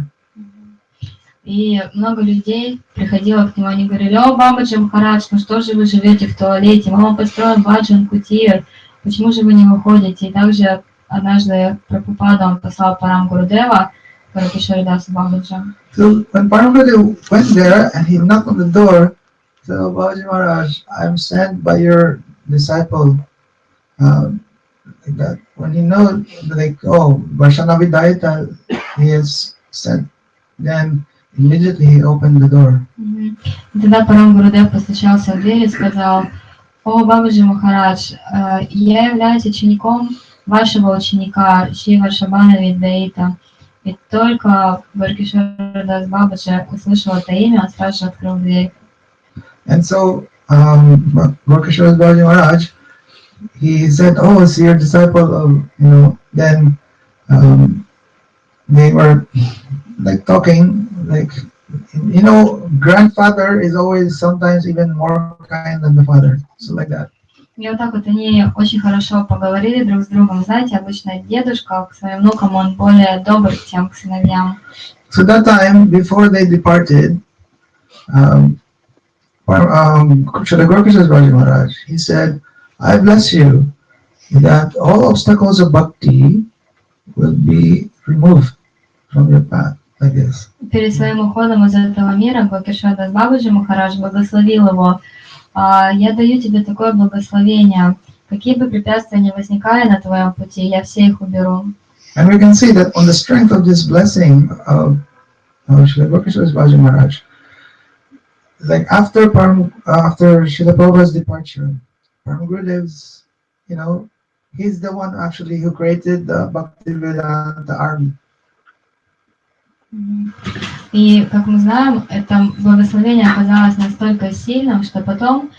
И много людей приходило к нему, они говорили, о, Бабаджи Махарадж, ну что же вы живете в туалете, мы вам построим баджан кутир, почему же вы не выходите? И также однажды Прабхупада он послал Парам Гурудева, Горкишордасу Бабаджи. So when Param Gurudev went there and he knocked on the door, he said, oh Babaji Maharaj, I'm sent by your disciple. Like that. When he knows, like, oh, Vaishnavi Daita, he is sent, then immediately he opened the door. Тогда Парам Гурудев постучался в дверь и сказал, о, Бабаджи Махарадж, я являюсь учеником вашего ученика, Шри Варшабханави Даита. И только Горкишордас Бабаджи услышал это имя, он сразу же открыл дверь. And so, Gorkishoras Babaji Maharaj, he said, oh, it's your disciple of, then they were like talking, like, grandfather is always sometimes even more kind than the father. So like that. И вот так вот они очень хорошо поговорили друг с другом. Знаете, обычно дедушка к своим внукам, он более добр, чем к сыновьям. So that time, before they departed, Shri Gorkishoras Babaji Maharaj, he said, I bless you that all obstacles of bhakti will be removed from your path, like this. Перед своим уходом из этого мира Горкишордас Бабаджи Махарадж благословил его. Я даю тебе такое благословение. Какие бы препятствия ни возникали на твоем пути, я все их уберу. And we can see that on the strength of this blessing of Shri Gorkishoras Babaji Maharaj, like after Srila Prabhupada's departure, Param Gurudev's, he's the one actually who created the Bhaktivedanta army. И, как мы знаем, это благословение оказалось настолько сильным, что потом,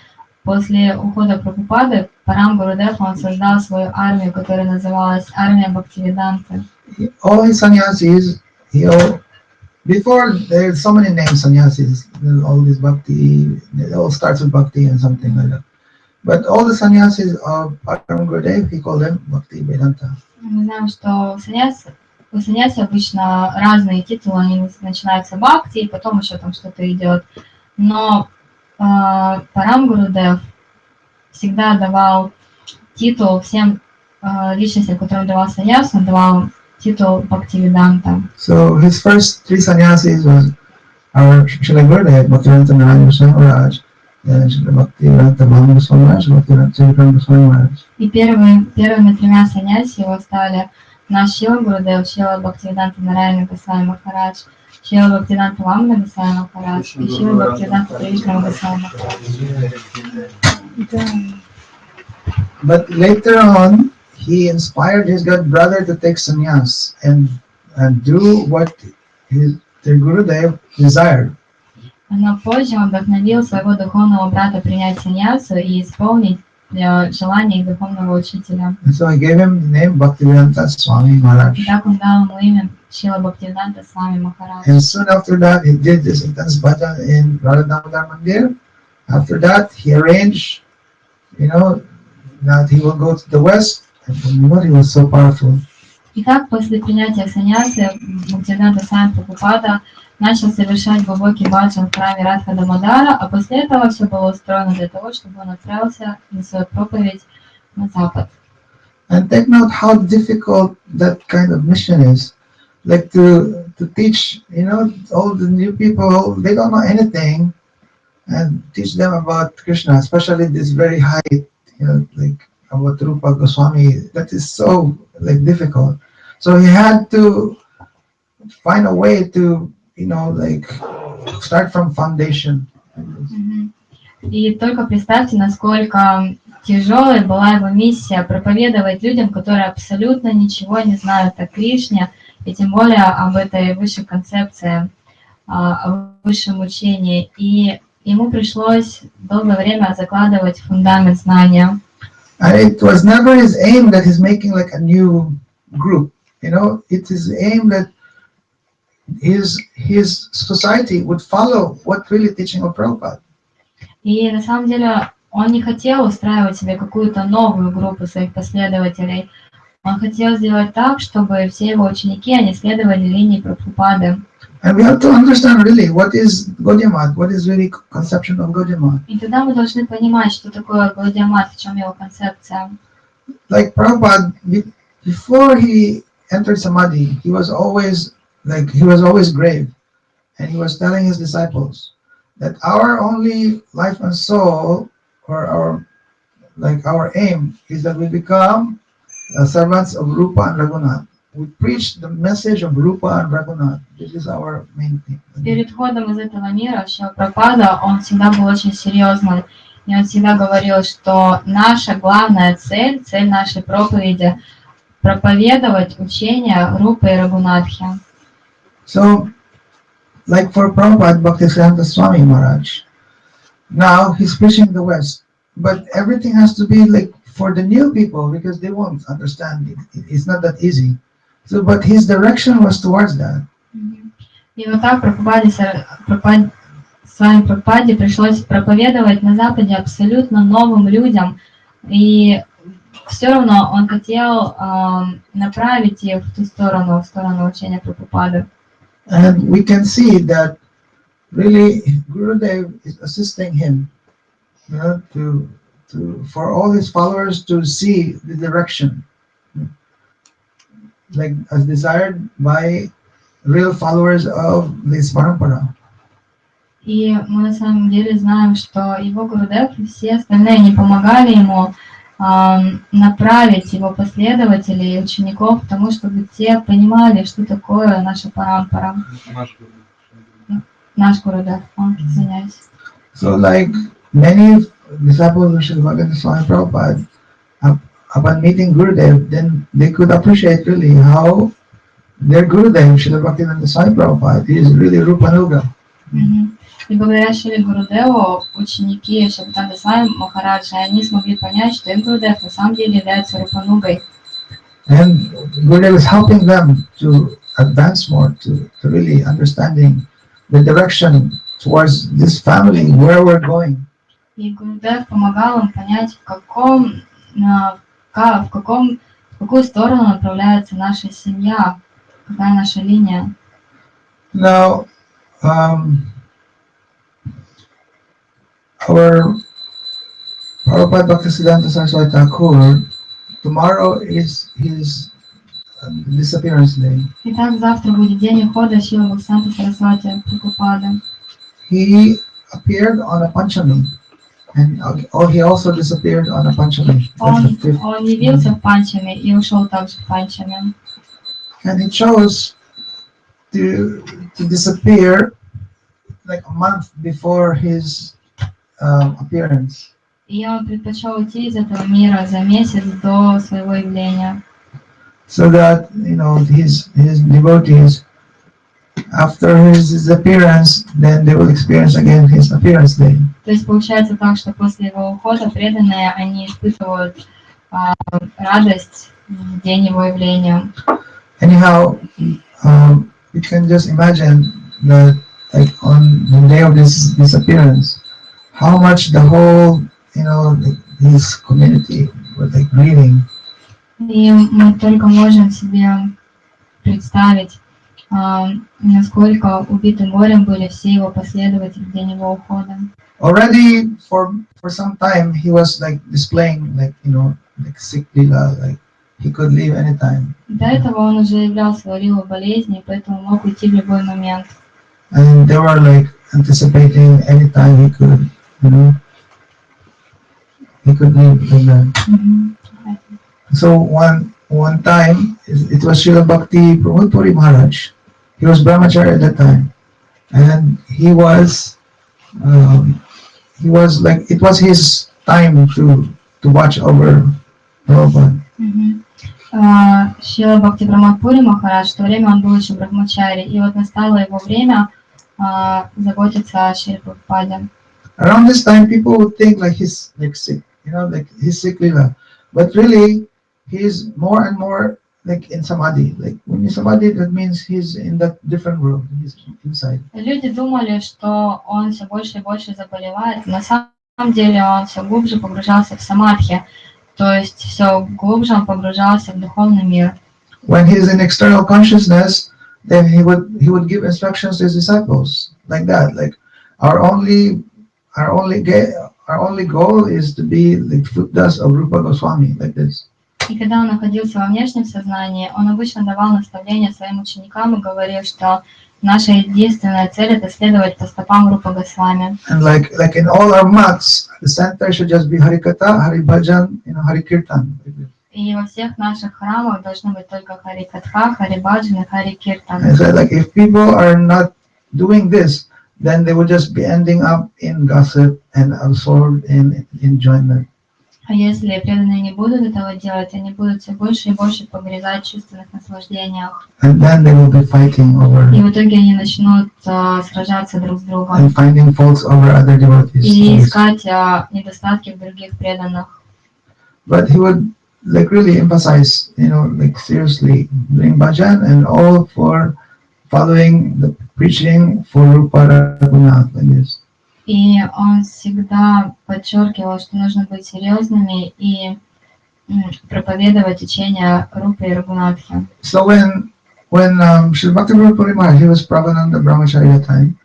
после ухода Прабхупады, Парам Гурудев, он создал свою армию, которая называлась Армия Бхактивиданты. All his sannyasis, before there's so many names sannyasis, all this bhakti, it all starts with bhakti and something like that. But all the sannyasis of Param Gurudev, he called them Bhakti Vedanta. Мы знаем, что саньяс у саньяси обычно разные титулы, они начинаются бхакти, и потом еще там что-то идет. Но Парам Гурудев всегда давал титул всем личностям, которым давал саньяс, он давал титул Бхактивиданта. So his first 3 sannyasis was our Srila Gurudev, Bhaktivedanta Narayana Swami Maharaj, and Srila Bhaktivedanta Bhakti Swami Maharaj, Bhaktivedanta Srikrishna Swami Maharaj. И первыми 3 саньяси его стали наш Шрила Гурудев, Шрила Бхактивиданта Нараяна Госвами Махарадж, Шрила Бхактивиданта Вамана Госвами Махарадж и Шрила Бхактивиданта Срикришна Госвами Махарадж. But later on, he inspired his god brother to take sannyas and do what their Gurudev desired. Но позже он вдохновил своего духовного брата принять саньясу и исполнить желание их духовного учителя. And so he gave him the name Bhaktivedanta Swami Maharaj. И так он дал ему имя Шрила Бхактивиданта Свами Махарадж. And soon after that, he did this intense bhajan in Radha Damodar Mandir. After that, he arranged, that he will go to the west. And he was so powerful. И так после принятия саньясы Бхактивиданта Свами Прабхупада начал совершать глубокий баджан в храме Радха Дамодара, а после этого все было устроено для того, чтобы он отправился на свою проповедь на запад. And take note how difficult that kind of mission is. Like to teach, all the new people, they don't know anything, and teach them about Krishna, especially this very high, like about Rupa Goswami. That is so difficult. So he had to find a way to, start from foundation. И только представьте, насколько тяжелой была его миссия проповедовать людям, которые абсолютно ничего не знают о Кришне, и тем более об этой высшей концепции, о высшем учении. И ему пришлось долгое время закладывать фундамент знания. And it was never his aim that he's making like a new group. It is aim that his society would follow what really teaching of Prabhupada. И на самом деле он не хотел устраивать себе какую-то новую группу своих последователей. Он хотел сделать так, чтобы все его ученики, они следовали линии Прабхупады. And we have to understand really what is Gaudiya Math, what is really conception of Gaudiya Math. И тогда мы должны понимать, что такое Гаудия Мат, в чем его концепция. Like Prabhupada, before he entered Samadhi, he was always grave, and he was telling his disciples that our only life and soul, or our aim, is that we become servants of Rupa and Raghunath. We preach the message of Rupa and Raghunath. This is our main thing. Перед входом из этого мира Шрила Прабхупада, он всегда был очень серьезный. И он всегда говорил, что наша главная цель нашей проповеди — проповедовать учение Рупы и Рагунатхи. So, like for Prabhupada Bhaktisiddhanta Swami Maharaj, now he's preaching the West, but everything has to be like for the new people because they won't understand it. It's not that easy. So, but his direction was towards that. И вот так Свами Прабхупаде пришлось проповедовать на Западе абсолютно новым людям, и все равно он хотел направить их в сторону учения Прабхупады. And we can see that really Gurudev is assisting him, for all his followers to see the direction, like as desired by real followers of this parampara. И мы на самом деле знаем, что его Гурудев и все остальные не помогали ему направить его последователей и учеников к тому, чтобы те понимали, что такое наша парампара. Наш Гурудев, извиняюсь. So like many disciples of Srila Bhaktisiddhanta Swami Prabhupada, upon meeting Gurudev, then they could appreciate really how their Gurudev, Srila Bhaktisidhanta Swami Prabhupada, is really Rupanuga. И благодаря Шриле Гурудеву ученики Бхактисиддханта Свами Махараджа, они смогли понять, что их Гурудев на самом деле является Рупанугой. And Gurudev is helping them to advance more, to really understanding the direction towards this family, where we're going. И Гурудев помогал им понять, в какую сторону направляется наша семья, Какая наша линия? Now, our Prabhupada Bhaktisiddhanta Saraswati Thakur, tomorrow is his disappearance day. Итак, завтра будет день ухода Шрилы Бхактисиддханта Сарасвати Прабхупады. He appeared on a Panchami, and he also disappeared on a Panchami. That's the fifth. Он явился в Панчами и ушел также в Панчами. And he chose to disappear like a month before his appearance. И он предпочел уйти из этого мира за месяц до своего явления. So that his devotees, after his disappearance, then they will experience again his appearance day. То есть получается так, что после его ухода преданные, они испытывают радость в день его явления. Anyhow, you can just imagine that, like, on the day of this disappearance, how much the whole, his community was like grieving. И мы только можем себе представить, насколько убиты горем были все его последователи в день его ухода. Already for some time he was like displaying like sick lila, like he could leave anytime. До этого он уже являл свою лилу болезни, поэтому мог уйти в любой момент. And they were like anticipating anytime he could, he could leave like that. So one time it was Srila Bhakti Puri Maharaj. He was brahmachari at that time, and he was like, it was his time to watch over Prabhupada. Шрила Бхакти Пури Махарадж, в то время он был еще брахмачари, и вот настало его время заботиться о Шри Прабхупаде. Around this time, people would think like he's like sick, like he's sick lila, but really he's more and more like in samadhi. Like when you samadhi, that means he's in that different world. He's inside. Люди думали, что он все больше и больше заболевает. На самом деле он все глубже погружался в самадхи, то есть все глубже он погружался в духовный мир. When he's in external consciousness, then he would give instructions to his disciples like that. Like our only goal is to be like footdust of Rupa Goswami, like this. И когда он находился во внешнем сознании, он обычно давал наставления своим ученикам и говорил, что наша единственная цель — это следовать по стопам Рупы Госвами. And like in all our mats, the center should just be Harikatha, Haribhajan, Harikirtan. И во всех наших храмах должны быть только Харикатха, Харибаджан и Харикиртан. And so like if people are not doing this, then they would just be ending up in gossip and absorbed in enjoyment. А если преданные не будут этого делать, они будут все больше и больше погрязать в чувственных наслаждениях. And then they will be fighting over. И в итоге они начнут сражаться друг с другом. And finding faults over other devotees. И искать недостатки в других преданных. But he would like really emphasize, like seriously doing bhajan and all for following the preaching for Rupa Raghunath, like this. И он всегда подчеркивал, что нужно быть серьезными и проповедовать учение Рупы и Рагунатхи. So when Srila Bhakti Puri Maharaj, he was Prabhananda Brahmachari at that time,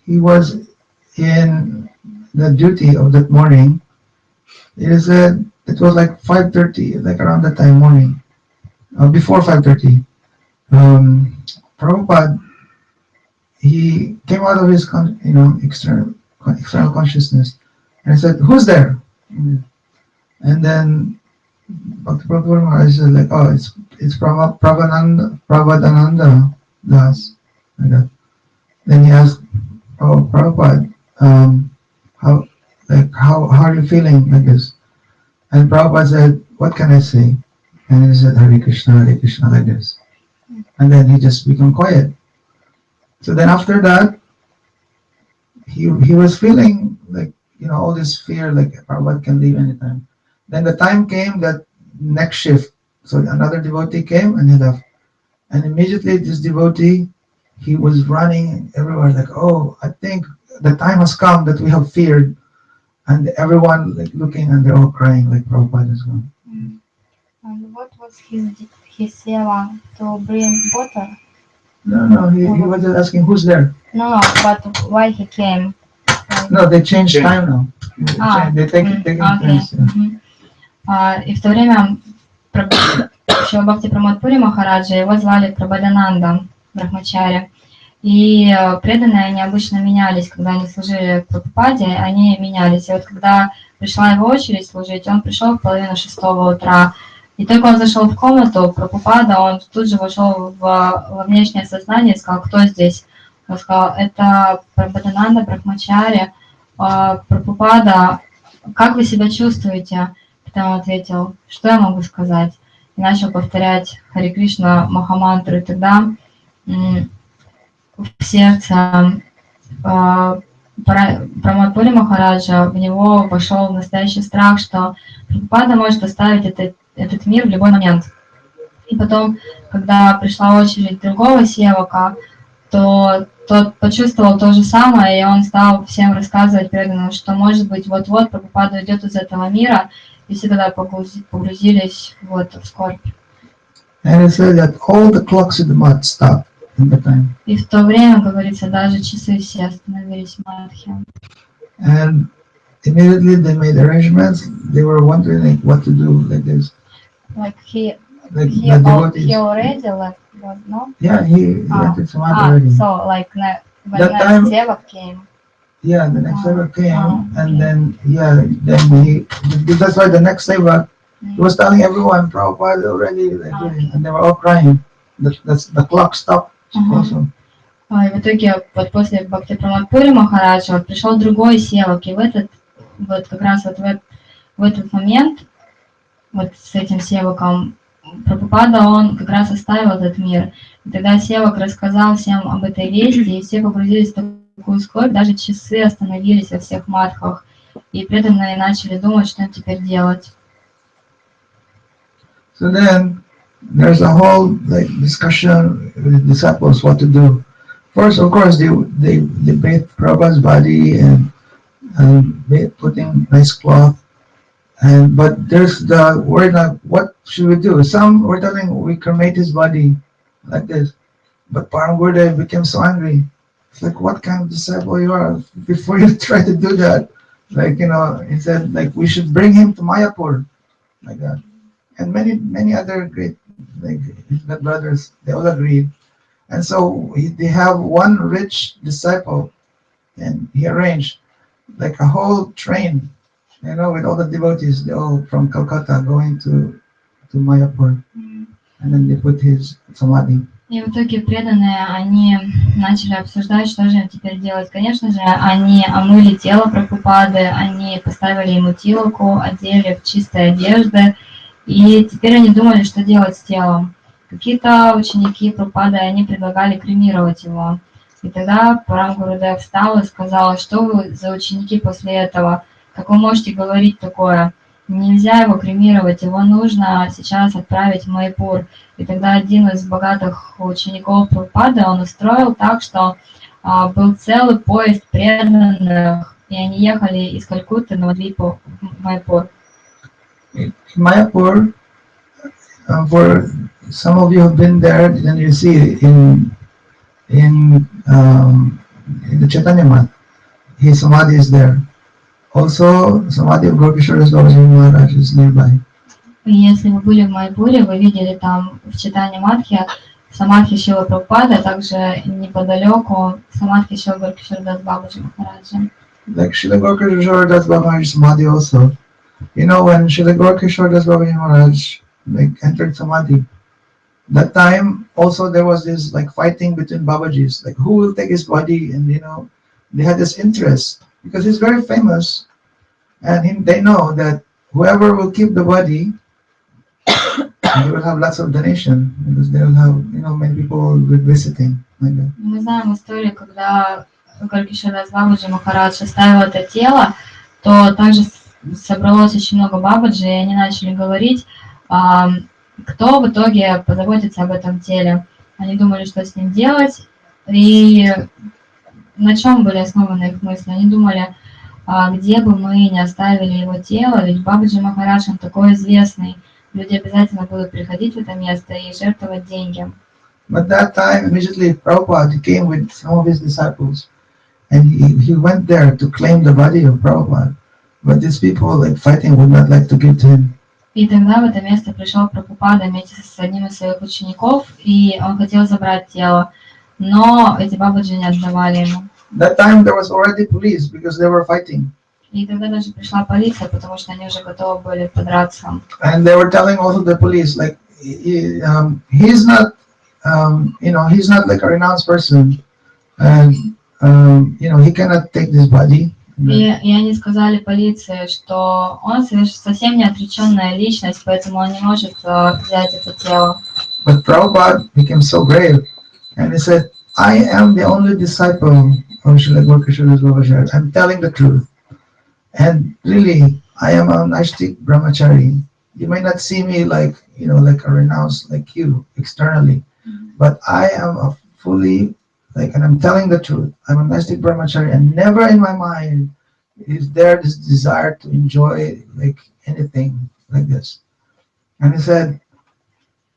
he was in the duty of that morning. It was like 5:30, like around that time morning, before 5:30. Prabhupada, he came out of his external consciousness and said, "Who's there?" And then Bhakti Puri Maharaj said, like, "Oh, it's Prabhadananda Das." Like that. Then he asked, "Oh, Prabhupada, how are you feeling like this?" And Prabhupada said, "What can I say?" And he said, Hare Krishna, like this. And then he just became quiet. So then after that, he was feeling like, all this fear, like Prabhupada can leave anytime. Then the time came that next shift. So another devotee came and he left. And immediately this devotee, he was running everywhere like, "Oh, I think the time has come that we have feared." And everyone like looking and they're all crying like Prabhupada is gone. And what was his his seva to bring water? No, he was just asking who's there. No, but why he came? No, they changed time now. They taking Okay. turns. И в то время еще Бхакти Прамадпури Махараджа, его звали Прабхадананда Брахмачари. И преданные, они обычно менялись, когда они служили Прабхупаде, они менялись. И вот когда пришла его очередь служить, он пришел в 5:30 утра. И только он зашел в комнату Прабхупада, он тут же вошел во внешнее сознание и сказал, кто здесь? Он сказал, это Прабхадананда Брахмачари. Прабхупада, как вы себя чувствуете? Потом он ответил, что я могу сказать? И начал повторять Хари Кришна Махамантру. И тогда в сердце Прамадпури Махараджа в него вошел настоящий страх, что Прабхупада может оставить этот мир в любой момент. И потом, когда пришла очередь другого севака, то тот почувствовал то же самое, и он стал всем рассказывать преданным, что, может быть, вот-вот Прабхупада уйдет из этого мира, и все тогда погрузились в скорбь. And it said that all the clocks in the mud stopped in the time. И в то время, говорится, даже часы все остановились в Мадхе. And immediately they made arrangements. They were wondering like, what to do like this. Like he devotees. already left, no? Yeah, he entered Samadhi already. So like when That next time- Sevak came. Yeah, the next Sevak came, and okay. then that's why the next Sevak, he was telling everyone, Prabhupada already, and they were all crying. The clock stopped also. И в итоге вот после Бхакти Прамадпури Махараджа пришел другой севак, и как раз в этот момент вот с этим севаком Прабхупада, он как раз оставил этот мир. И тогда севак рассказал всем об этой вести, и все погрузились в такую скорбь, даже часы остановились во всех мадхах, и преданные начали думать, что им теперь делать. So then there's a whole discussion with the disciples what to do. First, of course, they bathed Prabhupada's body and putting nice cloth. But there's the word like, what should we do? Some were telling we cremate his body like this. But Param Gurudev became so angry. It's like, what kind of disciple you are? Before you try to do that, he said we should bring him to Mayapur, like that. And many other great brothers, they all agreed. And so they have one rich disciple, and he arranged like a whole train, with all the devotees, they all from Calcutta going to Mayapur. And then they put his samadhi. И в итоге преданные, они начали обсуждать, что же им теперь делать. Конечно же, они омыли тело Прабхупады, они поставили ему тилоку, одели в чистые одежды, и теперь они думали, что делать с телом. Какие-то ученики Прабхупады, они предлагали кремировать его. И тогда Парам Гурудев встал и сказал, что вы за ученики после этого, как вы можете говорить такое? Нельзя его кремировать, его нужно сейчас отправить в Майпур. И тогда один из богатых учеников Прабхупады, он устроил так, что был целый поезд преданных, и они ехали из Калькутты на Мадвипу в Майпур. Mayapur, for some of you have been there, then you see in the Chaitanya Math, his samadhi is there. Also, samadhi of Gaurkishore Babaji Maharaj is nearby. И если вы были в Майпуре, вы видели там в Чайтанья Матхе самадхи Шрилы Прабхупады, а также неподалеку самадхи Шрила Gaurkishore Бабаджи Махараджа. Like Srila Gaurkishore Babaji Samadhi also. When Srila Gaurkishore Babaji Maharaj entered samadhi, that time also there was this fighting between Babajis, who will take his body, and they had this interest because he's very famous, and they know that whoever will keep the body, they will have lots of donation because they will have many people visiting like that. Мы знаем историю, когда Gaurkishore Бабаджи Махарадж оставил это тело, то также собралось очень много бабаджи, и они начали говорить, кто в итоге позаботится об этом теле. Они думали, что с ним делать, и на чем были основаны их мысли. Они думали, где бы мы ни оставили его тело, ведь Бабаджи Махарадж, он такой известный, люди обязательно будут приходить в это место и жертвовать деньги. But that time, immediately Prabhupada came with some of his disciples, and he went there to claim the body of Prabhupada. But these people, like fighting, would not like to give to him. И тогда в это место пришел Прабхупада вместе с одним из своих учеников, и он хотел забрать тело, но эти бабаджи не отдавали ему. That time there was already police because they were fighting. И тогда даже пришла полиция, потому что они уже готовы были подраться. And they were telling also the police, like, he's not, he's not like a renounced person, and he cannot take this body. И они сказали полиции, что он совсем не отреченная личность, поэтому он не может взять это тело. But Prabhupada became so grave, and he said, I am the only disciple of Srila Bhaktisiddhanta. I'm telling the truth. And really, I am a Naistik brahmachari. You may not see me like, like a renounced like you externally, but I am a fully, and I'm telling the truth. I'm a Naistik brahmachari, and never in my mind is there this desire to enjoy like anything like this. And he said,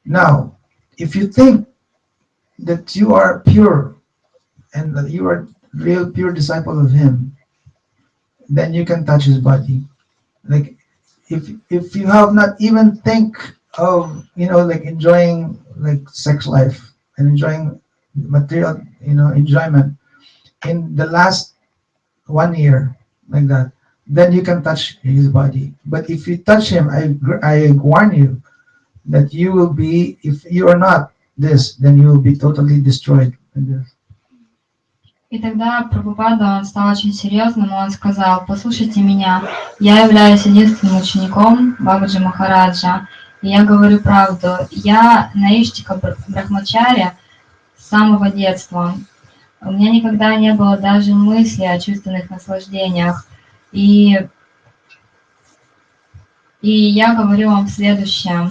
now, if you think that you are pure and that you are real pure disciple of him, then you can touch his body. Like if you have not even think of like enjoying like sex life and enjoying material enjoyment in the last 1 year like that, then you can touch his body. But if you touch him, I warn you that you will be, if you are not this, then you will be totally destroyed. И тогда Прабхупада, он стал очень серьезным, он сказал: послушайте меня, я являюсь единственным учеником Бабаджи Махараджа, и я говорю правду. Я наиштика брахмачари с самого детства. У меня никогда не было даже мысли о чувственных наслаждениях. И я говорю вам следующее.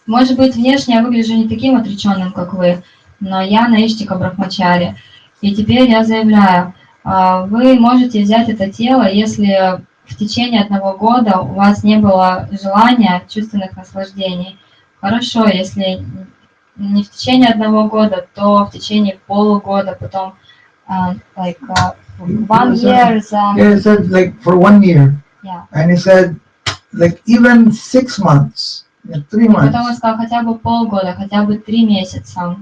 Может быть, внешне я выгляжу не таким отреченным, как вы, но я наиштика брахмачари. И теперь я заявляю, вы можете взять это тело, если в течение 1 года у вас не было желания чувственных наслаждений. Хорошо, если не в течение 1 года, то в течение полугода, потом like 1 year. Yeah, he said like for 1 year. Yeah. And he said like even 6 months, 3 months. Потом он сказал хотя бы полгода, хотя бы 3 месяца.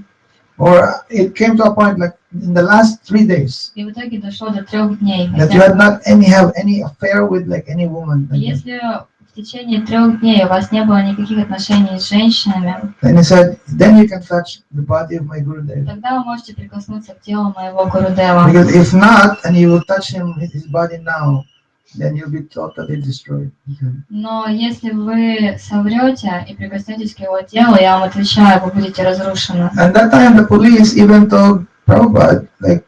Or it came to a point like in the last 3 days. И в итоге дошло до 3 дней. That you had not have any affair with like any woman. Like если в течение 3 дней у вас не было никаких отношений с женщинами, then he said, then you can touch the body of my Gurudev. Тогда вы можете прикоснуться к телу моего Гурудева. Because if not, and you will touch his body now, then you'll be totally destroyed. Но если вы соврете и прикоснетесь к его телу, я вам отвечаю, вы будете разрушены. And that time the police even told Prabhupada, like,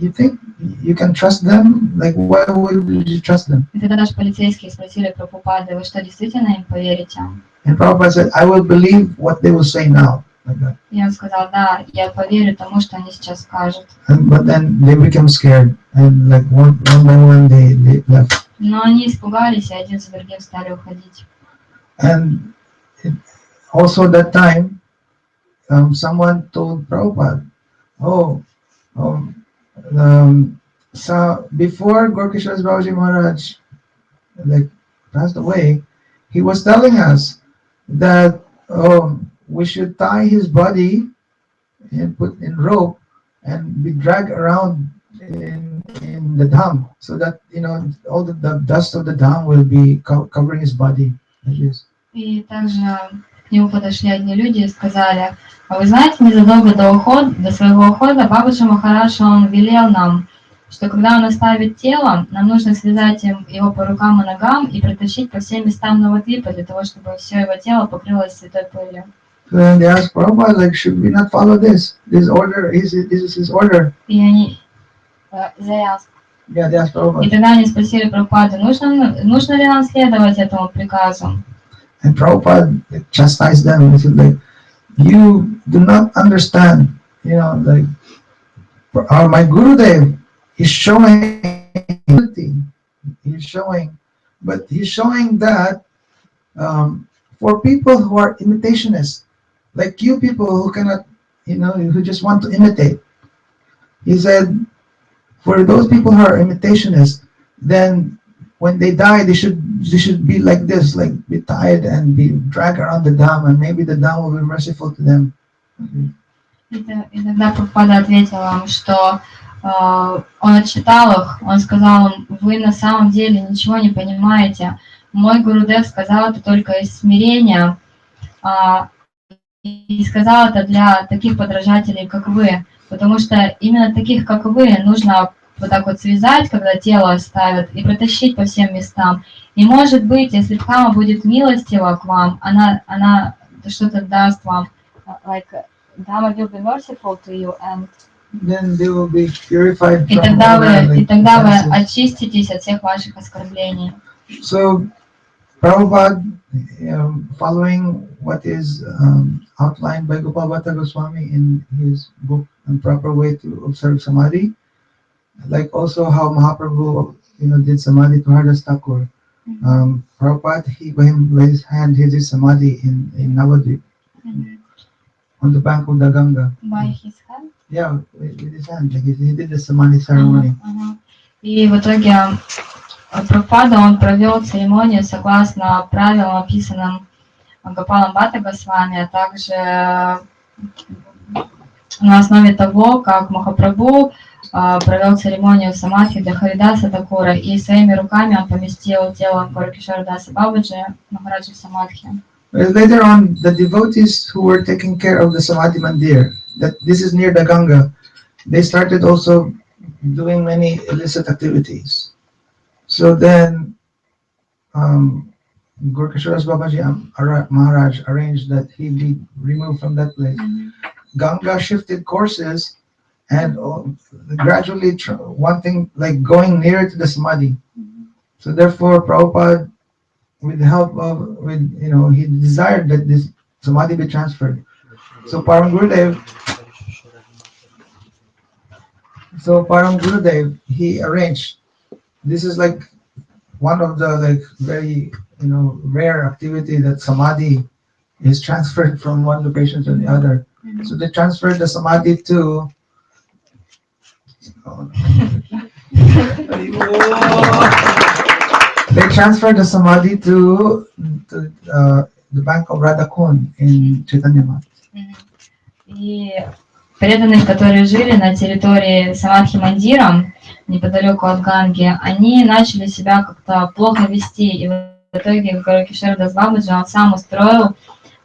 you think you can trust them? Like, why would you trust them? И тогда даже полицейские спросили Прабхупады: вы что, действительно им поверите? And Prabhupada said, I will believe what they will say now. Like that. И он сказал: да, я поверю тому, что они сейчас скажут. But then they became scared, and like one by one they left. Но они испугались, и один за другим стали уходить. And also that time, someone told Prabhupada, so before Gorkishas Babaji Maharaj like passed away, he was telling us that we should tie his body and put in rope and be dragged around in the dham, so that all the dust of the dham will be covering his body. И также к нему подошли одни люди и сказали: а вы знаете, незадолго до своего ухода Бабаджи Махарадж, он велел нам, что когда он оставит тело, нам нужно связать его по рукам и ногам и протащить по всем местам Навадвипа, для того, чтобы все его тело покрылось святой пылью. So then they asked Prabhupada, like, should we not follow this? This order, this is his order. И они Yeah, they asked Prabhupada. И тогда они спросили Прабхупаду, нужно ли нам следовать этому приказу? And Prabhupada chastised them and said, like, you do not understand, like, my Gurudev is showing, but he's showing that For people who are imitationists, like you people who cannot, who just want to imitate. He said, for those people who are imitationists, then when they die, they should be like this, like be tied and be dragged around the dam, and maybe the dam will be merciful to them. И тогда Прабхупада ответил вам, что он отчитал их, он сказал им: вы на самом деле ничего не понимаете. Мой Гурудев сказал это только из смирения, и сказал это для таких подражателей, как вы, потому что именно таких, как вы, нужно вот так вот связать, когда тело ставят, и протащить по всем местам. И может быть, если Дхамма будет милостива к вам, она что-то даст вам, like Dhamma will be merciful to you, and Then they will be purified и from тогда all their, вы offenses. очиститесь от всех ваших оскорблений. So, Prabhupada, following what is outlined by Gopal Bhatta Goswami in his book On Proper Way to Observe Samadhi, like also how Mahaprabhu, did Samadhi to Hardas Thakur. Prabhupada, by his hand, he did Samadhi in Navadvip, on the bank of the Ganga. By his hand? Yeah, with his hand, like he did the Samadhi ceremony. И в итоге Прабхупада, он провел церемонию согласно правилам, описанным Гопалом Бхатта Госвами, а также на основе того, как Махапрабху провел церемонию самадхи для Харидаса Такура, и своими руками он поместил тело Горакишора Даса Бабаджи Махараджи в самадхи. Later on, the devotees who were taking care of the Samadhi Mandir, that this is near the Ganga, they started also doing many illicit activities. So then, Gorkashoras Babaji Maharaj arranged that he be removed from that place. Ganga shifted courses and gradually wanting, like going nearer to the Samadhi. So therefore, Prabhupada, with the help of, he desired that this Samadhi be transferred. So Param Gurudev, he arranged. This is like one of the very rare activity that Samadhi is transferred from one location to the other. So they transferred the Samadhi to the bank of Radhakund in Chaitanya Math. И преданные, которые жили на территории Самадхи Мандира, неподалеку от Ганги, они начали себя как-то плохо вести, и в итоге Горакишор Дас Бабаджи, он сам устроил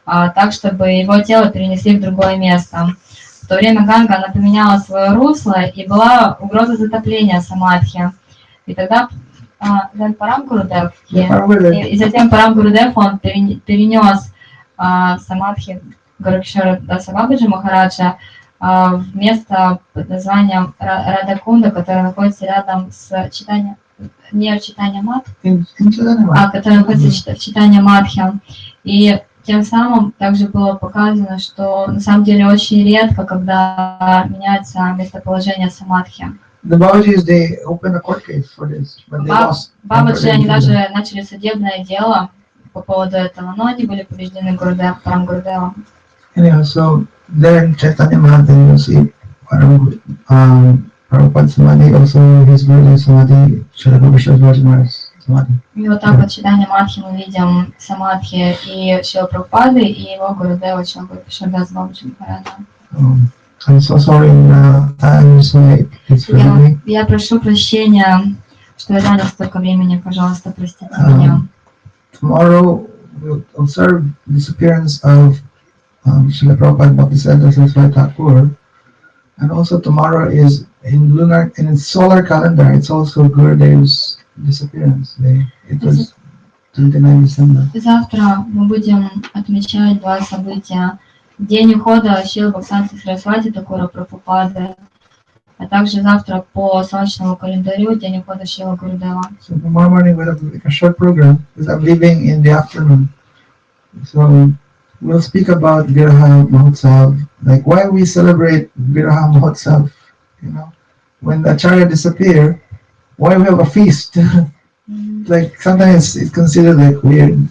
так, чтобы его тело перенесли в другое место. В то время Ганга, она поменяла свое русло, и была угроза затопления Самадхи. И тогда Парам Гурудев, и затем Парам Гурудев, он перенес Самадхи Горакишора Даса Бабаджи Махараджа в место под названием Радакунда, которое находится рядом с Читания Мат, которое находится в Читания Матхе. И тем самым также было показано, что на самом деле очень редко, когда меняется местоположение Самадхи. Бабаджи, они даже начали судебное дело по поводу этого, но они были побеждены Парам Гурудевом. Anyhow, so there in Chaitanya Mahaprabhu, you see Prabhupada Samadhi, also his Guru Samadhi, Shrila Bhaktisiddhanta Samadhi. И вот так вот в Читании Матхи мы видим Самадхи и Шрила Прабхупады, и его Гурудева Шрила Бхактисиддханта Сарасвати Махараджа. I'm so sorry, I'm so late. It's really я прошу прощения, что я занял столько времени, пожалуйста, простите меня. Tomorrow we'll observe the disappearance of Srila Prabhupada Bhaktisiddhanta Saraswati Thakur, and also tomorrow is in solar calendar. It's also Gurudev's disappearance day. It was 29 December. Завтра мы будем отмечать два события: день ухода Шрилы Бхактисиддханты Сарасвати Такура Прабхупады, а также завтра по солнечному календарю день ухода Шрила Гурудева. So tomorrow morning we'll have a short program because I'm leaving in the afternoon. So we'll speak about Viraha Mahotsav, like why we celebrate Viraha Mahotsav, when the Acharya disappear, why we have a feast. Like sometimes it's considered like weird,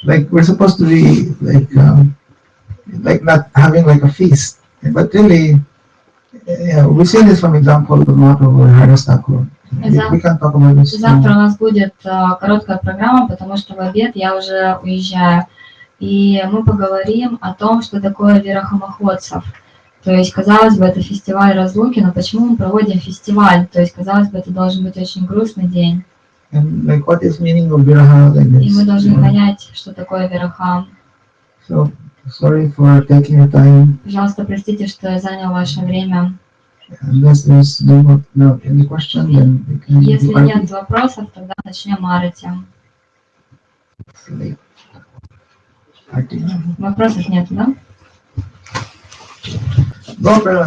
like we're supposed to be like not having like a feast, but really, we see this from example of Mahaprabhu and Haris Thakur. We can talk about this. Завтра у нас будет короткая программа, потому что в обед я уже уезжаю. И мы поговорим о том, что такое Вираха Махотсав. То есть, казалось бы, это фестиваль разлуки, но почему мы проводим фестиваль? То есть, казалось бы, это должен быть очень грустный день. And like, what is meaning of viraha? Like this, и мы должны понять, что такое вираха. So, sorry for taking your time. Пожалуйста, простите, что я занял ваше время. Unless there's no any question, then we can. Если нет вопросов, тогда начнем арати. Вопросов нет, да? Доброе.